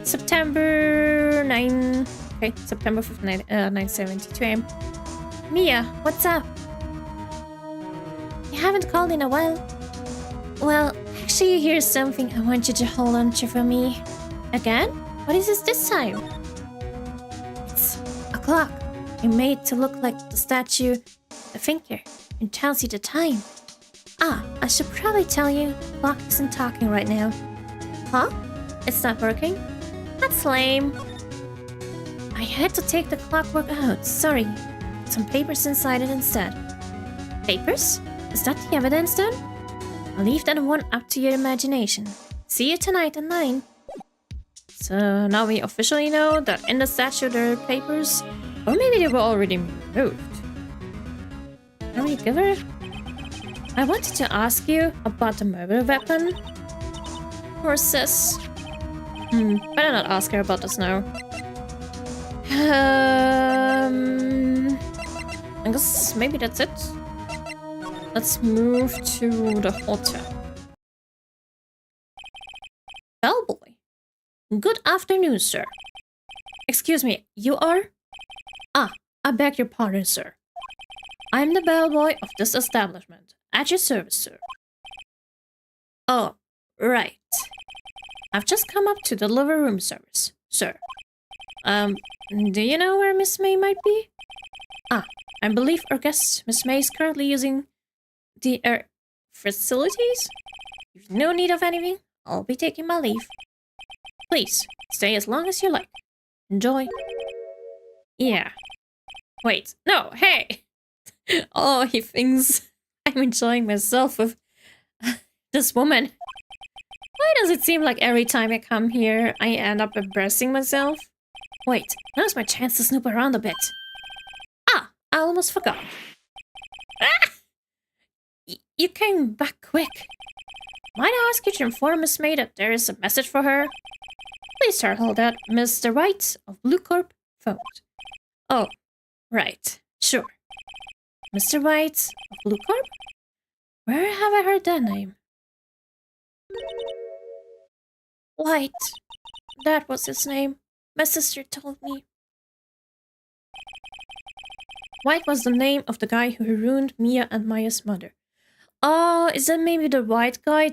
September 9... okay, September 5th, 9:72 a.m. Mia, what's up? You haven't called in a while. Well, actually, here's something I want you to hold on to for me. Again? What is this time? It's a clock. You made to look like the statue, the finger, and tells you the time. Ah, I should probably tell you, the clock isn't talking right now. Huh? It's not working? That's lame. I had to take the clockwork out, sorry. Some papers inside it instead. Papers? Is that the evidence then? I'll leave that one up to your imagination. See you tonight at 9. So now we officially know that in the statue there are papers, or maybe they were already removed. Can we give her? I wanted to ask you about the murder weapon. Or sis. Better not ask her about this now. I guess maybe that's it. Let's move to the hotel. Good afternoon, sir. Excuse me, you are? Ah, I beg your pardon, sir. I'm the bellboy of this establishment. At your service, sir. Oh, right. I've just come up to deliver room service, sir. Do you know where Miss May might be? Ah, I believe our guest, Miss May, is currently using the facilities. If no need of anything, I'll be taking my leave. Please, stay as long as you like. Enjoy. Yeah. Wait, no, hey! Oh, he thinks I'm enjoying myself with this woman. Why does it seem like every time I come here, I end up embarrassing myself? Wait, now's my chance to snoop around a bit. Ah, I almost forgot. Ah! You came back quick. Might I ask you to inform Miss May that there is a message for her? Please tell her that Mr. Wright of Blue Corp phoned. Oh, right, sure. Mr. Wright of Blue Corp? Where have I heard that name? White. That was his name. My sister told me. White was the name of the guy who ruined Mia and Maya's mother. Oh, is that maybe the white guy?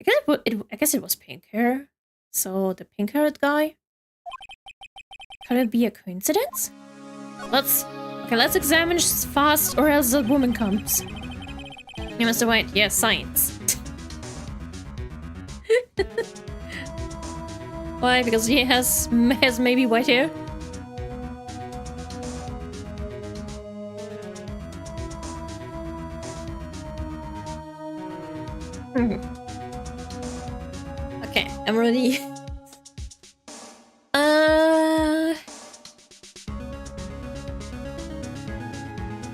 I guess it was pink hair. So the pink-haired guy. Could it be a coincidence? Let's examine this fast, or else the woman comes. Hey, Mr. White. Yes, science. Why? Because he has maybe white hair. Okay, I'm ready.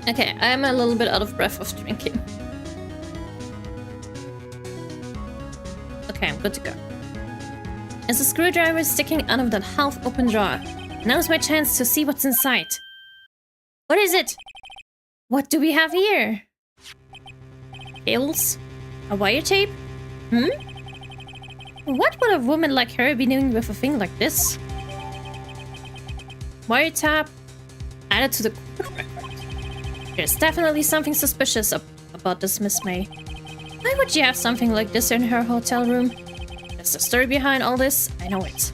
Okay, I'm a little bit out of breath of drinking. Okay, I'm good to go. There's a screwdriver sticking out of that half-open drawer. Now's my chance to see what's inside. What is it? What do we have here? Cables? A wire tape? What would a woman like her be doing with a thing like this? Wiretap added to the court record. There's definitely something suspicious about this Miss May. Why would you have something like this in her hotel room? There's a story behind all this, I know it.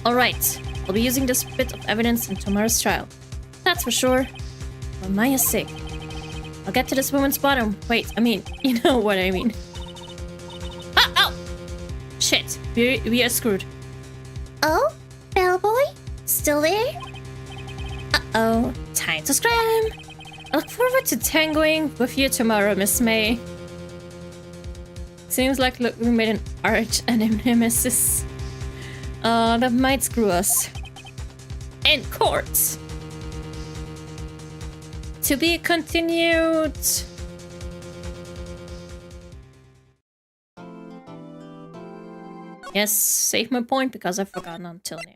Alright, I'll be using this bit of evidence in tomorrow's trial. That's for sure. For Maya's sake. I'll get to this woman's bottom. Wait, I mean, you know what I mean. Ah, oh! Shit, we are screwed. Oh, bellboy? Still there? Uh-oh, time to scram! I look forward to tangoing with you tomorrow, Miss May. Seems like we made an arch nemesis. That might screw us. In court! To be continued. Yes, save my point because I've forgotten Antonio.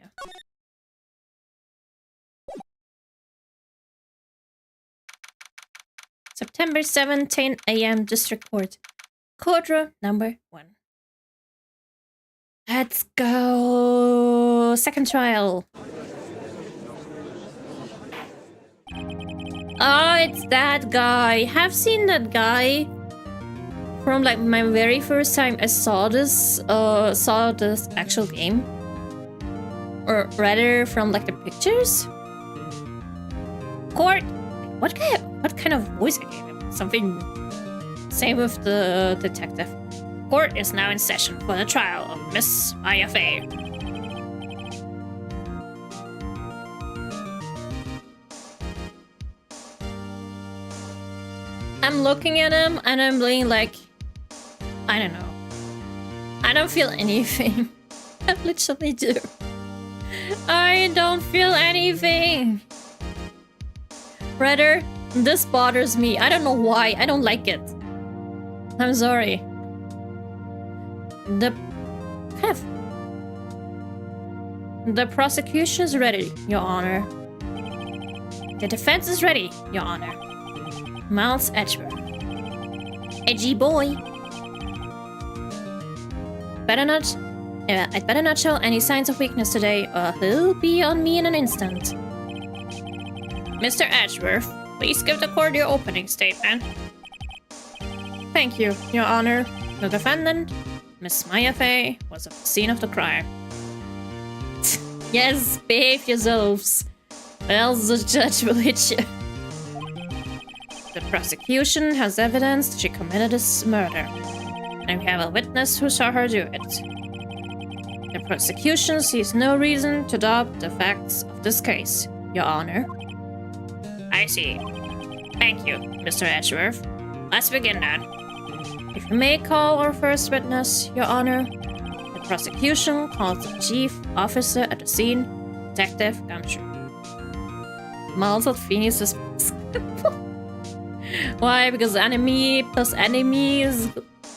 September 7, 10 a.m. District Court. Courtroom number 1. Let's go! Second trial. Oh, it's that guy. Have seen that guy from like my very first time I saw this actual game. Or rather from like the pictures. Court. What kind of voice I gave him? Something. Same with the detective. Court is now in session for the trial of Miss IFA. I'm looking at him and I'm being like, I don't know. I don't feel anything. I literally do. I don't feel anything. Rather, this bothers me. I don't know why. I don't like it. I'm sorry. The prosecution's ready, Your Honor. The defense is ready, Your Honor. Miles Edgeworth. Edgy boy. Better not I'd better not show any signs of weakness today, or he'll be on me in an instant. Mr. Edgeworth, please give the court your opening statement. Thank you, Your Honor. The defendant, Miss Maya Fey, was at the scene of the crime. Yes, behave yourselves, or else the judge will hit you. The prosecution has evidence that she committed this murder, and we have a witness who saw her do it. The prosecution sees no reason to doubt the facts of this case, Your Honor. I see. Thank you, Mr. Edgeworth. Let's begin then. If you may call our first witness, Your Honor, the prosecution calls the chief officer at the scene, Detective Gumshoe. Miles of Phoenix is... Why? Because enemy plus enemies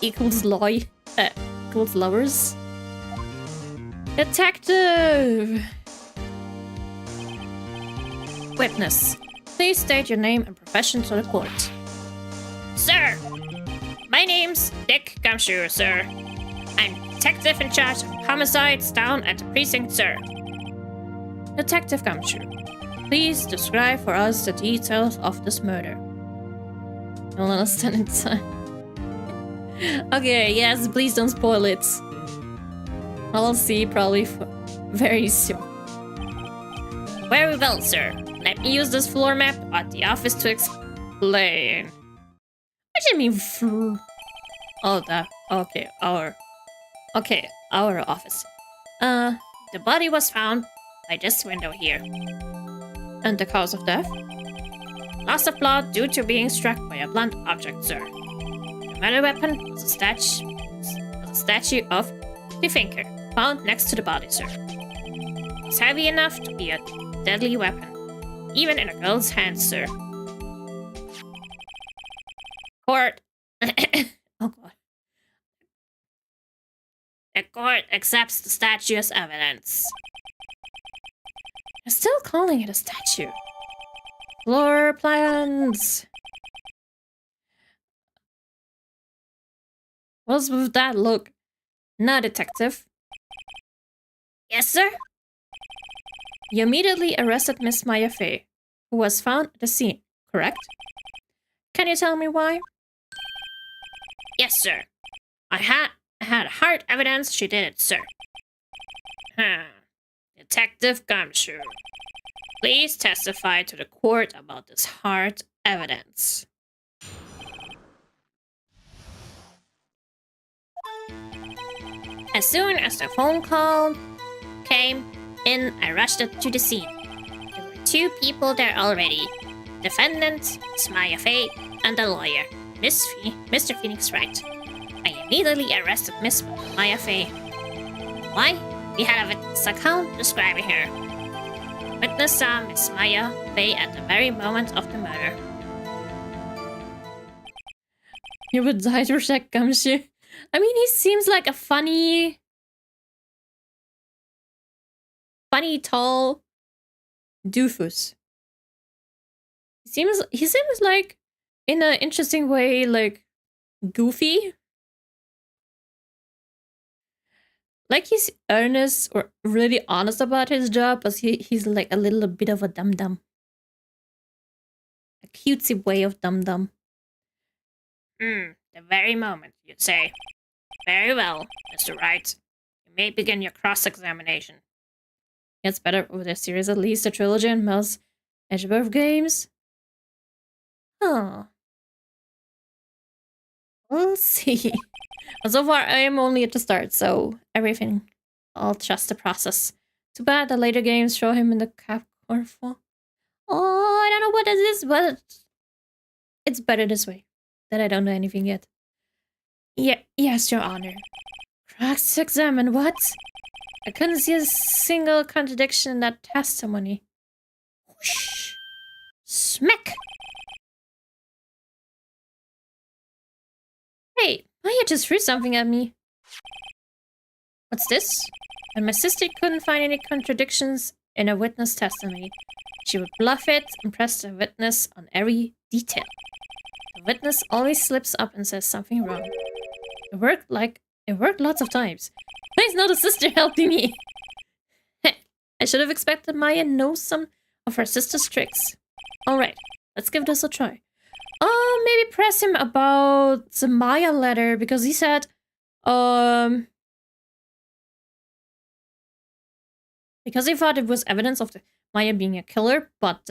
equals equals lovers. Detective! Witness, please state your name and profession to the court. Sir! My name's Dick Gumshoe, sir. I'm detective in charge of homicides down at the precinct, sir. Detective Gumshoe, please describe for us the details of this murder. I'll understand in time. Okay, yes, please don't spoil it. I'll see probably very soon. Very well, sir. Let me use this floor map at the office to explain. What do you mean oh, that. Okay, our office. The body was found by this window here. And the cause of death? Loss of blood due to being struck by a blunt object, sir. The murder weapon was a statue of the finger found next to the body, sir. It's heavy enough to be a deadly weapon, even in a girl's hands, sir. Court. Oh god. The court accepts the statue as evidence. They're still calling it a statue. Floor plans. What's with that look? Nah, detective. Yes, sir? You immediately arrested Miss Maya Fey, who was found at the scene, correct? Can you tell me why? Yes, sir. I had hard evidence she did it, sir. Detective Gumshoe, please testify to the court about this hard evidence. As soon as the phone call came in, I rushed up to the scene. There were two people there already. Defendant, Miss Maya Fey, and the lawyer, Mr. Phoenix Wright. I immediately arrested Miss Maya Fey. Why? We had a witness account describing her. Witness saw Miss Maya Fey at the very moment of the murder. You would die to check Gumshoe. I mean, he seems like a funny, tall doofus. He seems like, in an interesting way, like, goofy. Like, he's earnest or really honest about his job, but he's like a little bit of a dum-dum. A cutesy way of dum-dum. The very moment, you say. Very well, Mr. Wright. You may begin your cross-examination. It's better with this series, at least, the trilogy and Mel's Edgeworth games. Huh. We'll see. But so far, I am only at the start, so everything. I'll trust the process. Too bad the later games show him in the cap corner. Oh, I don't know what this is, but it's better this way. That I don't know anything yet. Yes, Your Honor. Cross-examine, what? I couldn't see a single contradiction in that testimony. Whoosh! Smack! Hey, Maya just threw something at me. What's this? When my sister couldn't find any contradictions in a witness testimony, she would bluff it and press the witness on every detail. The witness always slips up and says something wrong. It worked like It worked lots of times. Why is not a sister helping me? I should have expected Maya knows some of her sister's tricks. Alright, let's give this a try. Oh, maybe press him about the Maya letter, because he said, because he thought it was evidence of the Maya being a killer, but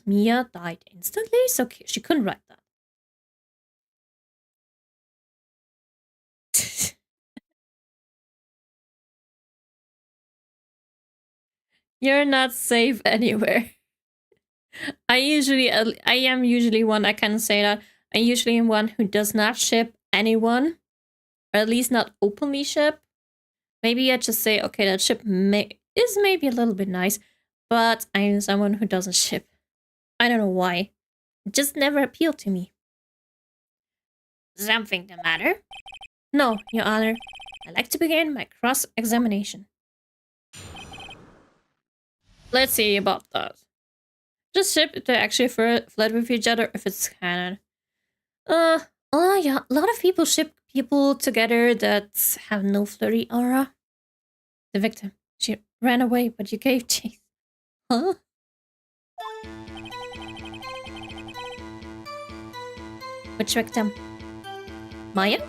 Mia died instantly, so she couldn't write that. You're not safe anywhere. I am usually one, I can say that. I usually am one who does not ship anyone, or at least not openly ship. Maybe I just say, okay, that ship is maybe a little bit nice, but I'm someone who doesn't ship. I don't know why. It just never appealed to me. Something the matter? No, Your Honor. I'd like to begin my cross-examination. Let's see about that. Just ship if they actually flirt with each other, if it's canon. Oh yeah, a lot of people ship people together that have no flirty aura. The victim. She ran away, but you gave chase. Huh? Which victim? Maya?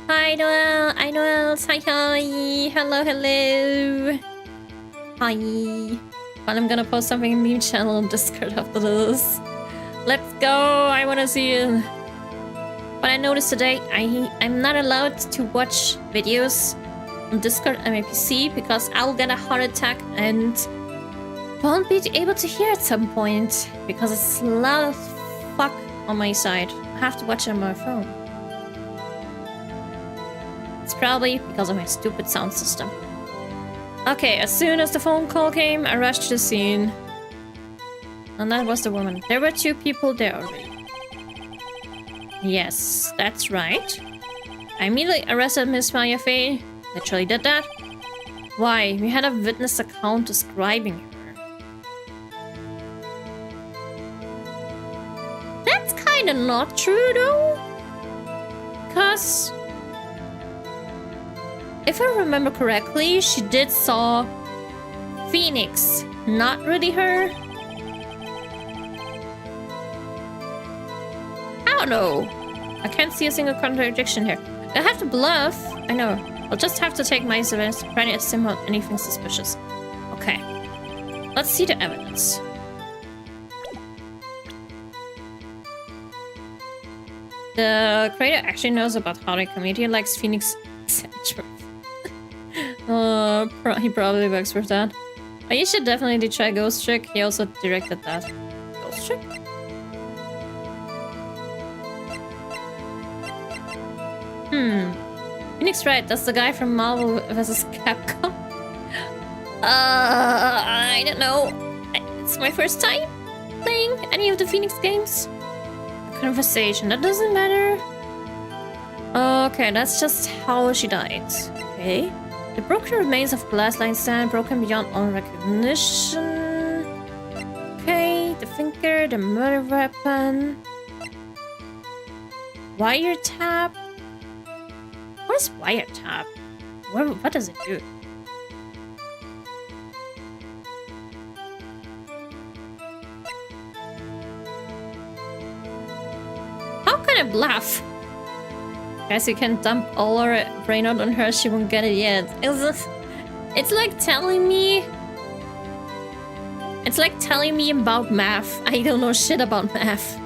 Hi Noel! Hi Noel! Hi hi! Hello, hello! Hi! Well, I'm gonna post something in meme channel on Discord after this. Let's go! I wanna see it. But I noticed today I'm not allowed to watch videos on Discord on my PC because I'll get a heart attack and won't be able to hear at some point because it's loud as fuck on my side. I have to watch it on my phone. It's probably because of my stupid sound system. Okay, as soon as the phone call came, I rushed to the scene. And that was the woman. There were 2 people there already. Yes, that's right. I immediately arrested Miss Maya Fey. Literally did that. Why? We had a witness account describing her. That's kinda not true though. Because if I remember correctly, she did saw Phoenix, not really her. I don't know. I can't see a single contradiction here. I have to bluff. I know. I'll just have to take my sovereignty as symbol of anything suspicious. Okay. Let's see the evidence. The creator actually knows about how the comedian likes Phoenix. He probably works for that. But you should definitely try Ghost Trick. He also directed that. Ghost Trick? Phoenix Wright, that's the guy from Marvel vs. Capcom. I don't know. It's my first time playing any of the Phoenix games. Conversation, that doesn't matter. Okay, that's just how she died. Okay. The broken remains of glass line stand, broken beyond all recognition. Okay, the finger, the murder weapon. Wiretap. What is wiretap? What does it do? How can I bluff? Guess you can dump all our brain out on her, she won't get it yet. It's like telling me... It's like telling me about math. I don't know shit about math.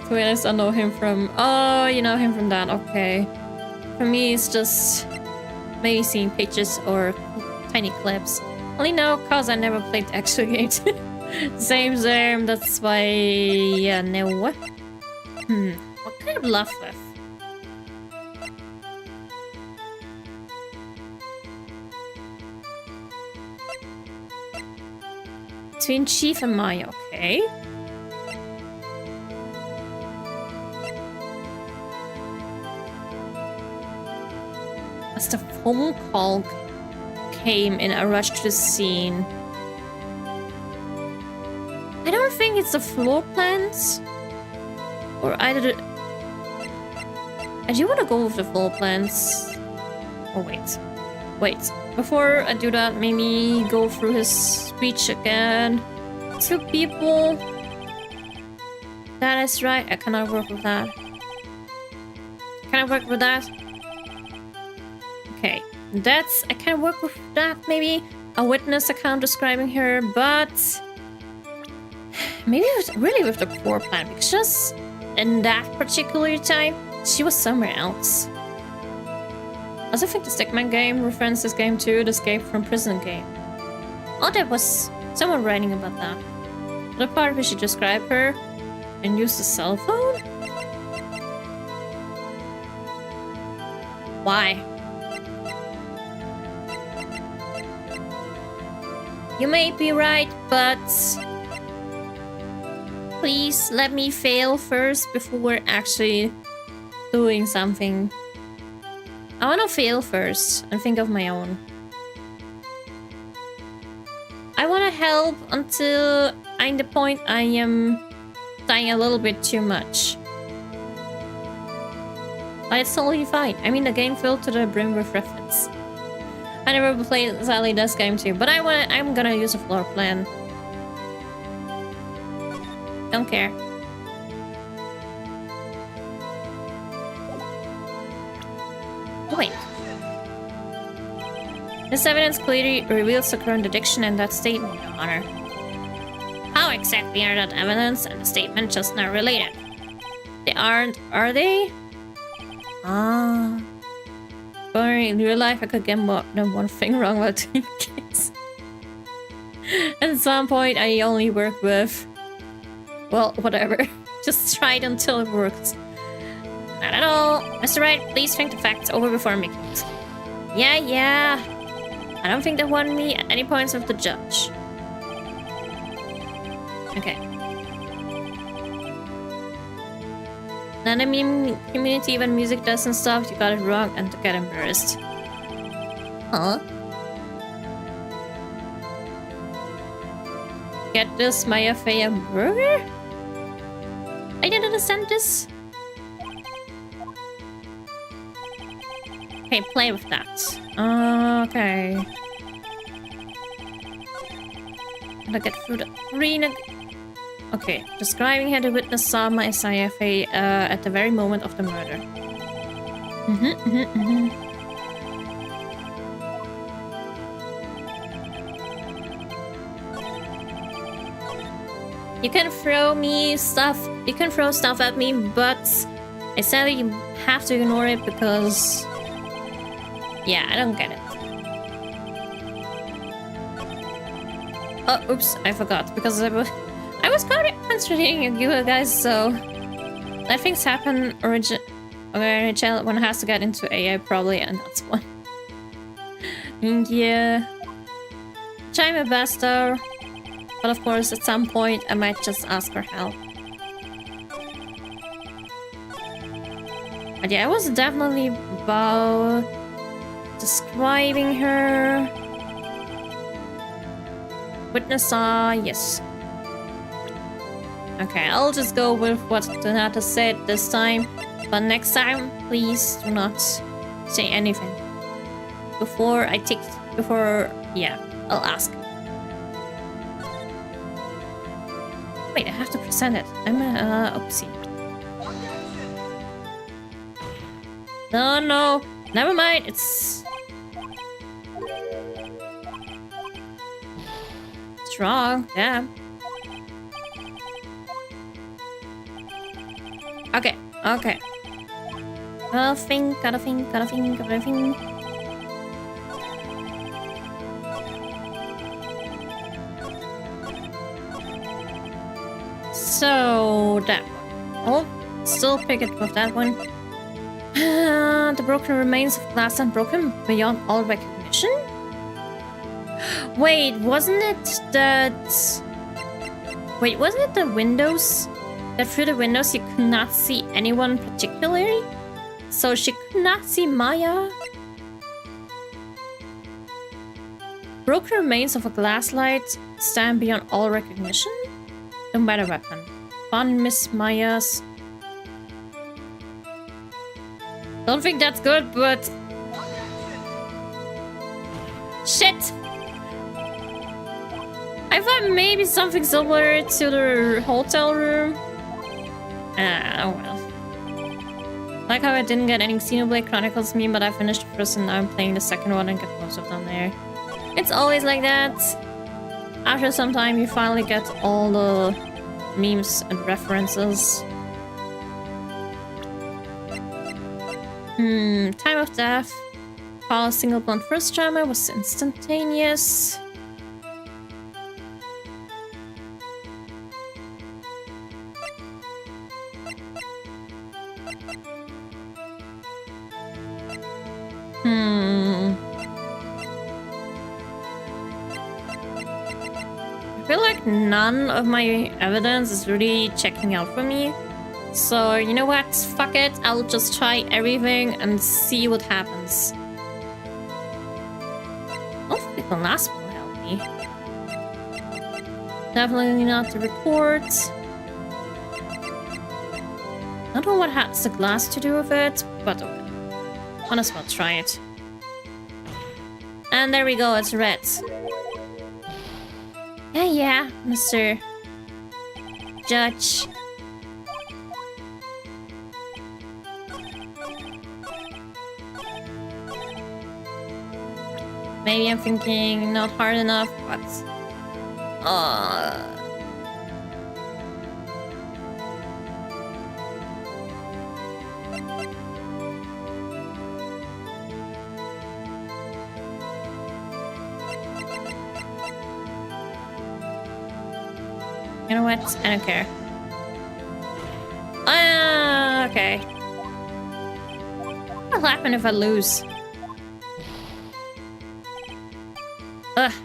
To be honest, I know him from... Oh, you know him from that, okay. For me, it's just... maybe seeing pictures or tiny clips. Only know cause I never played the actual game. Same, that's why... yeah, no. What kind of bluff with? Between Chief and Maya, okay. As the phone call came in, I rushed to the scene. I don't think it's the floor plans. Or either... I do want to go with the floor plans. Oh, wait. Wait. Before I do that, maybe go through his speech again. 2 people. That is right. I cannot work with that. Can I work with that? Okay. That's... I can work with that, maybe. A witness account describing her, but... Maybe it was really with the floor plan, because just in that particular time, she was somewhere else. I also think the Stickman game referenced this game too, the Escape from Prison game. Oh, there was someone writing about that. The part where she described her and used a cell phone? Why? You may be right, but... Please let me fail first before actually doing something. I wanna fail first and think of my own. I wanna help until I'm the point I am dying a little bit too much. But it's totally fine. I mean, the game filled to the brim with reference. I never played Sally this game too, but I'm gonna use a floor plan. Don't care. Wait. This evidence clearly reveals the current addiction in that statement, Your Honor. How exactly are that evidence and the statement just not related? They aren't, are they? Ah. But in real life, I could get more than one thing wrong while doing games. At some point, I only work with... Well, whatever. Just try it until it works. Not at all. Mr. Wright, please think the facts over before making it. Yeah. I don't think they want me at any points of the judge. Okay. Now the meme community, when music doesn't stop, you got it wrong and to get embarrassed. Huh? Get this, Maya Fey a burger? I didn't understand this. Okay, play with that. Okay. Gotta get through the arena. Okay, describing how the witness saw my SIFA at the very moment of the murder. You can throw me stuff. You can throw stuff at me, but I said you have to ignore it because... Yeah, I don't get it. Oh, oops, I forgot because I was concentrating you guys, so that things happen original one has to get into AI probably, and that's one. Yeah. Try my best though. But of course, at some point, I might just ask for help. But yeah, I was definitely about describing her. Witness saw, yes. Okay, I'll just go with what Donata said this time. But next time, please do not say anything. Yeah, I'll ask. Wait, I have to present it. I'm a oopsie. No, never mind. It's wrong. Yeah. Okay. Gotta think. So that one. I'll still pick it with that one. The broken remains of glass unbroken beyond all recognition? Wait, wasn't it the windows? That through the windows you could not see anyone particularly? So she could not see Maya? Broken remains of a glass light stand beyond all recognition? No matter weapon. Fun Miss Maya's Don't think that's good, but... Shit! I thought maybe something similar to the hotel room. Oh well. Like how I didn't get any Xenoblade Chronicles meme, but I finished the first and now I'm playing the second one and get most of them there. It's always like that. After some time you finally get all the memes and references. Time of death. While a single blunt first trauma was instantaneous. I feel like none of my evidence is really checking out for me. So, you know what? Fuck it. I'll just try everything and see what happens. I don't think the last one will help me. Definitely not the report. I don't know what has the glass to do with it, but okay. Might as well try it. And there we go, it's red. Yeah, Mr. Judge. Maybe I'm thinking not hard enough, but... You know what? I don't care. Okay. What'll happen if I lose?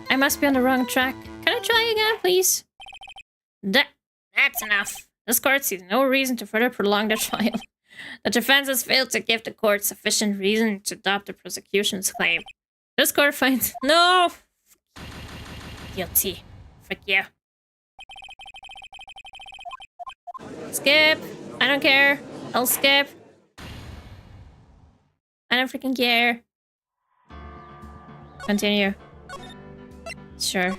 I must be on the wrong track. Can I try again, please? That's enough. This court sees no reason to further prolong the trial. The defense has failed to give the court sufficient reason to adopt the prosecution's claim. This court finds... No! Guilty. Frick you. Skip. I don't care. I'll skip. I don't freaking care. Continue. Sure.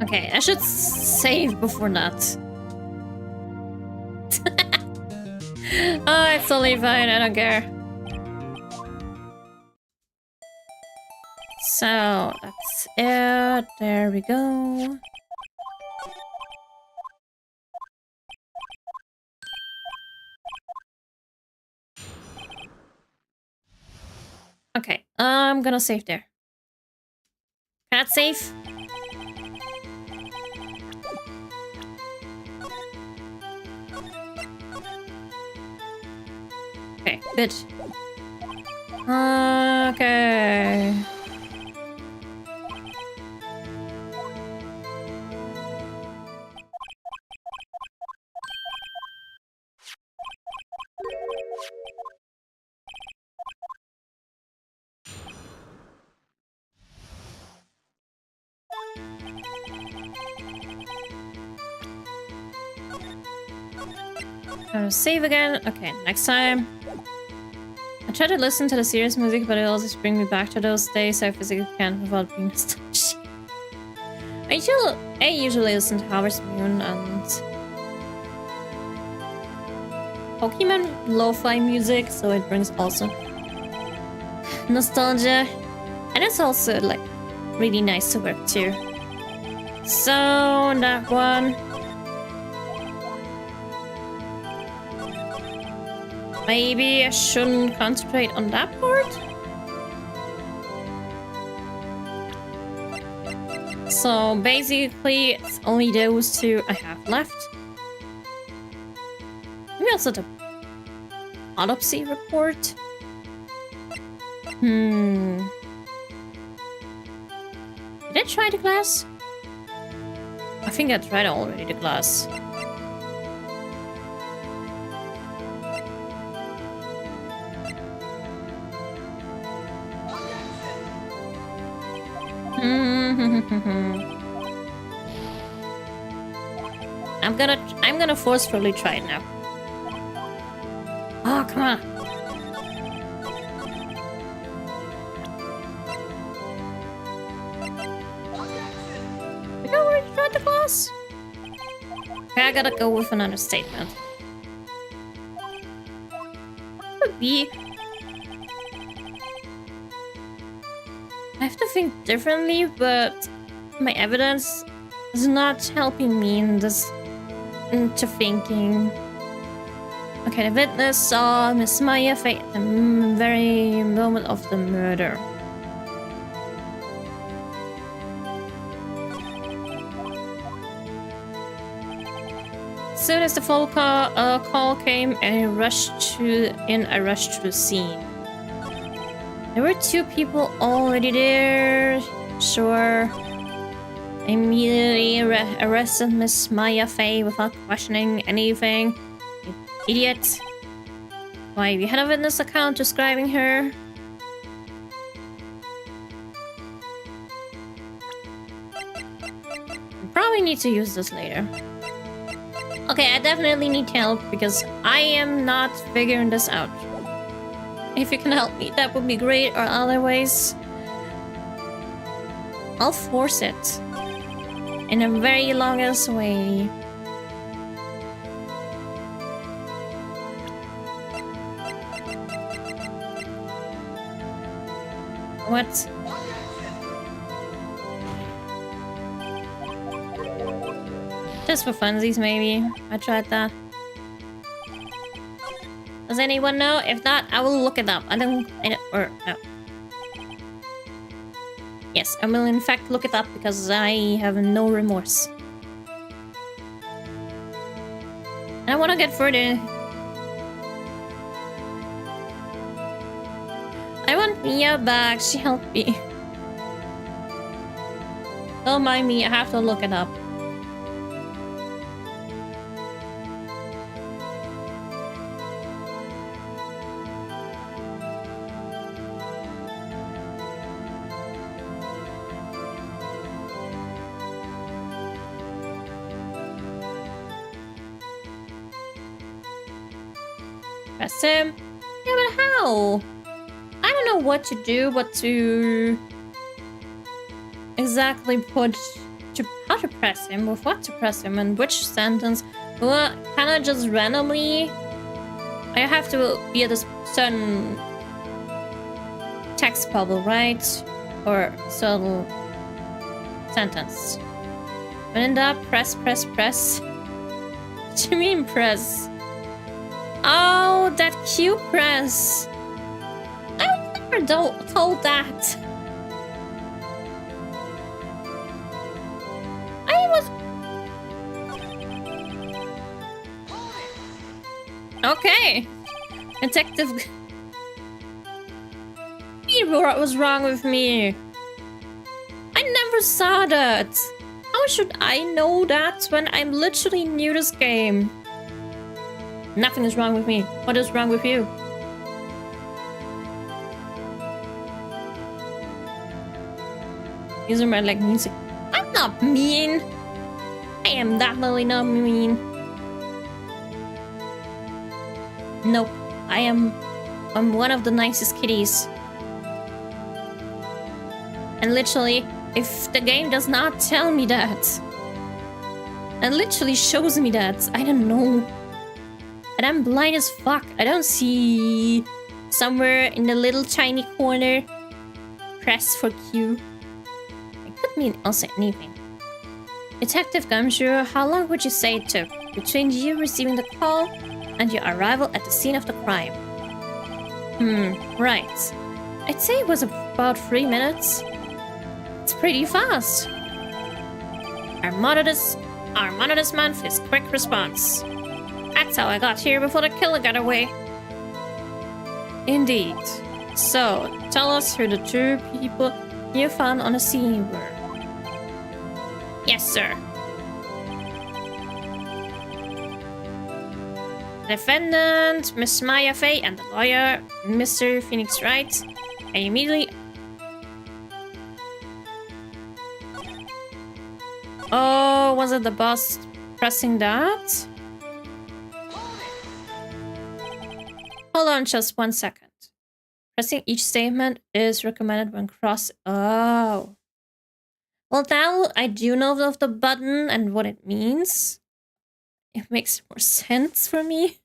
Okay, I should save before that. Oh, it's totally fine. I don't care. So, that's it. There we go. Okay, I'm gonna save there. Can I save? Okay, good. Okay. Save again. Okay, next time. I try to listen to the serious music, but it always brings me back to those days I physically can't without being nostalgic. I usually listen to Harvest Moon and Pokemon lo-fi music, so it brings also nostalgia. And it's also like really nice to work too. So that one. Maybe I shouldn't concentrate on that part? So basically, it's only those two I have left. Maybe also the autopsy report. Did I try the glass? I think I tried already the glass. I'm gonna forcefully try it now. Oh, come on. We already tried the class? Okay, I gotta go with another statement. Could be. I have to think differently, but my evidence is not helping me into thinking. Okay, the witness saw Miss Maya Faye at the very moment of the murder. As soon as the phone call came, I rushed to the scene. There were 2 people already there. Sure. I immediately arrested Miss Maya Faye without questioning anything. You idiot. Why, you had a witness account describing her? Probably need to use this later. Okay, I definitely need help because I am not figuring this out. If you can help me, that would be great, or otherwise I'll force it in a very longest way. What? Just for funsies, maybe. I tried that. Does anyone know? If not, I will look it up. No. Yes, I will in fact look it up because I have no remorse. I want to get further. I want Mia back. She helped me. Don't mind me. I have to look it up. Press him. Yeah, but how? I don't know what to do, but to exactly how to press him, with what to press him, and which sentence. Well, can I just randomly? I have to be at a certain text bubble, right? Or certain sentence. When in doubt, press. What do you mean press? Oh, that Q press. I never told that. I was... Okay. Detective... What was wrong with me? I never saw that. How should I know that when I'm literally new to this game? Nothing is wrong with me. What is wrong with you? These are my like music. I'm not mean. I am definitely not mean. Nope. I'm one of the nicest kitties. And literally, if the game does not tell me that, and literally shows me that, I don't know. And I'm blind as fuck. I don't see somewhere in the little tiny corner. Press for Q. It could mean also anything. Detective Gumshoe, how long would you say it took between you receiving the call and your arrival at the scene of the crime? Right. I'd say it was about 3 minutes. It's pretty fast. Our motto this month is quick response. That's how I got here before the killer got away. Indeed. So, tell us who the 2 people you found on the scene were. Yes, sir. The defendant, Miss Maya Faye, and the lawyer, Mr. Phoenix Wright. I immediately... Oh, was it the boss pressing that? Hold on just 1 second. Pressing each statement is recommended when cross... Oh. Well, now I do know of the button and what it means. It makes more sense for me.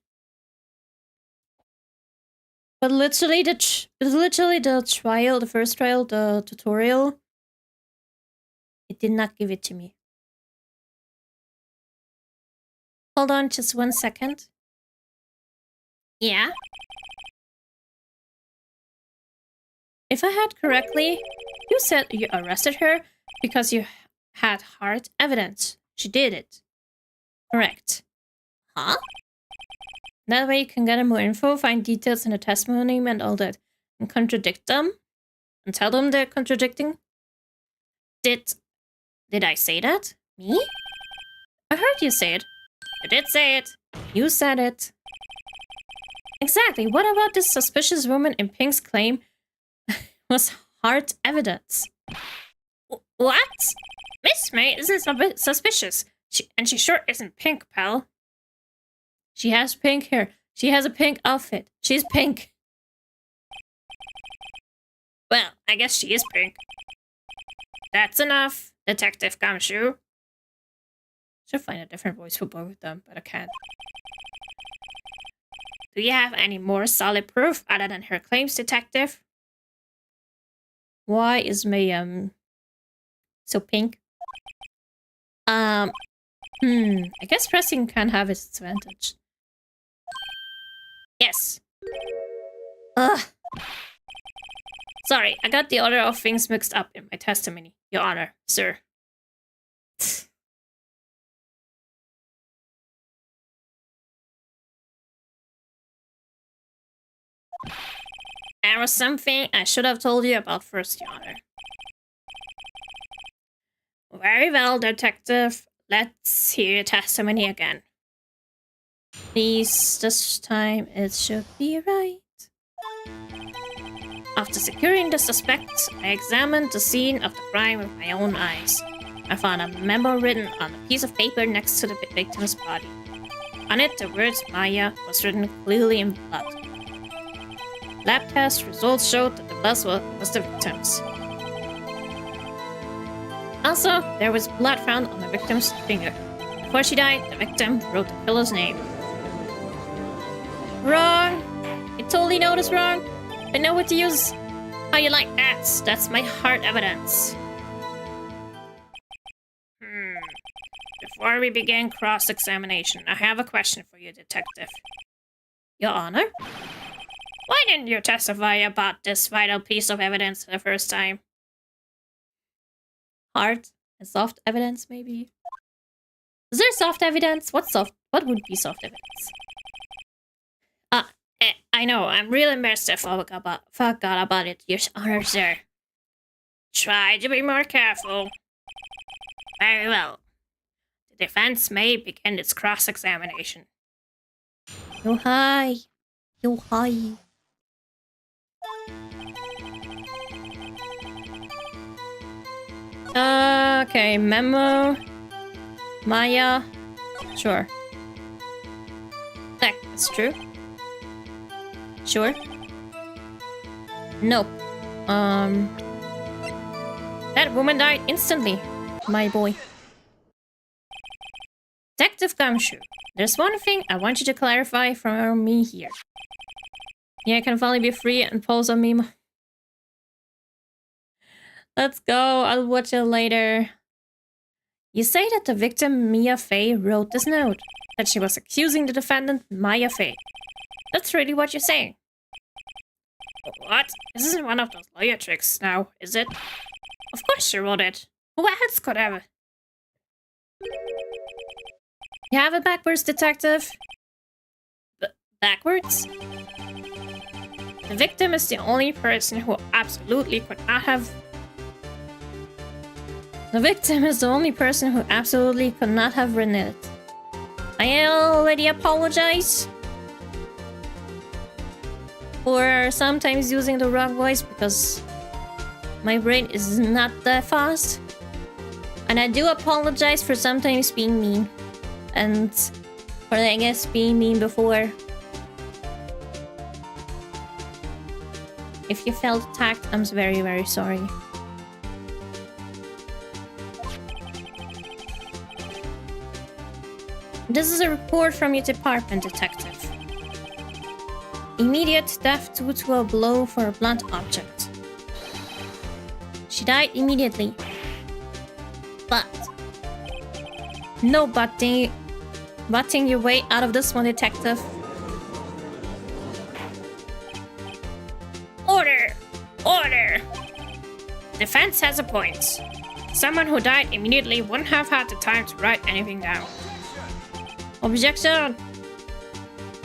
But literally the trial, the first trial, the tutorial, it did not give it to me. Hold on just 1 second. Yeah? If I heard correctly, you said you arrested her because you had hard evidence. She did it. Correct. Huh? That way you can gather more info, find details in the testimony and all that, and contradict them, and tell them they're contradicting. Did I say that? Me? I heard you say it. You did say it. You said it. Exactly. What about this suspicious woman in pink's claim was hard evidence? What? Miss May isn't suspicious. She sure isn't pink, pal. She has pink hair. She has a pink outfit. She's pink. Well, I guess she is pink. That's enough, Detective Gumshoe. Should find a different voice for both of them, but I can't. Do you have any more solid proof other than her claims, Detective? Why is May so pink? I guess pressing can have its advantage. Yes. Ugh. Sorry, I got the order of things mixed up in my testimony, Your Honor, sir. There was something I should have told you about first, Your Honor. Very well, Detective. Let's hear your testimony again. Please, this time it should be right. After securing the suspect, I examined the scene of the crime with my own eyes. I found a memo written on a piece of paper next to the victim's body. On it, the words Maya was written clearly in blood. Lab test results showed that the blood was the victim's. Also, there was blood found on the victim's finger. Before she died, the victim wrote the killer's name. Wrong! I totally know this wrong. I know what to use. How you like that? That's my hard evidence. Before we begin cross-examination, I have a question for you, Detective. Your Honor? Why didn't you testify about this vital piece of evidence the first time? Hard and soft evidence, maybe? Is there soft evidence? What would be soft evidence? I know, I'm really embarrassed I forgot about it, Your Honor, sir. Try to be more careful. Very well. The defense may begin its cross-examination. Yo, hi. Yo, hi. Okay, memo. Maya. Sure. That's true. Sure. Nope. That woman died instantly, my boy. Detective Gumshoe, there's one thing I want you to clarify for me here. Yeah, I can finally be free and pose on me. Let's go, I'll watch it later. You say that the victim, Mia Fey, wrote this note. That she was accusing the defendant, Maya Fey. That's really what you're saying. What? This isn't one of those lawyer tricks now, is it? Of course she wrote it. Who else could have? You have it backwards, Detective. Backwards? The victim is the only person who absolutely could not have... The victim is the only person who absolutely could not have written it. I already apologize for sometimes using the wrong voice because my brain is not that fast. And I do apologize for sometimes being mean. And for, I guess, being mean before. If you felt attacked, I'm very, very sorry. This is a report from your department, detective. Immediate death due to a blow for a blunt object. She died immediately. But... no butting your way out of this one, detective. Order! Order! Defense has a point. Someone who died immediately wouldn't have had the time to write anything down. Objection!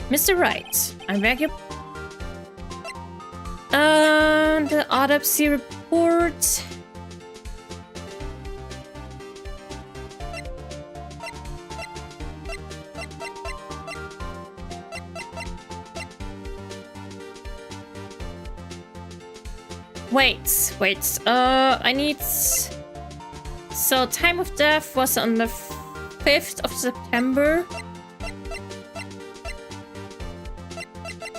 Mr. Wright, I beg your... the autopsy report... Wait, I need... So, time of death was on the 5th of September.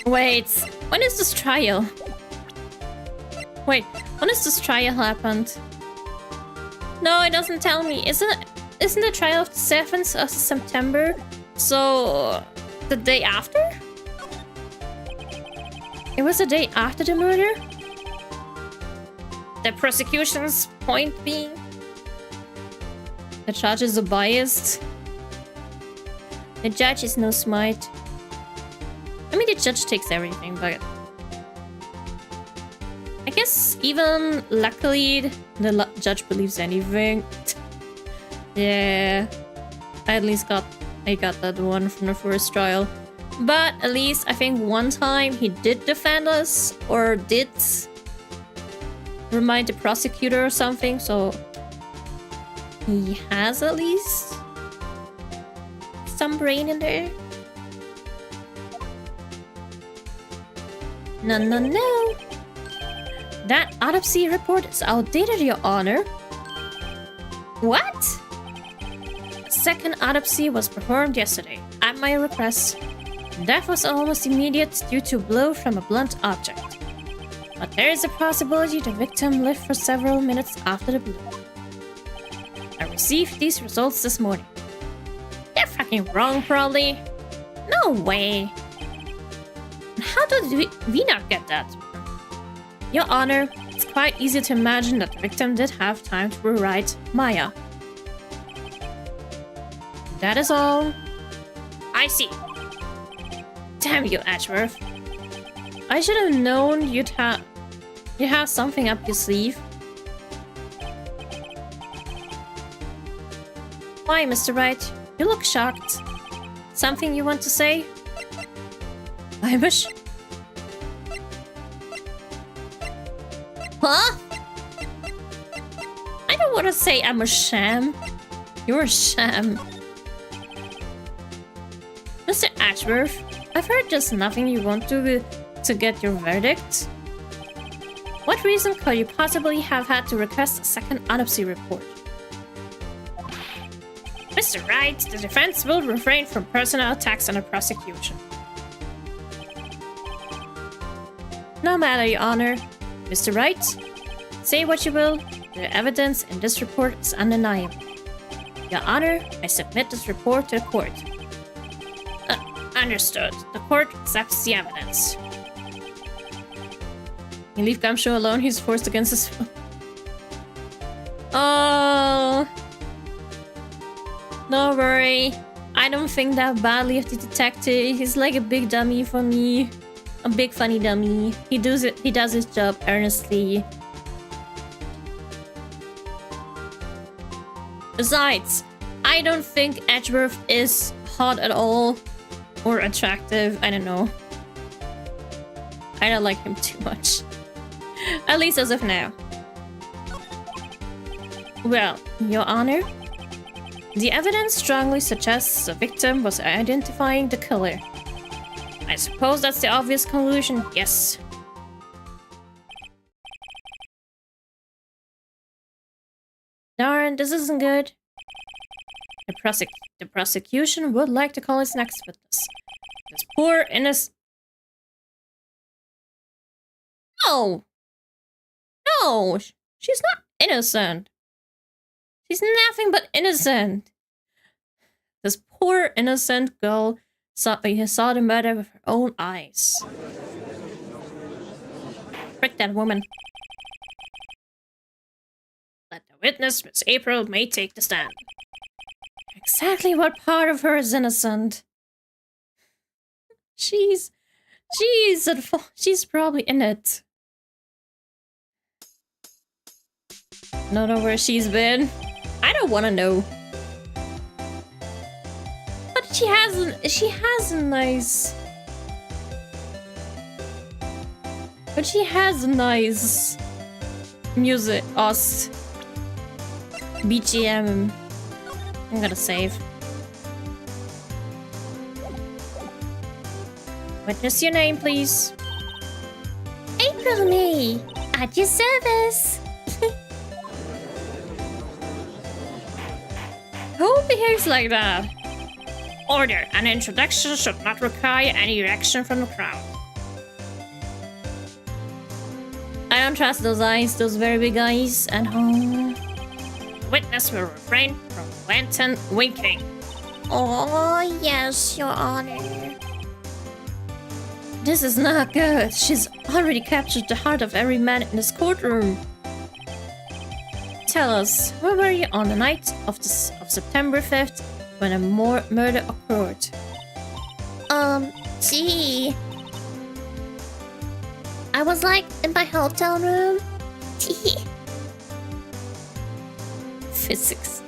Wait, when is this trial? Wait, when is this trial happened? No, it doesn't tell me. Isn't the trial of the 7th of September? So, the day after? It was the day after the murder? The prosecution's point being... the charges are biased. The judge is no smart. I mean, the judge takes everything, but... I guess even luckily the judge believes anything. Yeah. I got that one from the first trial. But at least I think one time he did defend us, or did remind the prosecutor or something, so he has at least some brain in there. No. That autopsy report is outdated, Your Honor. What? A second autopsy was performed yesterday, at my request. Death was almost immediate due to a blow from a blunt object. But there is a possibility the victim lived for several minutes after the blow. I received these results this morning. They're fucking wrong, probably. No way. How did we not get that? Your Honor, it's quite easy to imagine that the victim did have time to rewrite Maya. That is all. I see. Damn you, Ashworth. I should have known you'd have something up your sleeve. Why, Mr. Wright? You look shocked. Something you want to say? Huh? I don't want to say I'm a sham. You're a sham. Mr. Ashworth, I've heard there's nothing you want to get your verdict. What reason could you possibly have had to request a second autopsy report? Mr. Wright, the defense will refrain from personal attacks on the prosecution. No matter, Your Honor. Mr. Wright, say what you will, the evidence in this report is undeniable. Your Honor, I submit this report to the court. Understood. The court accepts the evidence. You leave Gumshoe alone, he's forced against his will. Oh. Don't worry. I don't think that badly of the detective. He's like a big dummy for me. A big funny dummy. He does his job earnestly. Besides, I don't think Edgeworth is hot at all. Or attractive, I don't know. I don't like him too much. At least as of now. Well, Your Honor, the evidence strongly suggests the victim was identifying the killer. I suppose that's the obvious conclusion, yes. Darn, this isn't good. The prosecution would like to call its next witness. This poor innocent... No! No! She's not innocent. She's nothing but innocent. This poor innocent girl saw the murder with her own eyes. Frick that woman. Let the witness, Miss April, may take the stand. Exactly what part of her is innocent? She's probably in it. Don't know where she's been. I don't want to know. But she has a nice music, BGM. I'm gonna save. Witness your name, please. April May, at your service. Who behaves like that? Order. An introduction should not require any reaction from the crowd. I don't trust those eyes, those very big eyes, and witness will refrain from wanton winking. Oh, yes, Your Honor. This is not good. She's already captured the heart of every man in this courtroom. Tell us, where were you on the night of September 5th when a murder occurred? Gee. I was like in my hotel room. Physics.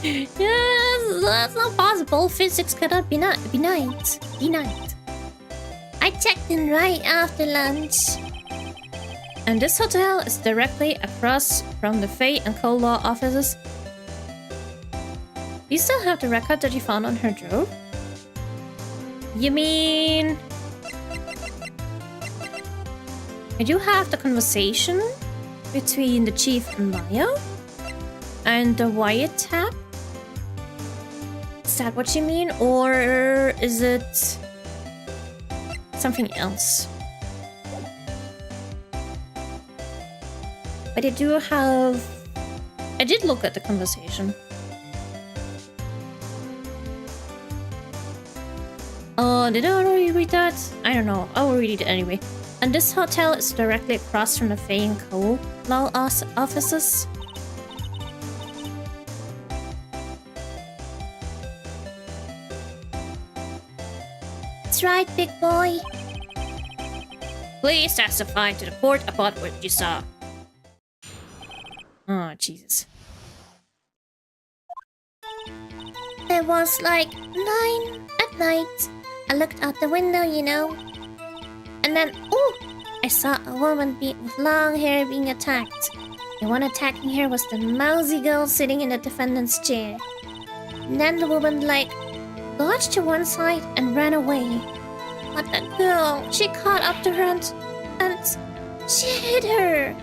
Yes, that's not possible. Physics cannot be night. I checked in right after lunch. And this hotel is directly across from the Fay and Co law offices. You still have the record that you found on her drawer? You mean... I do have the conversation between the chief and Maya? And the wiretap? Is that what you mean? Or is it something else? But I did look at the conversation. Did I already read that? I don't know. I will read it anyway. And this hotel is directly across from the Fay and Co law offices. That's right, big boy. Please testify to the court about what you saw. Oh, Jesus. It was like 9 at night. I looked out the window, you know. And then, I saw a woman with long hair being attacked. The one attacking her was the mousy girl sitting in the defendant's chair. And then the woman, dodged to one side and ran away. But the girl, she caught up to her and she hit her.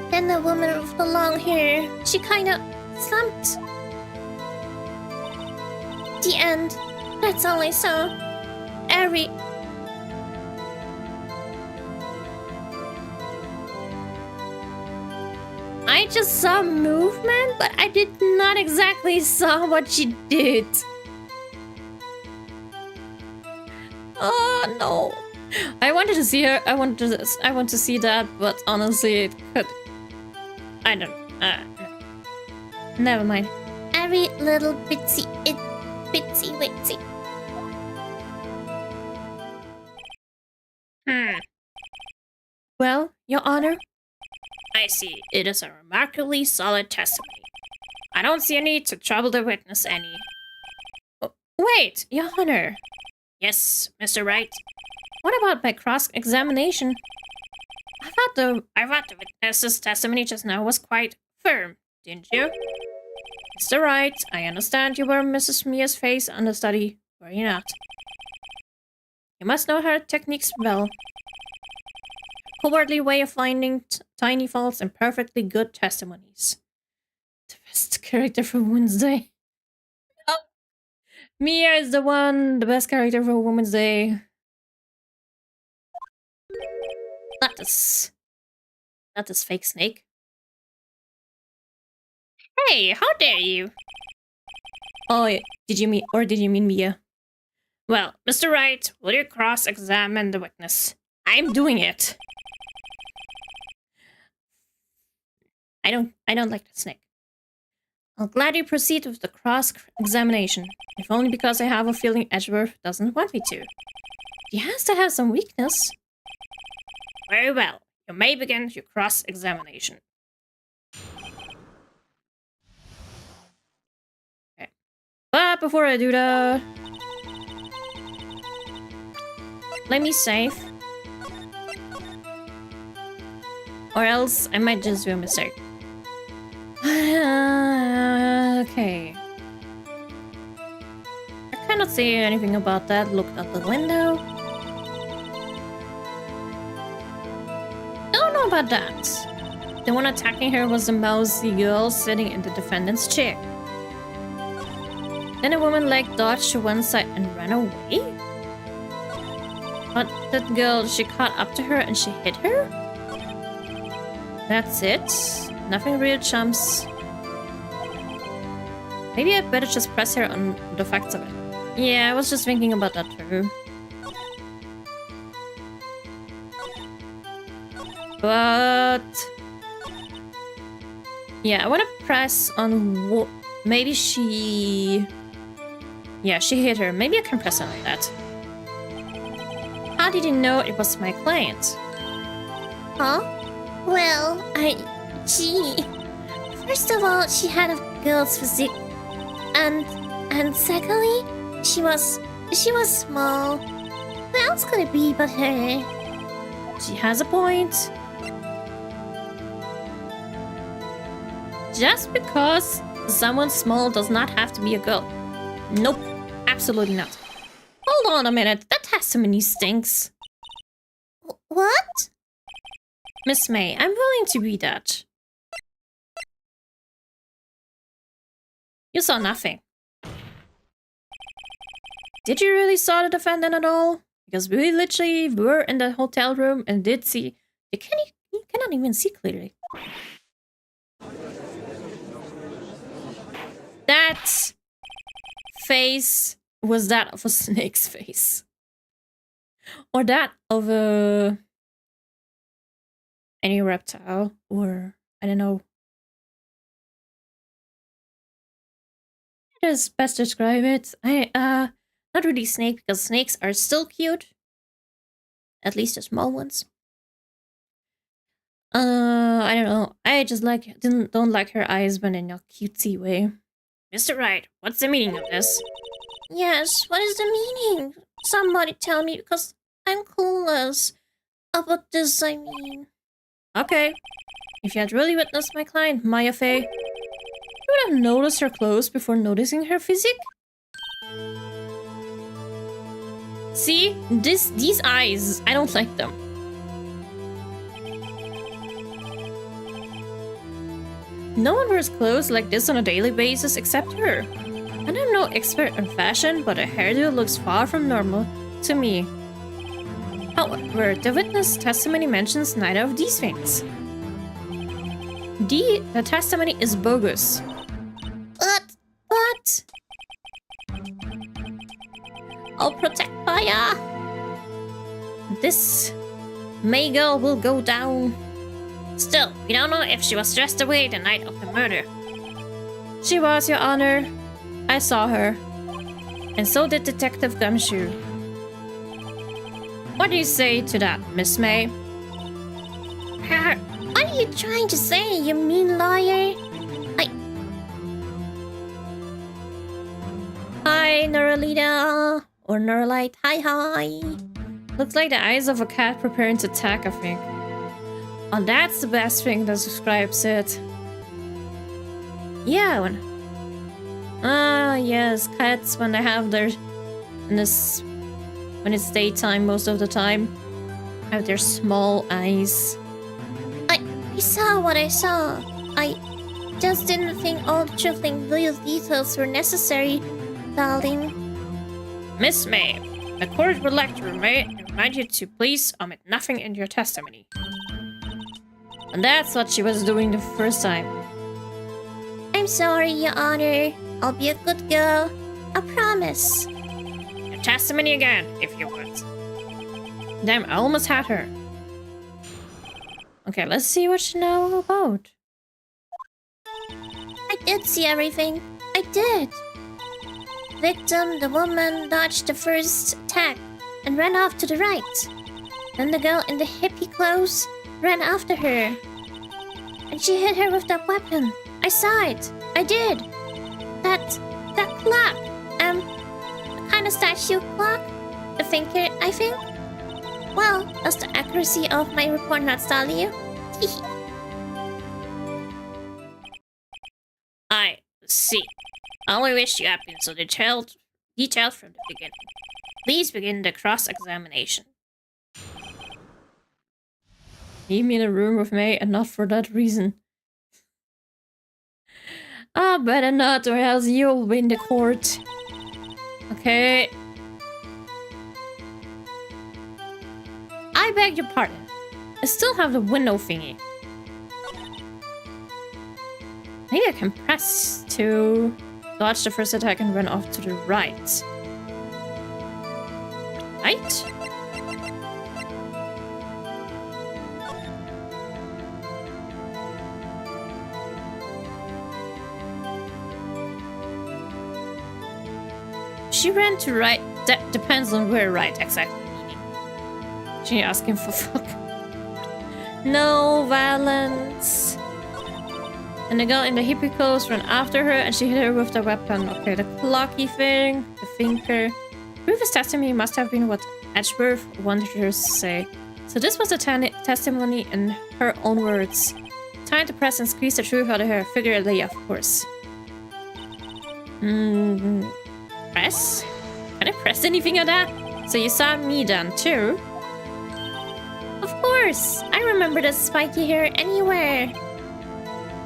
Then the woman with the long hair, she kinda slumped. The end. That's all I saw. I just saw movement, but I did not exactly saw what she did. Oh no. I wanted to see her. I want to see that, but honestly, it could. I don't. Never mind. Every little bitsy witsy. Well, Your Honor, I see. It is a remarkably solid testimony. I don't see a need to trouble the witness any. Oh, wait, Your Honor. Yes, Mr. Wright. What about my cross-examination? I thought the witness's testimony just now was quite firm, didn't you? Mr. Wright, I understand you were Mrs. Mia's face understudy, were you not? You must know her techniques well. cowardly way of finding tiny faults and perfectly good testimonies. The best character for Wednesday. Oh, Mia is the best character for Women's Day. Not this fake snake. Hey, how dare you? Oh, did you mean Mia? Well, Mr. Wright, will you cross-examine the witness? I'm doing it. I don't like the snake. I'll gladly proceed with the cross-examination, if only because I have a feeling Edgeworth doesn't want me to. He has to have some weakness. Very well. You may begin your cross-examination. Okay. But before I do that, let me save. Or else I might just do a mistake. Okay. I cannot say anything about that. Looked out the window. Don't know about that. The one attacking her was the mousy girl sitting in the defendant's chair. Then a woman leg dodged to one side and ran away? But that girl, she caught up to her and she hit her? That's it? Nothing real chumps. Maybe I better just press her on the facts of it. Yeah, I was just thinking about that too. But... yeah, I want to press on what... maybe she... yeah, she hit her. Maybe I can press on that. How did you know it was my client? Huh? Well, gee... first of all, she had a girl's physique. And secondly, she was small. Who else could it be but her? She has a point. Just because someone small does not have to be a girl. Nope, absolutely not. Hold on a minute, that testimony stinks. What? Miss May, I'm willing to read that. You saw nothing. Did you really saw the defendant at all? Because we literally were in the hotel room and did see... you cannot even see clearly. That face was that of a snake's face. Or that of any reptile, or I don't know. Just best describe it. Not really snake, because snakes are still cute. At least the small ones. I don't know. I just don't like her eyes, but in a cutesy way. Mr. Wright, what's the meaning of this? Yes, what is the meaning? Somebody tell me, because I'm clueless about this, I mean. Okay. If you had really witnessed my client, Maya Fey, you would have noticed her clothes before noticing her physique. See? These eyes, I don't like them. No one wears clothes like this on a daily basis except her. And I'm no expert in fashion, but her hairdo looks far from normal to me. However, the witness testimony mentions neither of these things. The testimony is bogus. What? I'll protect Maya. This May girl will go down. Still, we don't know if she was dressed away the night of the murder. She was, Your Honor. I saw her. And so did Detective Gumshoe. What do you say to that, Miss May? What are you trying to say, you mean lawyer? Hi, Neuralita. Or Neuralite. Hi. Looks like the eyes of a cat preparing to attack, I think. Oh, that's the best thing that describes it. Yeah, yes, cats when they have their... when it's daytime most of the time. have their small eyes. I saw what I saw. I just didn't think all the trifling little details were necessary, darling. Miss May, the court would like to remind you to please omit nothing in your testimony. And that's what she was doing the first time. I'm sorry, Your Honor. I'll be a good girl. I promise. Your testimony again, if you would. Damn, I almost had her. Okay, let's see what she know about. I did see everything. I did. Victim, the woman, dodged the first attack and ran off to the right. Then the girl in the hippie clothes ran after her. And she hit her with that weapon. I saw it. I did. That clock. The kind of statue clock. The thinker, I think. Well, does the accuracy of my report not startle you? I see. I only wish you had been so detailed from the beginning. Please begin the cross-examination. Leave me in a room with May, and not for that reason. Ah, better not, or else you'll win the court. Okay. I beg your pardon. I still have the window thingy. Maybe I can press to dodge the first attack and run off to the right. Right? She ran to right. That depends on where right exactly meaning. She asking for fuck. No violence. And the girl in the hippie clothes ran after her and she hit her with the weapon. Okay, the clocky thing, the thinker. Previous testimony must have been what Edgeworth wanted her to say. So this was the testimony in her own words. Time to press and squeeze the truth out of her, figuratively, of course. Press? Can I press anything of that? So you saw me then, too? Of course! I remember the spiky hair anywhere.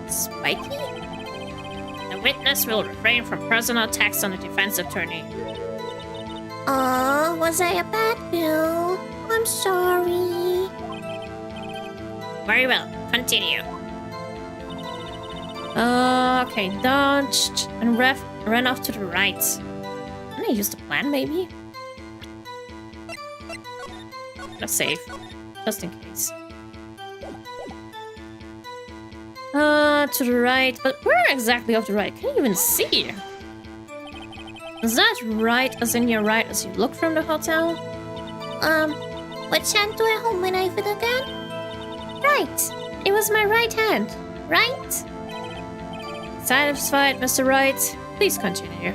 Spiky? The witness will refrain from personal attacks on the defense attorney. Oh, was I a bad girl? I'm sorry. Very well, continue. Okay, dodged and ran off to the right. Can I use the plan, maybe? Let's save, just in case. To the right, but where exactly off the right? Can you even see? Is that right as in your right as you look from the hotel? Which hand do I hold my knife with again? Right. It was my right hand, right? Satisfied, Mr. Wright? Please continue.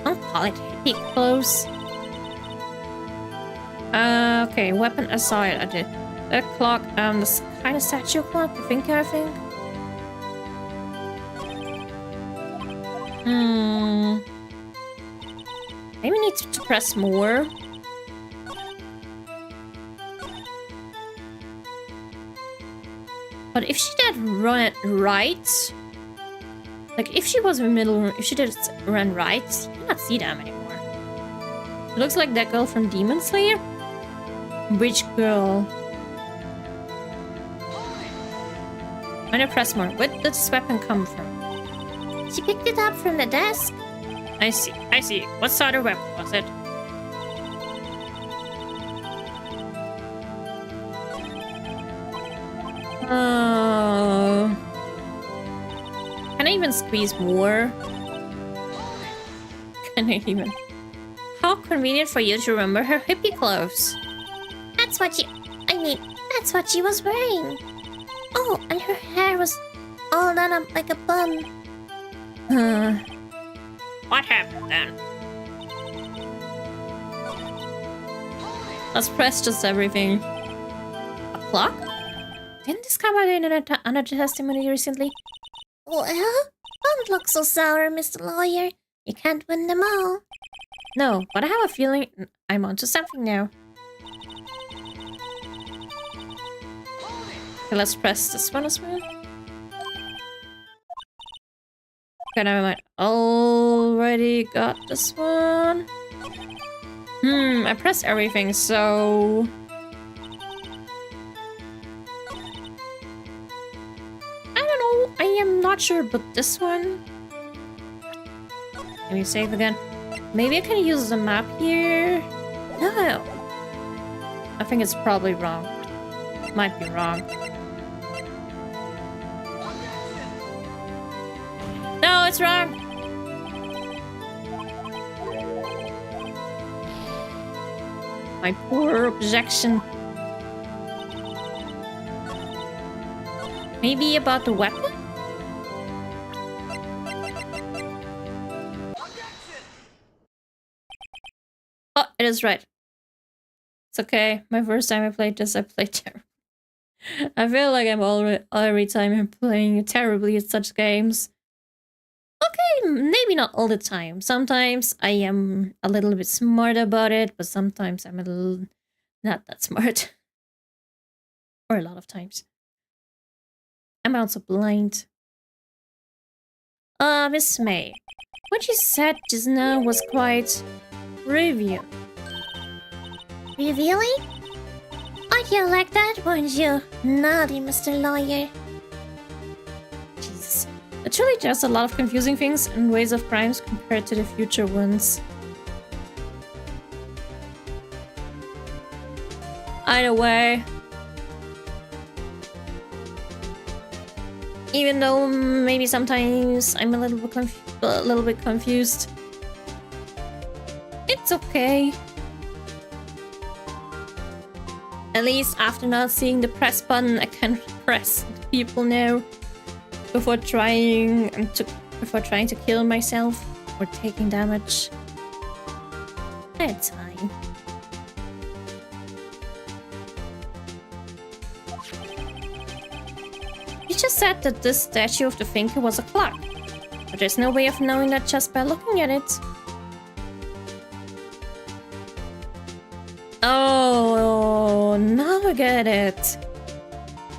Don't call it hippie close. Okay, weapon aside, I did. The clock, this kind of statue clock, I think. Maybe need to press more. But if she did run it right, like if she was in the middle, if she did run right, you cannot see them anymore. It looks like that girl from Demon Slayer. Which girl? I'm gonna press more. Where did this weapon come from? She picked it up from the desk. I see. What sort of weapon was it? Can I even squeeze more? Can I even? How convenient for you to remember her hippie clothes. That's what she was wearing. Oh, and her hair was all done up like a bun. What happened then? Let's press just everything. A clock? Didn't this come out in another testimony recently? Well, don't look so sour, Mr. Lawyer. You can't win them all. No, but I have a feeling I'm onto something now. Okay, let's press this one as well. Okay, never mind. Already got this one. I pressed everything, so... I don't know. I am not sure, but this one... Let me save again. Maybe I can use the map here? No. I think it's probably wrong. Might be wrong. No, it's wrong! My poor objection. Maybe about the weapon? Oh, it is right. It's okay. My first time I played this, I played terribly. I feel like I'm every time I'm playing terribly at such games. Okay, maybe not all the time. Sometimes I am a little bit smart about it, but sometimes I'm a little not that smart. Or a lot of times. I'm also blind. Miss May. What you said just now was quite revealing. Revealing? I'd yell like that, wouldn't you? Naughty, Mr. Lawyer. Jesus. The trilogy has a lot of confusing things and ways of crimes compared to the future ones. Either way, even though maybe sometimes I'm a little bit confused, it's okay. At least after not seeing the press button, I can press people now before trying to kill myself or taking damage. It's fine. You just said that this statue of the thinker was a clock, but there's no way of knowing that just by looking at it. Oh, now I get it.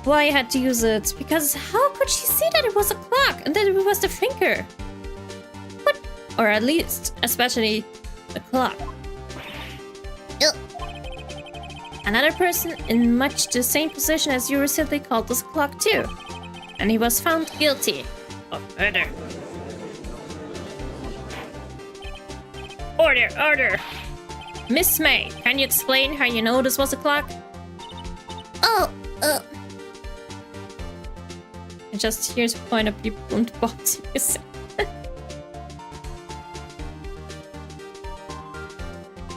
Why I had to use it, because how could she see that it was a clock and that it was the thinker? What? Or at least, especially the clock. Ugh. Another person in much the same position as you recently called this clock too. And he was found guilty of murder. Order, order! Miss May, can you explain how you know this was a clock? Oh, I just hear a point of people und box music.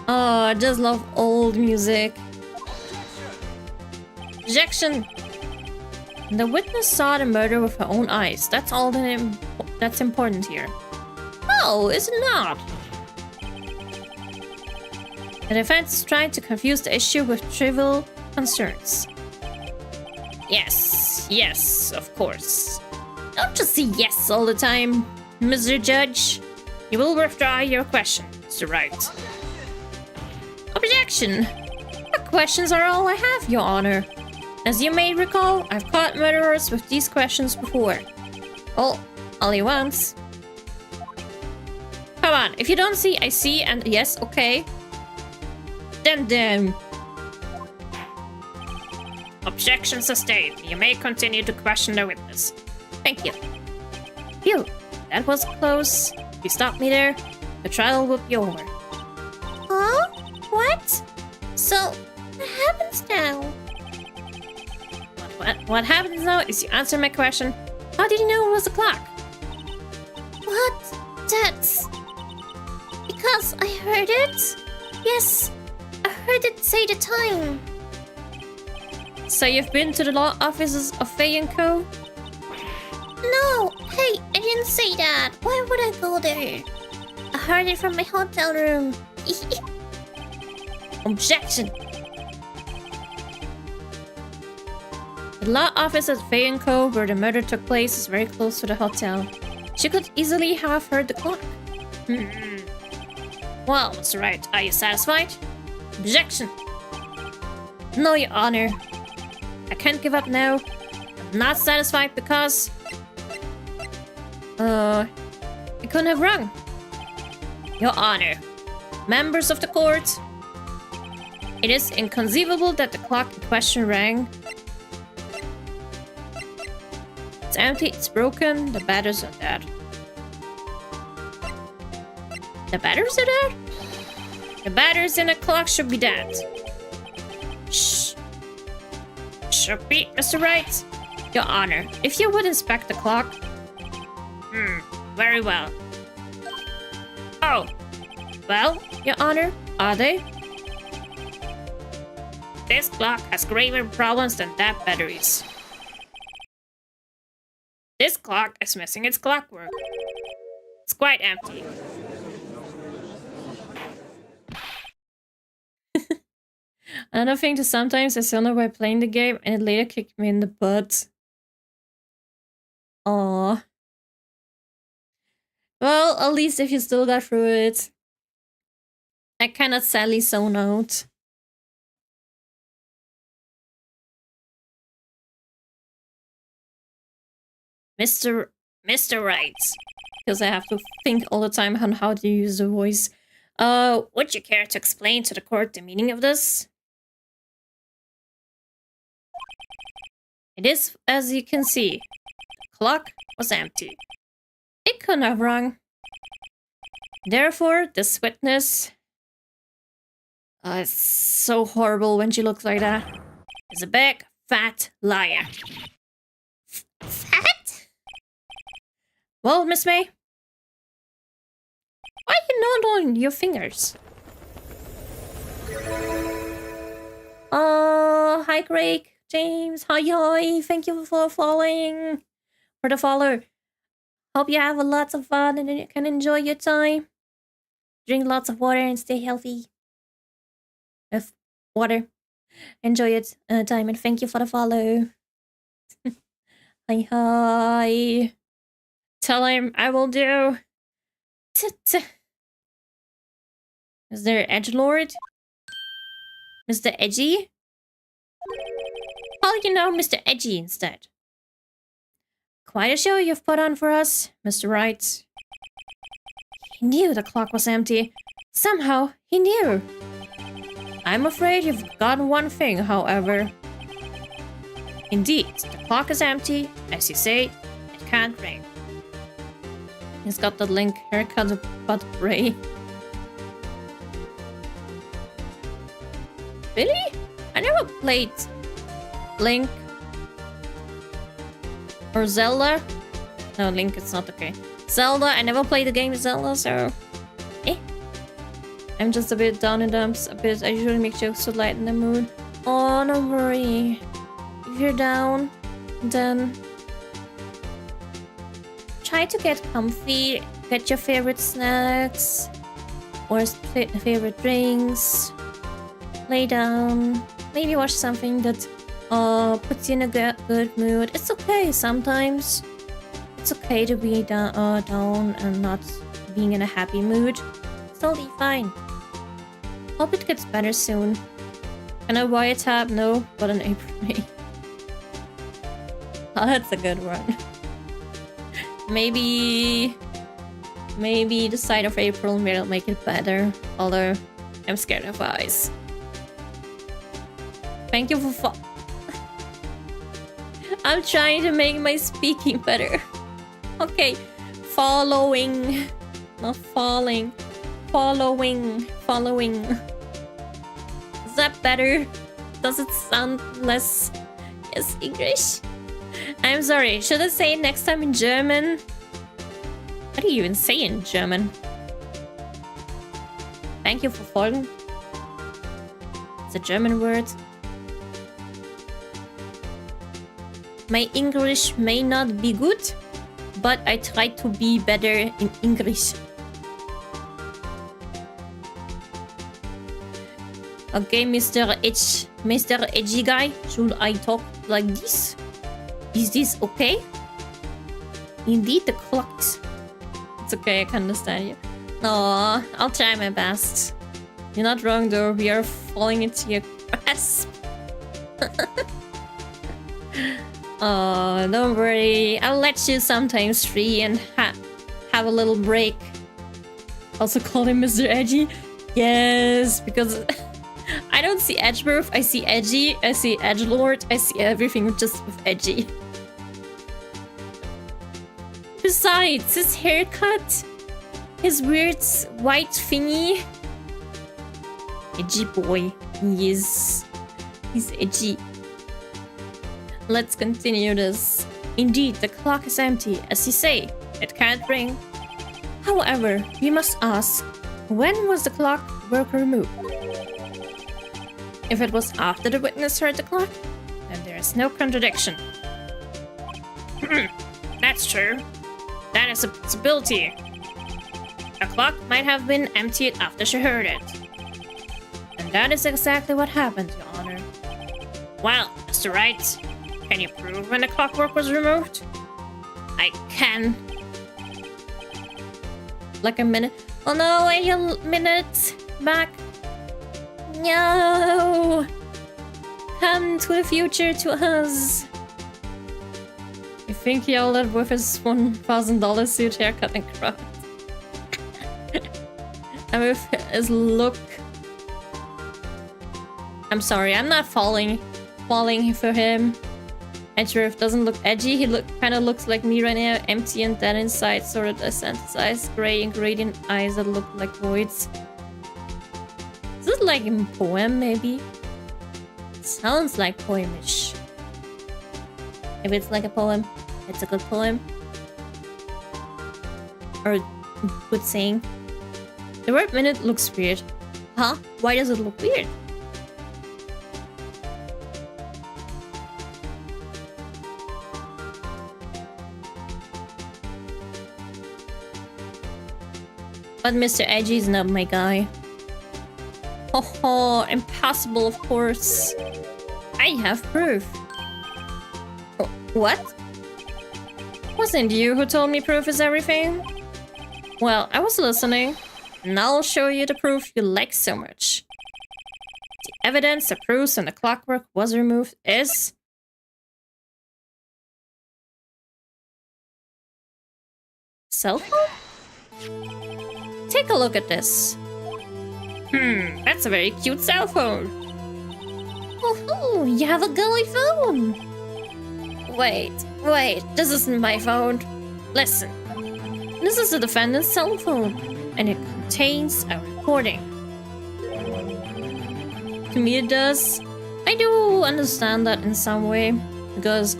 Oh, I just love old music. Objection! The witness saw the murder with her own eyes. That's all that's important here. No, is it not? The defense is trying to confuse the issue with trivial concerns. Yes, yes, of course. Don't just say yes all the time, Mr. Judge. You will withdraw your question, Mr. Wright. Objection! The questions are all I have, Your Honor. As you may recall, I've caught murderers with these questions before. Oh, only once. Come on, if you don't see, I see, and yes, okay. Then. Objection sustained. You may continue to question the witness. Thank you. Phew, that was close. If you stop me there, the trial will be over. huh? What? So, what happens now? What happens now is you answer my question. How did you know it was a clock? What? That's... because I heard it? Yes, I heard it say the time. So you've been to the law offices of Fay & Co? No, hey, I didn't say that. Why would I go there? I heard it from my hotel room. Objection! The law office at Fay & Co, where the murder took place, is very close to the hotel. She could easily have heard the clock. Well, Mr. Wright, are you satisfied? Objection! No, Your Honor. I can't give up now. I'm not satisfied because... I couldn't have rung. Your Honor, members of the court, it is inconceivable that the clock in question rang. It's empty, it's broken, the batteries are dead. The batteries are dead? The batteries in the clock should be dead. Shh. Should be, Mr. Wright. Your Honor, if you would inspect the clock. Very well. Oh. Well, Your Honor, are they? This clock has graver problems than dead batteries. This clock is missing its clockwork. It's quite empty. Another thing to sometimes I sound by playing the game and it later kicked me in the butt. Aww. Well, at least if you still got through it. I cannot sadly zone out. Mr. Wright. Because I have to think all the time on how to use the voice. Would you care to explain to the court the meaning of this? It is, as you can see, the clock was empty. It couldn't have rung. Therefore, this witness... it's so horrible when she looks like that. Is a big, fat liar. Fat? Well, Miss May? Why are you not on your fingers? Hi Craig, James, hi, thank you for following. For the follow. Hope you have lots of fun and you can enjoy your time. Drink lots of water and stay healthy. With water. Enjoy your time and thank you for the follow. Hi. Tell him I will do. Is there Edgelord? Mr. Edgy? How do you know Mr. Edgy instead? Quite a show you've put on for us, Mr. Wright. He knew the clock was empty. Somehow, he knew. I'm afraid you've forgotten one thing, however. Indeed, the clock is empty. As you say, it can't ring. He's got the Link haircut but gray. Really? I never played Link or Zelda. No, Link, it's not okay. Zelda, I never played the game Zelda, so I'm just a bit down in dumps. A bit. I usually make jokes to lighten the mood. Oh, don't worry. If you're down, then try to get comfy. Get your favorite snacks or favorite drinks. Lay down. Maybe watch something that puts you in a good mood. It's okay sometimes. It's okay to be down and not being in a happy mood. It's totally fine. Hope it gets better soon. Can I buy a tab? No, but an April. Oh, that's a good one. Maybe the side of April will make it better. Although I'm scared of eyes. Thank you for I'm trying to make my speaking better. Okay, following, not falling. Following. Is that better? Does it sound less English? I'm sorry, should I say it next time in German? What do you even say in German? Thank you for following. It's a German word. My English may not be good, but I try to be better in English. Okay, Mr. Edgy guy, should I talk like this? Is this okay? Indeed, the clocks. It's okay, I can understand you. Aw, I'll try my best. You're not wrong though, we are falling into your grasp. Oh, don't worry. I'll let you sometimes free and have a little break. Also call him Mr. Edgy? Yes, because I don't see Edgeworth, I see Edgy, I see Edgelord, I see everything just with Edgy. Besides, his haircut, his weird white thingy. Edgy boy. He's edgy. Let's continue this. Indeed, the clock is empty, as you say. It can't ring. However, we must ask, when was the clockwork removed? If it was after the witness heard the clock, then there is no contradiction. That's true. That is a possibility. The clock might have been emptied after she heard it. And that is exactly what happened, Your Honor. Well, Mr. Wright, can you prove when the clockwork was removed? I can. Like a minute. Oh no, wait a minute. Back. No. Come to the future to us. You think he yelled with his $1,000 suit haircut and crop? And with his look. I'm sorry, I'm not falling for him. Edgeworth doesn't look edgy. He kind of looks like me right now, empty and dead inside, sort of desensitized, gray and gradient eyes that look like voids. Is this like a poem, maybe? It sounds like poemish. If it's like a poem, it's a good poem. Or good saying. The word minute looks weird. Huh? Why does it look weird? But Mr. Edgy is not my guy. Oh, impossible, of course. I have proof. Oh, what? Wasn't you who told me proof is everything? Well, I was listening, and I'll show you the proof you like so much. The evidence that proves when the clockwork was removed is... cell phone? Take a look at this. That's a very cute cell phone. Oh, you have a girly phone. Wait, this isn't my phone. Listen, this is the defendant's cell phone, and it contains a recording. To me it does. I do understand that in some way, because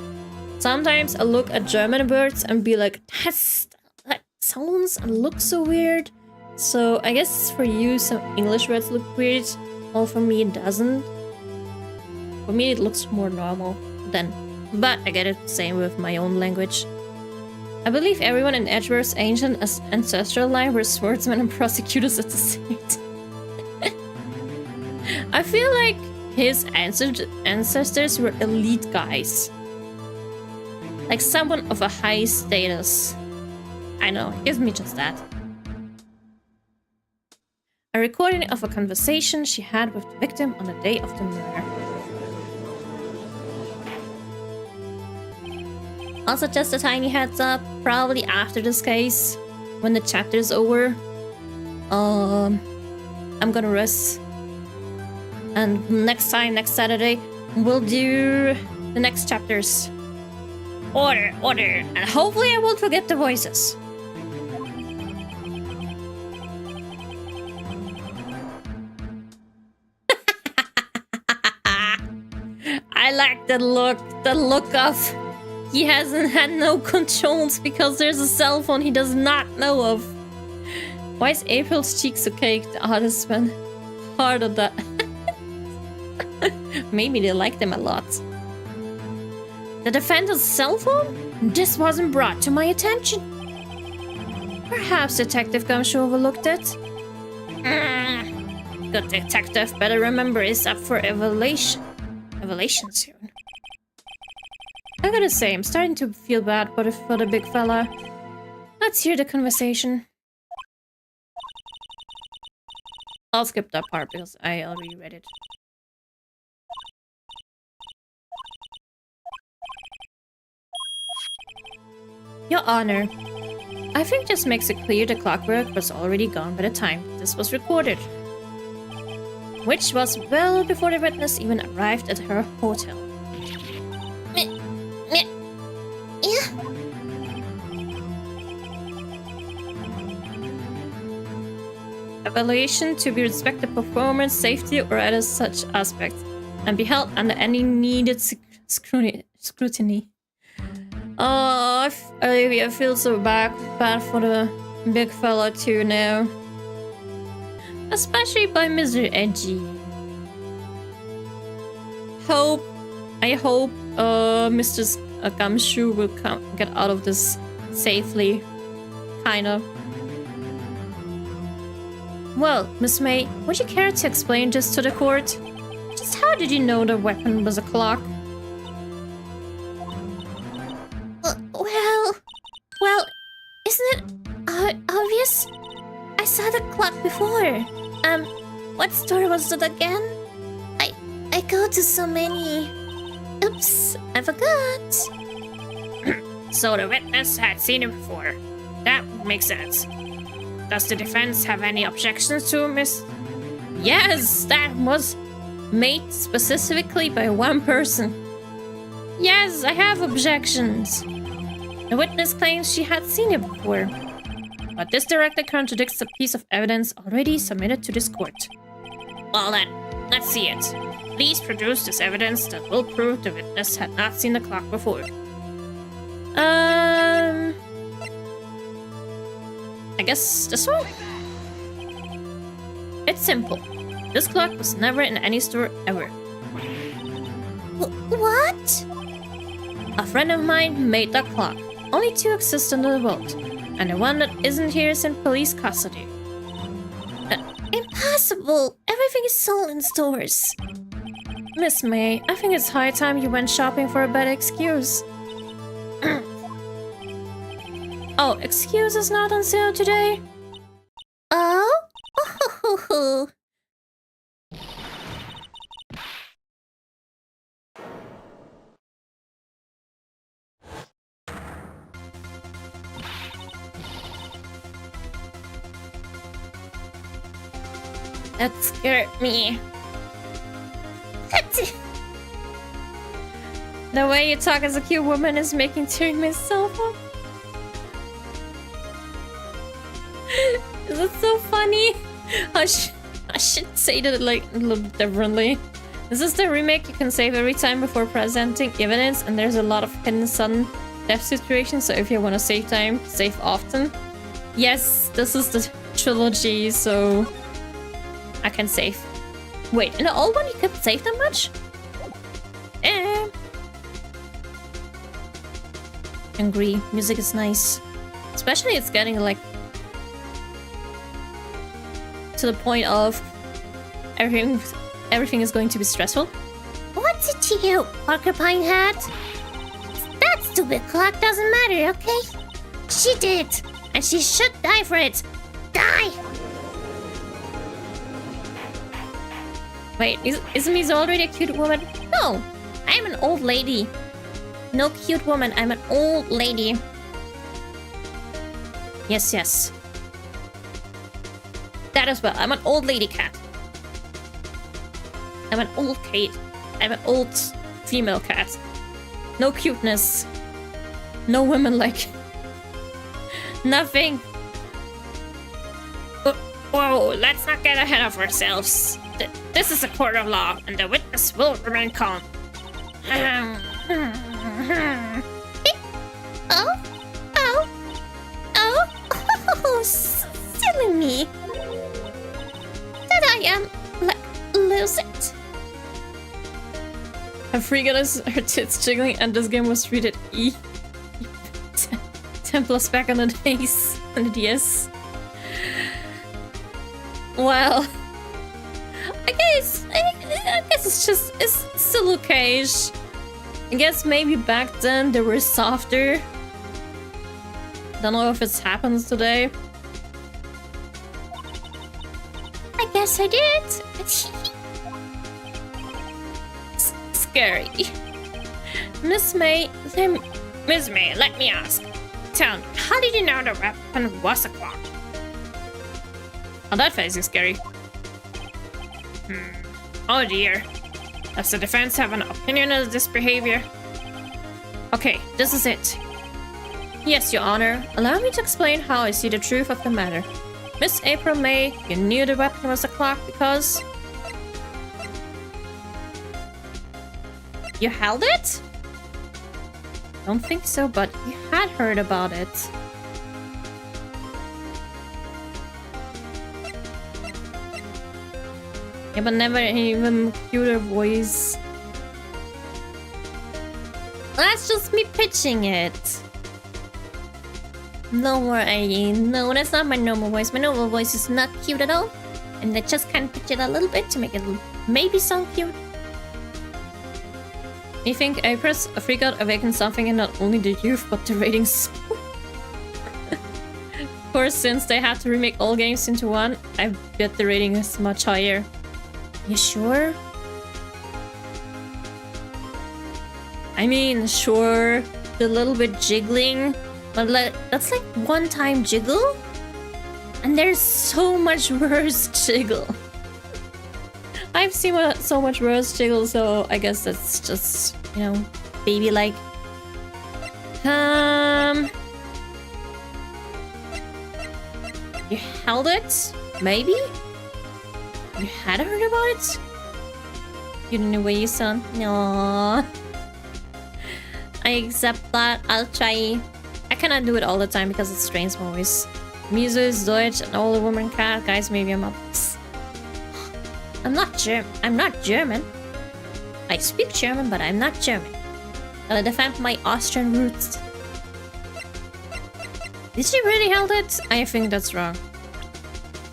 sometimes I look at German words and be like, that sounds and looks so weird. So I guess for you some English words look weird, or for me it doesn't. For me it looks more normal then, but I get it same with my own language. I believe everyone in Edgeworth's ancient ancestral line were swordsmen and prosecutors at the same time. I feel like his ancestors were elite guys. Like someone of a high status. I know, it gives me just that. A recording of a conversation she had with the victim on the day of the murder. Also, just a tiny heads up, probably after this case, when the chapter is over, I'm gonna rest. And next Saturday, we'll do the next chapters. Order, and hopefully I won't forget the voices. I like the look of he hasn't had no controls because there's a cell phone he does not know of. Why is April's cheek so caked? The artist went hard on that. Maybe they like them a lot. The defendant's cell phone? This wasn't brought to my attention. Perhaps Detective Gumshoe overlooked it. Good detective better remember is up for evaluation soon. I gotta say, I'm starting to feel bad for the big fella. Let's hear the conversation. I'll skip that part because I already read it. Your Honor, I think this makes it clear the clockwork was already gone by the time this was recorded. Which was well before the witness even arrived at her hotel. Yeah. Evaluation to be respected performance, safety, or other such aspects, and be held under any needed scrutiny. Oh, I feel so bad for the big fella too now. Especially by Mr. Edgy. I hope Mr. Gumshoe will get out of this safely. Kinda. Well, Miss May, would you care to explain this to the court? Just how did you know the weapon was a clock? Well, isn't it obvious? I saw the clock before. What store was it again? I go to so many. Oops, I forgot. So the witness had seen it before. That makes sense. Does the defense have any objections to Miss? Yes, that was made specifically by one person. Yes, I have objections. The witness claims she had seen it before. But this directly contradicts a piece of evidence already submitted to this court. Well then, let's see it. Please produce this evidence that will prove the witness had not seen the clock before. I guess this one? It's simple. This clock was never in any store ever. What? A friend of mine made that clock. Only 2 exist in the world, and the one that isn't here is in police custody. Impossible! Everything is sold in stores. Miss May, I think it's high time you went shopping for a better excuse. Oh, excuse is not on sale today? Oh? That scared me. The way you talk as a cute woman is making tearing myself up. Is it so funny? I should say that like a little bit differently. This is the remake you can save every time before presenting evidence, and there's a lot of hidden sudden death situations, so if you want to save time, save often. Yes, this is the trilogy, so I can save. Wait, in the old one you couldn't save that much? Agree, music is nice. Especially it's getting like to the point of everything is going to be stressful. What's it to you, porcupine hat? That stupid clock doesn't matter, okay? She did, and she should die for it. Die! Wait, isn't Miss already a cute woman? No, I'm an old lady. No cute woman, I'm an old lady. Yes. That as well, I'm an old lady cat. I'm an old cat. I'm an old female cat. No cuteness. No women like. Nothing. Whoa, let's not get ahead of ourselves. This is a court of law, and the witness will remain calm. Oh, silly me. That I am, lose it. I forgot her tits jiggling, and this game was rated E. 10 plus back on the days on the DS. Well, I guess it's still okay-ish. I guess maybe back then they were softer. Don't know if it happens today. I Yes, I did. Scary. Miss May, Miss May, let me ask. Tell me, how did you know the weapon was a clock? oh, that face is scary. Oh dear. Does the defense have an opinion of this behavior? Okay, this is it. Yes, Your Honor. Allow me to explain how I see the truth of the matter. Miss April May, you knew the weapon was a clock because... you held it? Don't think so, but you had heard about it. Yeah, but never even cuter voice. That's just me pitching it. Don't worry. No, that's not my normal voice. My normal voice is not cute at all. And I just kind of pitch it a little bit to make it maybe sound cute. You think April's freakout awakens something in not only the youth, but the ratings? Of course, since they had to remake all games into one, I bet the rating is much higher. You sure? I mean, sure, the little bit jiggling, but that's like one-time jiggle? And there's so much worse jiggle. I've seen so much worse jiggle, so I guess that's just, you know, baby-like. You held it? Maybe? You had heard about it? You didn't know where you son? No. I accept that. I'll try. I cannot do it all the time because it strains my voice. Miso is Deutsch, an older woman cat. Guys, maybe I'm up. I'm not German. I speak German, but I'm not German. Gotta defend my Austrian roots. Did she really held it? I think that's wrong.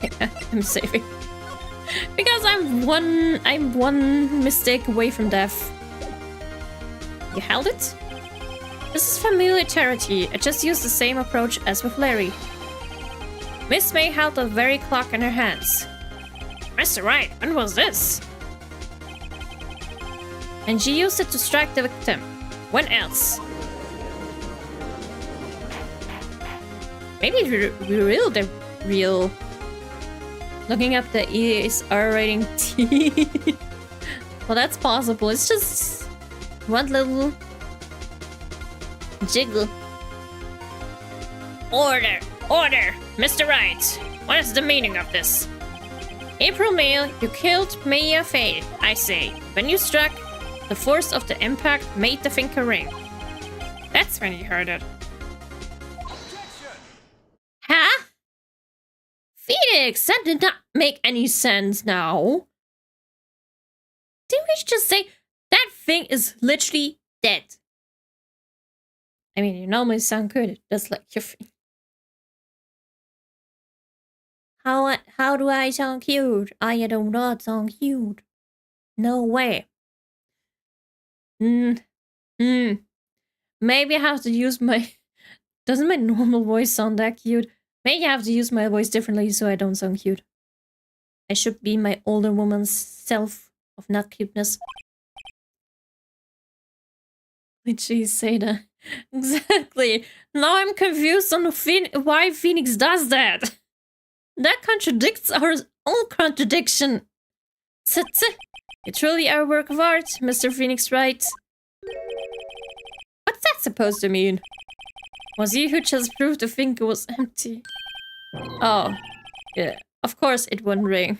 Yeah, I'm saving. Because I'm one mistake away from death. You held it? This is familiar territory. I just used the same approach as with Larry. Miss May held the very clock in her hands. Mr. Wright, when was this? And she used it to strike the victim. When else? Maybe they're real. Looking up the ESR rating T. Well, that's possible. It's just one little jiggle. Order! Order! Mr. Wright, what is the meaning of this? April May, you killed Maya Fay, I say. When you struck, the force of the impact made the finger ring. That's when you heard it. Huh? Phoenix, that did not make any sense now. Didn't we just say that thing is literally dead? I mean, you normally sound good, just like your thing. How do I sound cute? I do not sound cute. No way. Maybe I have to use my... Doesn't my normal voice sound that cute? Maybe I have to use my voice differently so I don't sound cute. I should be my older woman's self of not cuteness. Did she say that? Exactly. Now I'm confused on why Phoenix does that. That contradicts our own contradiction. You truly are a work of art, Mr. Phoenix Wright. What's that supposed to mean? Was he who just proved the finger was empty? Oh, yeah. Of course it wouldn't ring.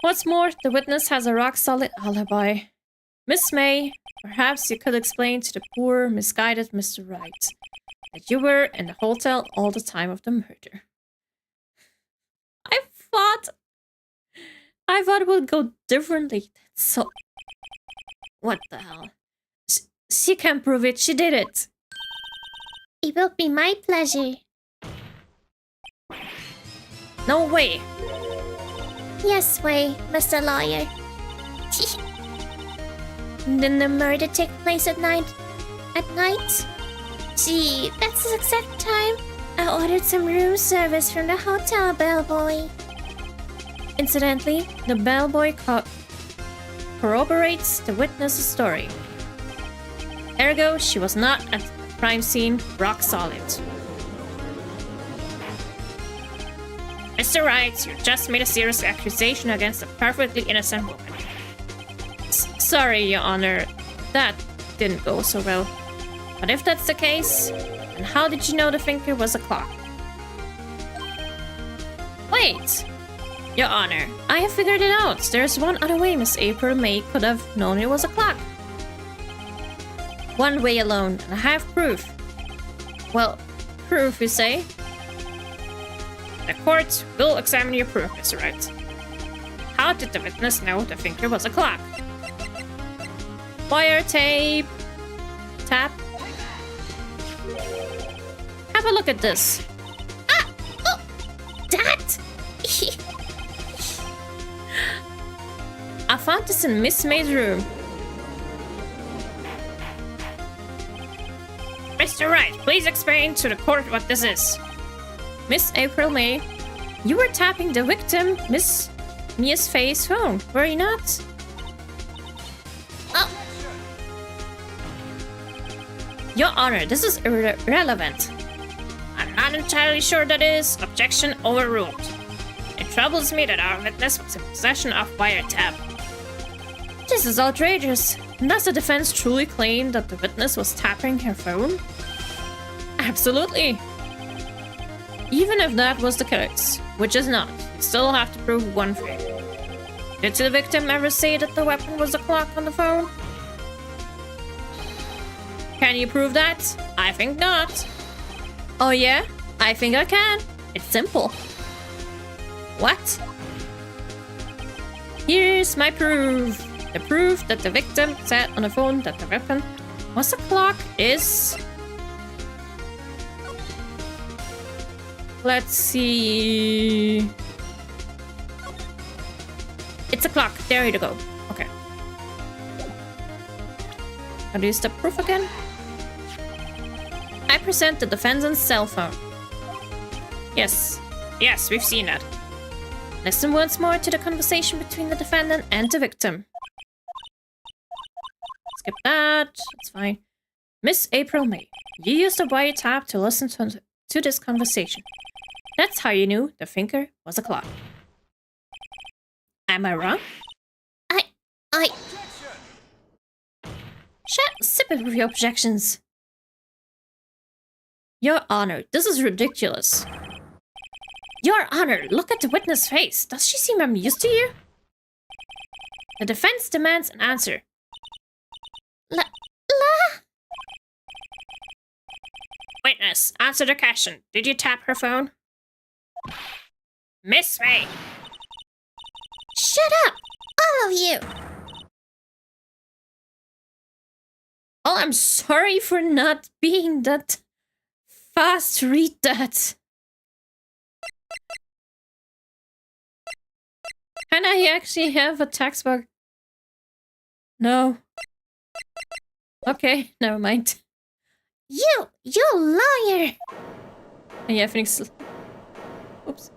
What's more, the witness has a rock-solid alibi. Miss May, perhaps you could explain to the poor, misguided Mr. Wright that you were in the hotel all the time of the murder. I thought it would go differently. So, what the hell? She can't prove it. She did it. It will be my pleasure. No way. Yes way, Mr. Lawyer. Didn't the murder take place at night? Gee, that's the exact time. I ordered some room service from the hotel bellboy. Incidentally, the bellboy corroborates the witness's story. Ergo, she was not at the crime scene, rock solid. Mr. Wright, you just made a serious accusation against a perfectly innocent woman. Sorry, Your Honor. That didn't go so well. But if that's the case, then how did you know the finger was a clock? Wait! Your Honor, I have figured it out. There's one other way Miss April May could have known it was a clock. One way alone, and I have proof. Well, proof, you say? The court will examine your proof, Mr. Wright. How did the witness know the finger was a clock? Wire tape. Tap. Have a look at this. Ah! Oh! That! I found this in Miss May's room. Mr. Wright, please explain to the court what this is. Miss April May, you were tapping the victim, Miss Mia's face phone, were you not? Oh! Your Honor, this is irrelevant. I'm not entirely sure that is. Objection overruled. It troubles me that our witness was in possession of wiretap. This is outrageous. Does the defense truly claim that the witness was tapping her phone? Absolutely. Even if that was the case, which is not, you still have to prove one thing. Did the victim ever say that the weapon was a clock on the phone? Can you prove that? I think not. Oh yeah? I think I can. It's simple. What? Here's my proof. The proof that the victim said on the phone that the weapon was a clock is... Let's see... It's a clock. There you go. Okay. How do you stop proof again? I present the defendant's cell phone. Yes. Yes, we've seen that. Listen once more to the conversation between the defendant and the victim. Skip that. It's fine. Miss April May, you used a wiretap to listen to this conversation. That's how you knew the finger was a clock. Am I wrong? I... Sip it with your objections. Your Honor, this is ridiculous. Your Honor, look at the witness' face. Does she seem amused to you? The defense demands an answer. Witness, answer the question. Did you tap her phone? Miss May! Shut up! All of you! Oh, I'm sorry for not being that fast to read that. Can I actually have a textbook? No. Okay, never mind. You liar! Yeah, Phoenix. Oops.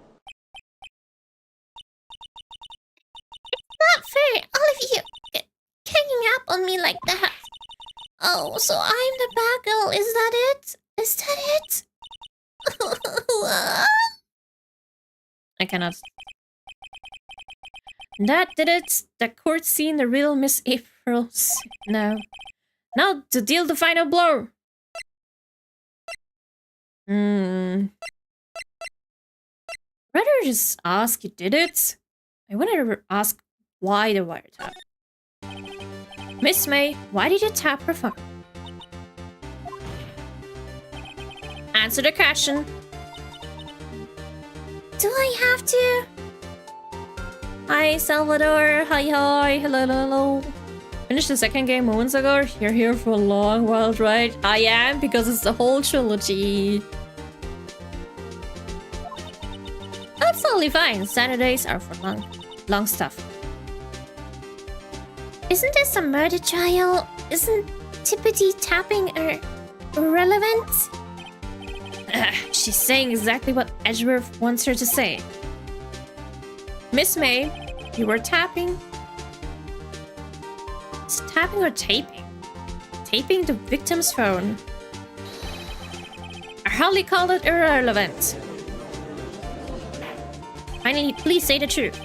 Not fair, all of you hanging up on me like that. Oh, so I'm the bad girl, is that it? Is that it? I cannot. That did it. The court seen the real Miss April. Now to deal the final blow. Rather just ask you did it. I want to ask why the wiretap. Miss May, why did you tap her phone? Answer the question. Do I have to? Hi, Salvador. Hi. Hello. Finished the second game moments ago. You're here for a long while, right? I am, because it's the whole trilogy. That's totally fine. Saturdays are for long stuff. Isn't this a murder trial? Isn't tippity tapping irrelevant? She's saying exactly what Edgeworth wants her to say. Miss May, you were tapping. It's tapping or taping? Taping the victim's phone. I hardly call it irrelevant. Finally, please say the truth.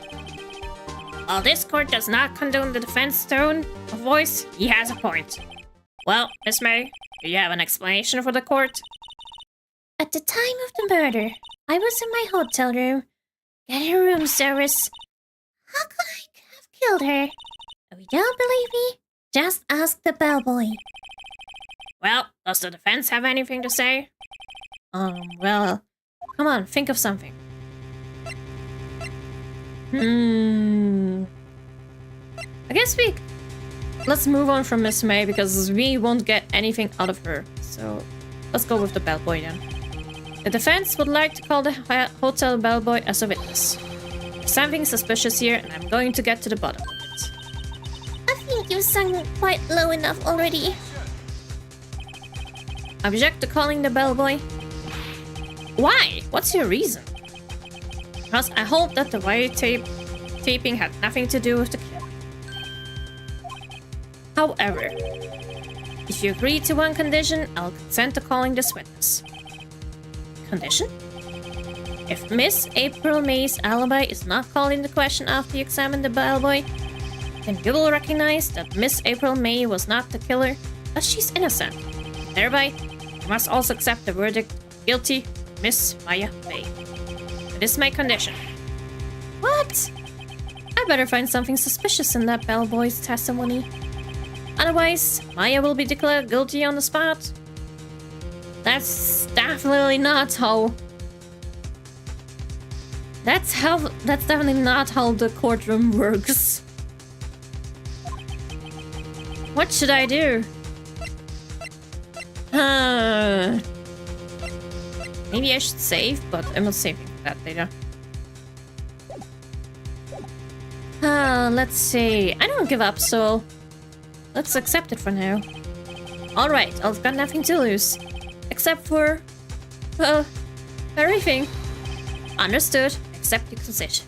While this court does not condone the defense tone of voice, he has a point. Well, Miss May, do you have an explanation for the court? At the time of the murder, I was in my hotel room, getting room service. How could I have killed her? If you don't believe me, just ask the bellboy. Well, does the defense have anything to say? Well, come on, think of something. I guess let's move on from Miss May because we won't get anything out of her. So let's go with the bellboy then. The defense would like to call the hotel bellboy as a witness. There's something suspicious here, and I'm going to get to the bottom of it. I think you sung quite low enough already. Object to calling the bellboy? Why? What's your reason? Because I hope that the taping had nothing to do with the killing. However, if you agree to one condition, I'll consent to calling this witness. Condition? If Miss April May's alibi is not called into question after you examine the bellboy, then you will recognize that Miss April May was not the killer, as she's innocent. Thereby, you must also accept the verdict of guilty Miss Maya May. It is my condition. What? I better find something suspicious in that bellboy's testimony. Otherwise, Maya will be declared guilty on the spot. That's definitely not how... That's definitely not how the courtroom works. What should I do? Maybe I should save, but I'm not saving that later. Let's see. I don't give up, so let's accept it for now. Alright, I've got nothing to lose. Except for... well, everything. Understood. Accept your concession.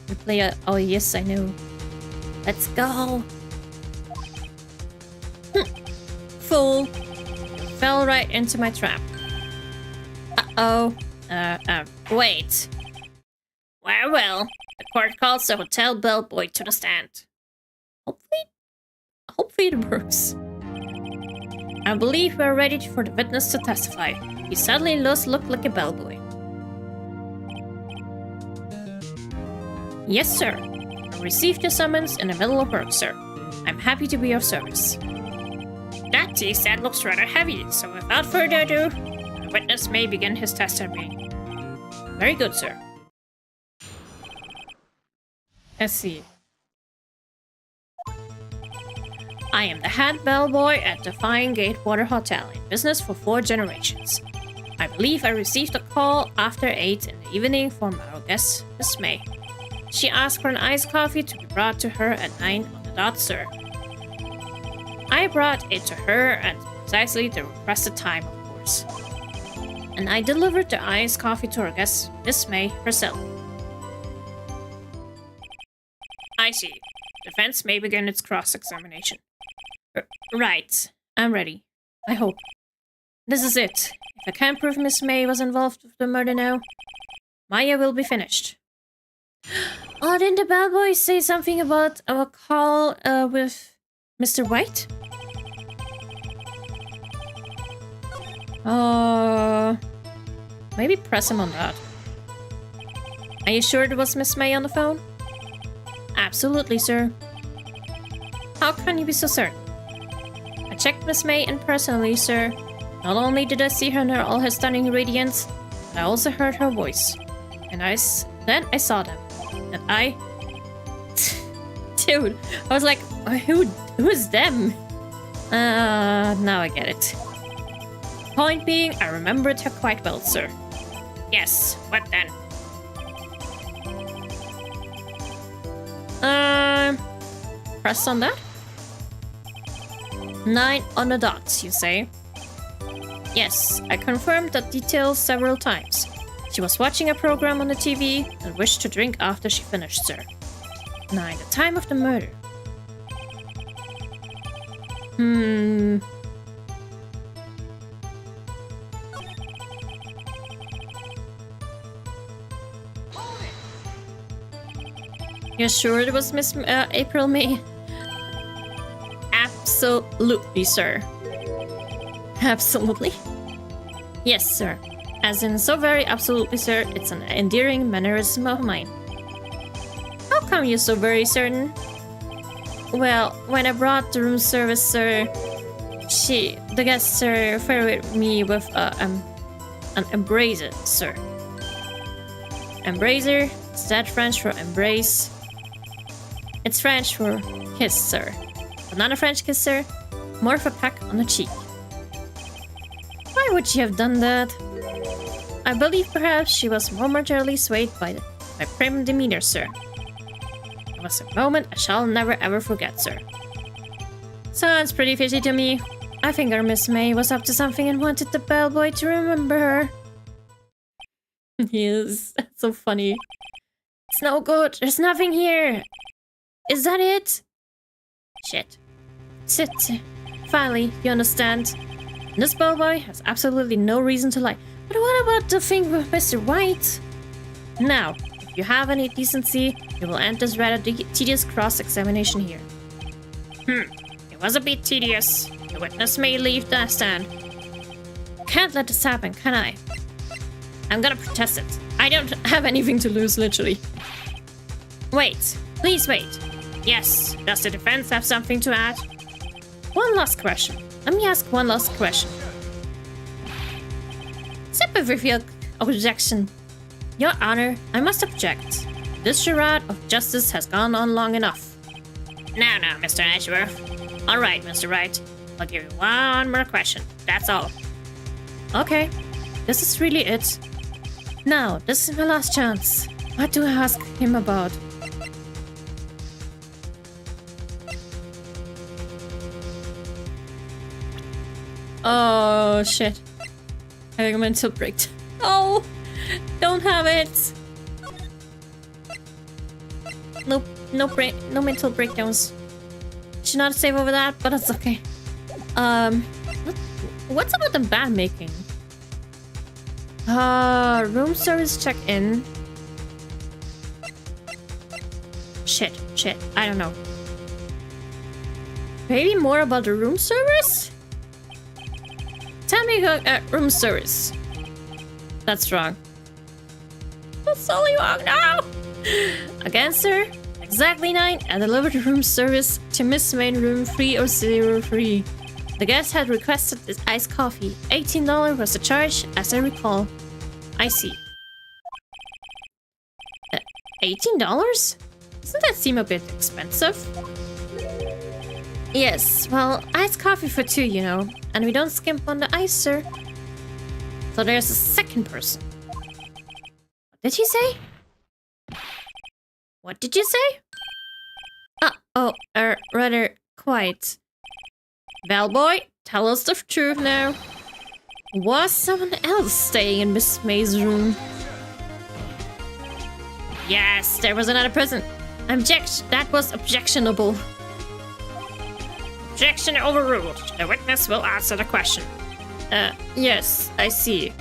We play a... oh yes, I know. Let's go. Fool. Fell right into my trap. Uh-oh. Wait. Well, the court calls the hotel bellboy to the stand. Hopefully it works. I believe we're ready for the witness to testify. He suddenly does look like a bellboy. Yes, sir. I received your summons in the middle of work, sir. I'm happy to be of service. That tea set looks rather heavy, so without further ado, the witness may begin his testimony. Very good, sir. Let's see. I am the head bellboy at the Fine Gatewater Hotel, in business for 4 generations. I believe I received a call after 8 in the evening from our guest, Miss May. She asked for an iced coffee to be brought to her at 9 on the dot, sir. I brought it to her at precisely the requested time, of course. And I delivered the iced coffee to our guest, Miss May herself. I see. Defense may begin its cross-examination. Right. I'm ready. I hope. This is it. If I can't prove Miss May was involved with the murder now, Maya will be finished. Oh, didn't the bellboy say something about a call with Mr. Wright? Maybe press him on that. Are you sure it was Miss May on the phone? Absolutely, sir. How can you be so certain? I checked Miss May in personally, sir. Not only did I see her in all her stunning radiance, but I also heard her voice. And then I saw them. And I... Dude, I was like, who's them? Now I get it. Point being, I remembered her quite well, sir. Yes, what then? Press on that? 9 on the dot, you say? Yes, I confirmed that detail several times. She was watching a program on the TV and wished to drink after she finished, sir. 9. The time of the murder. You're sure it was Miss April May? Absolutely, sir. Absolutely? Yes, sir. As in, so very absolutely, sir. It's an endearing mannerism of mine. How come you're so very certain? Well, when I brought the room service, sir, the guest, sir, favored me with an embracer, sir. Embracer? Is that French for embrace? It's French for kiss, sir. But not a French kiss, sir. More of a peck on the cheek. Why would she have done that? I believe perhaps she was momentarily swayed by my prim demeanor, sir. It was a moment I shall never ever forget, sir. Sounds pretty fishy to me. I think our Miss May was up to something and wanted the bellboy to remember her. Yes, that's so funny. It's no good. There's nothing here. Is that it? Shit. Sit. Finally, you understand. This bellboy has absolutely no reason to lie. But what about the thing with Mr. Wright? Now, if you have any decency, you will end this rather tedious cross-examination here. It was a bit tedious. The witness may leave the stand. Can't let this happen, can I? I'm gonna protest it. I don't have anything to lose, literally. Wait. Please wait. Yes, does the defense have something to add? One last question. Let me ask one last question. Simple with your objection. Your Honor, I must object. This charade of justice has gone on long enough. Now, Mr. Edgeworth. All right, Mr. Wright. I'll give you one more question. That's all. Okay, this is really it. Now, this is my last chance. What do I ask him about? Oh, shit. Having a mental break. Oh, don't have it. Nope, no mental breakdowns. Should not save over that, but it's okay. What's about the bad making? Room service check-in. Shit, I don't know. Maybe more about the room service? Tell me about room service. That's wrong. That's totally wrong now! Again, sir? Exactly 9 and delivered room service to Miss Main room 3003. The guest had requested this iced coffee. $18 was the charge, as I recall. I see. $18? Doesn't that seem a bit expensive? Yes, well, iced coffee for 2, you know. And we don't skimp on the ice, sir. So there's a second person. What did you say? What did you say? Rather quiet. Bellboy, tell us the truth now. Was someone else staying in Miss May's room? Yes, there was another person. That was objectionable. Objection overruled. The witness will answer the question. Yes, I see.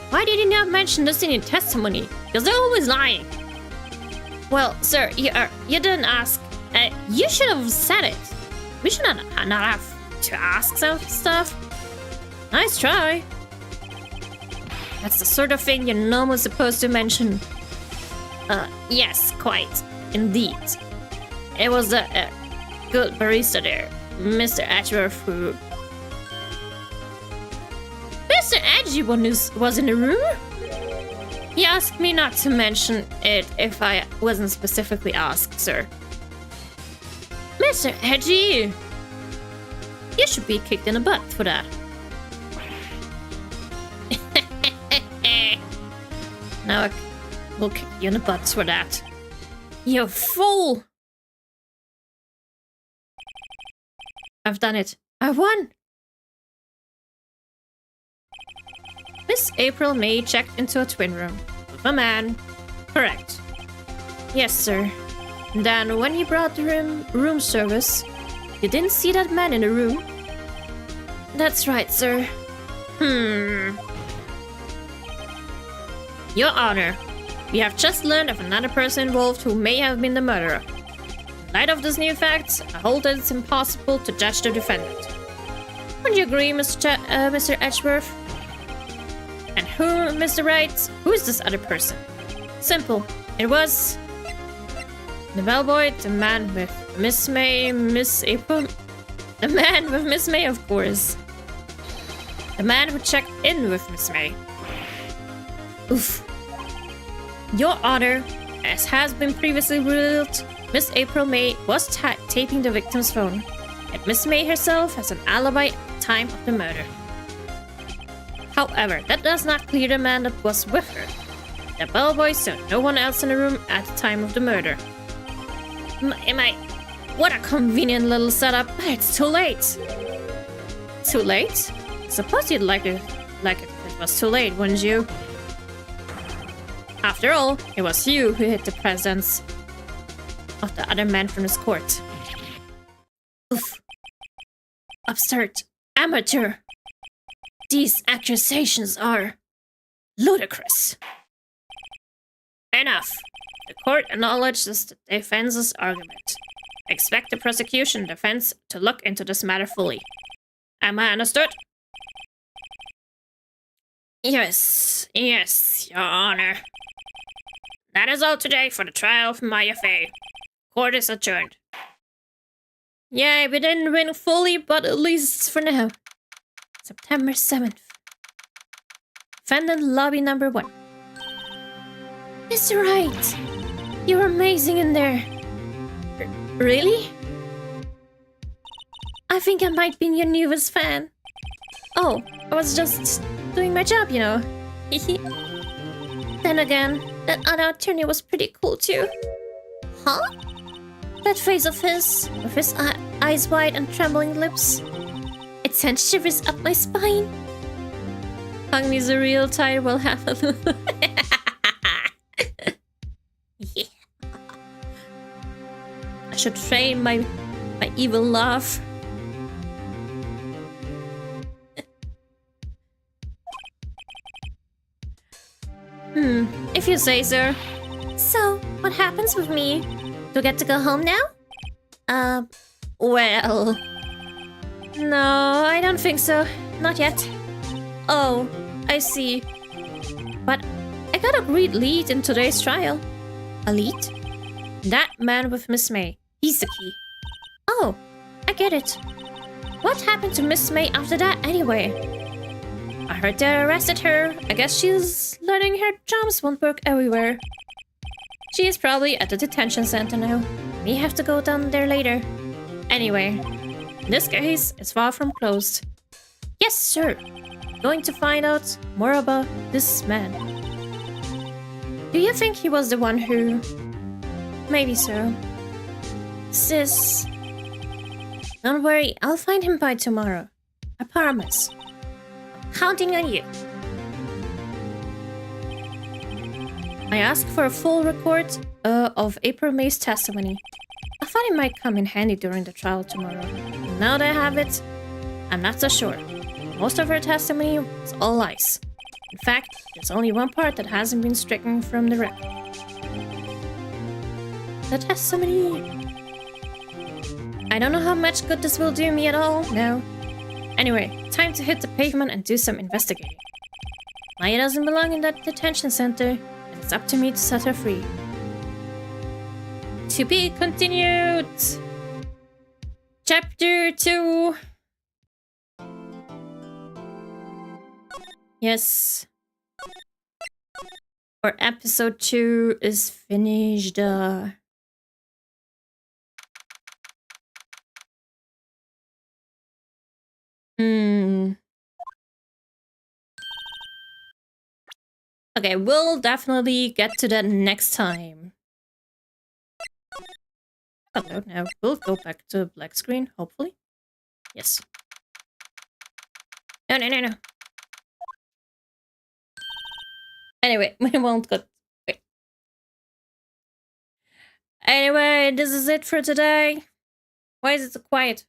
Why did you not mention this in your testimony? Because they're always lying. Well, sir, you didn't ask. You should have said it. We should not have to ask some stuff. Nice try. That's the sort of thing you're normally supposed to mention. Yes, quite. Indeed. It was a good barista there, Mr. Edgeworth, who... Mr. Edgeworth was in the room? He asked me not to mention it if I wasn't specifically asked, sir. Mr. Edgy! You should be kicked in the butt for that. Now I will kick you in the butt for that. You fool! I've done it. I won! Miss April May checked into a twin room with a man. Correct. Yes, sir. Then when he brought the room service, you didn't see that man in the room? That's right, sir. Your Honor, we have just learned of another person involved who may have been the murderer. In light of these new facts, I hold that it's impossible to judge the defendant. Would you agree, Mr. Edgeworth? And who, Mr. Wright? Who is this other person? Simple. It was the bellboy, the man with Miss May, Miss April. The man with Miss May, of course. The man who checked in with Miss May. Oof. Your Honor, as has been previously ruled, Miss April May was taping the victim's phone, and Miss May herself has an alibi at the time of the murder. However, that does not clear the man that was with her. The bellboy saw no one else in the room at the time of the murder. What a convenient little setup. It's too late. Too late? Suppose you'd like it if it was too late, wouldn't you? After all, it was you who hid the presence of the other man from his court. Oof. Absurd. Amateur. These accusations are ludicrous. Enough. The court acknowledges the defense's argument. Expect the prosecution and defense to look into this matter fully. Am I understood? Yes, Your Honor. That is all today for the trial of my affair. Court is adjourned. Yeah, we didn't win fully, but at least for now. September 7th. Defendant lobby number 1. Mr. Wright, you're amazing in there. Really? I think I might be your newest fan. Oh, I was just doing my job, you know. Then again, that other attorney was pretty cool too. Huh? That face of his, with his eyes wide and trembling lips. It sent shivers up my spine. Hung me's a real tired will have a yeah. I should train my evil laugh. If you say so. So, what happens with me? Do I get to go home now? Well... No, I don't think so. Not yet. Oh, I see. But I got a great lead in today's trial. A lead? That man with Miss May. He's the key. Oh, I get it. What happened to Miss May after that anyway? I heard they arrested her. I guess she's learning her charms won't work everywhere. She is probably at the detention center now. May have to go down there later. Anyway, this case is far from closed. Yes, sir. Going to find out more about this man. Do you think he was the one who... Maybe so. Sis... Don't worry, I'll find him by tomorrow. I promise. Counting on you. I asked for a full record of April May's testimony. I thought it might come in handy during the trial tomorrow. Now that I have it, I'm not so sure. Most of her testimony was all lies. In fact, there's only one part that hasn't been stricken from the record. The testimony... I don't know how much good this will do me at all now. Anyway, time to hit the pavement and do some investigating. Maya doesn't belong in that detention center, and it's up to me to set her free. To be continued! Chapter 2! Yes. Or episode 2 is finished. Okay, we'll definitely get to that next time. Hello, now we'll go back to black screen, hopefully. Yes. No. Anyway, we won't go. Wait. Anyway, this is it for today. Why is it so quiet?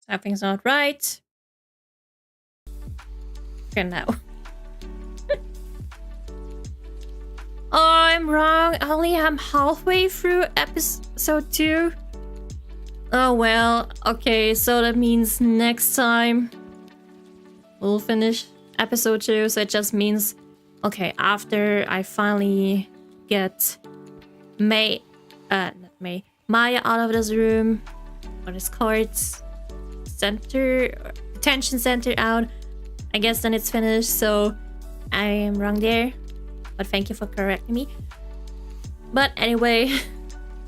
Something's not right. Okay, now. Oh, I'm wrong. I only am halfway through episode 2. Oh well, okay, so that means next time we'll finish episode 2, so it just means, okay, after I finally get Maya out of this room, or this court center, detention center out, I guess then it's finished, so I am wrong there, but thank you for correcting me. But anyway,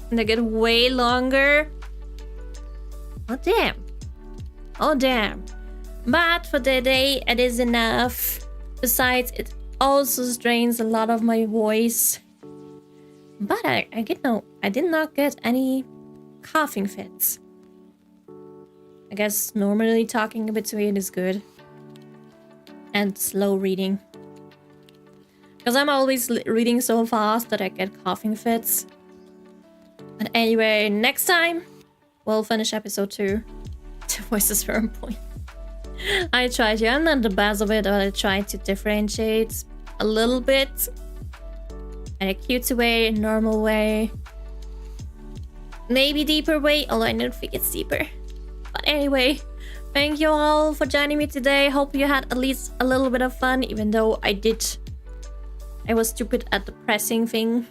they get way longer. Oh damn. Oh damn. But for today, it is enough. Besides, it also strains a lot of my voice. But I did not get any coughing fits. I guess normally talking in between is good. And slow reading. Because I'm always reading so fast that I get coughing fits. But anyway, next time, we'll finish episode 2. The voices were on point. I tried to. I'm not the best of it, but I tried to differentiate a little bit. In a cute way, normal way. Maybe deeper way, although I don't think it's deeper. But anyway, thank you all for joining me today. Hope you had at least a little bit of fun, even though I was stupid at the pressing thing.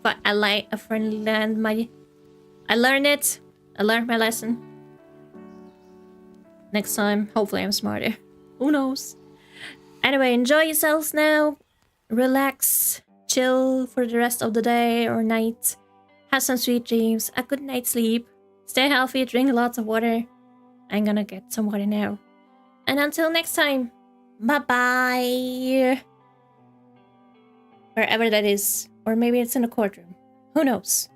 But I learned it. I learned my lesson. Next time, hopefully I'm smarter. Who knows? Anyway, enjoy yourselves now. Relax. Chill for the rest of the day or night. Have some sweet dreams. A good night's sleep. Stay healthy. Drink lots of water. I'm gonna get some water now. And until next time. Bye-bye. Wherever that is. Or maybe it's in a courtroom. Who knows?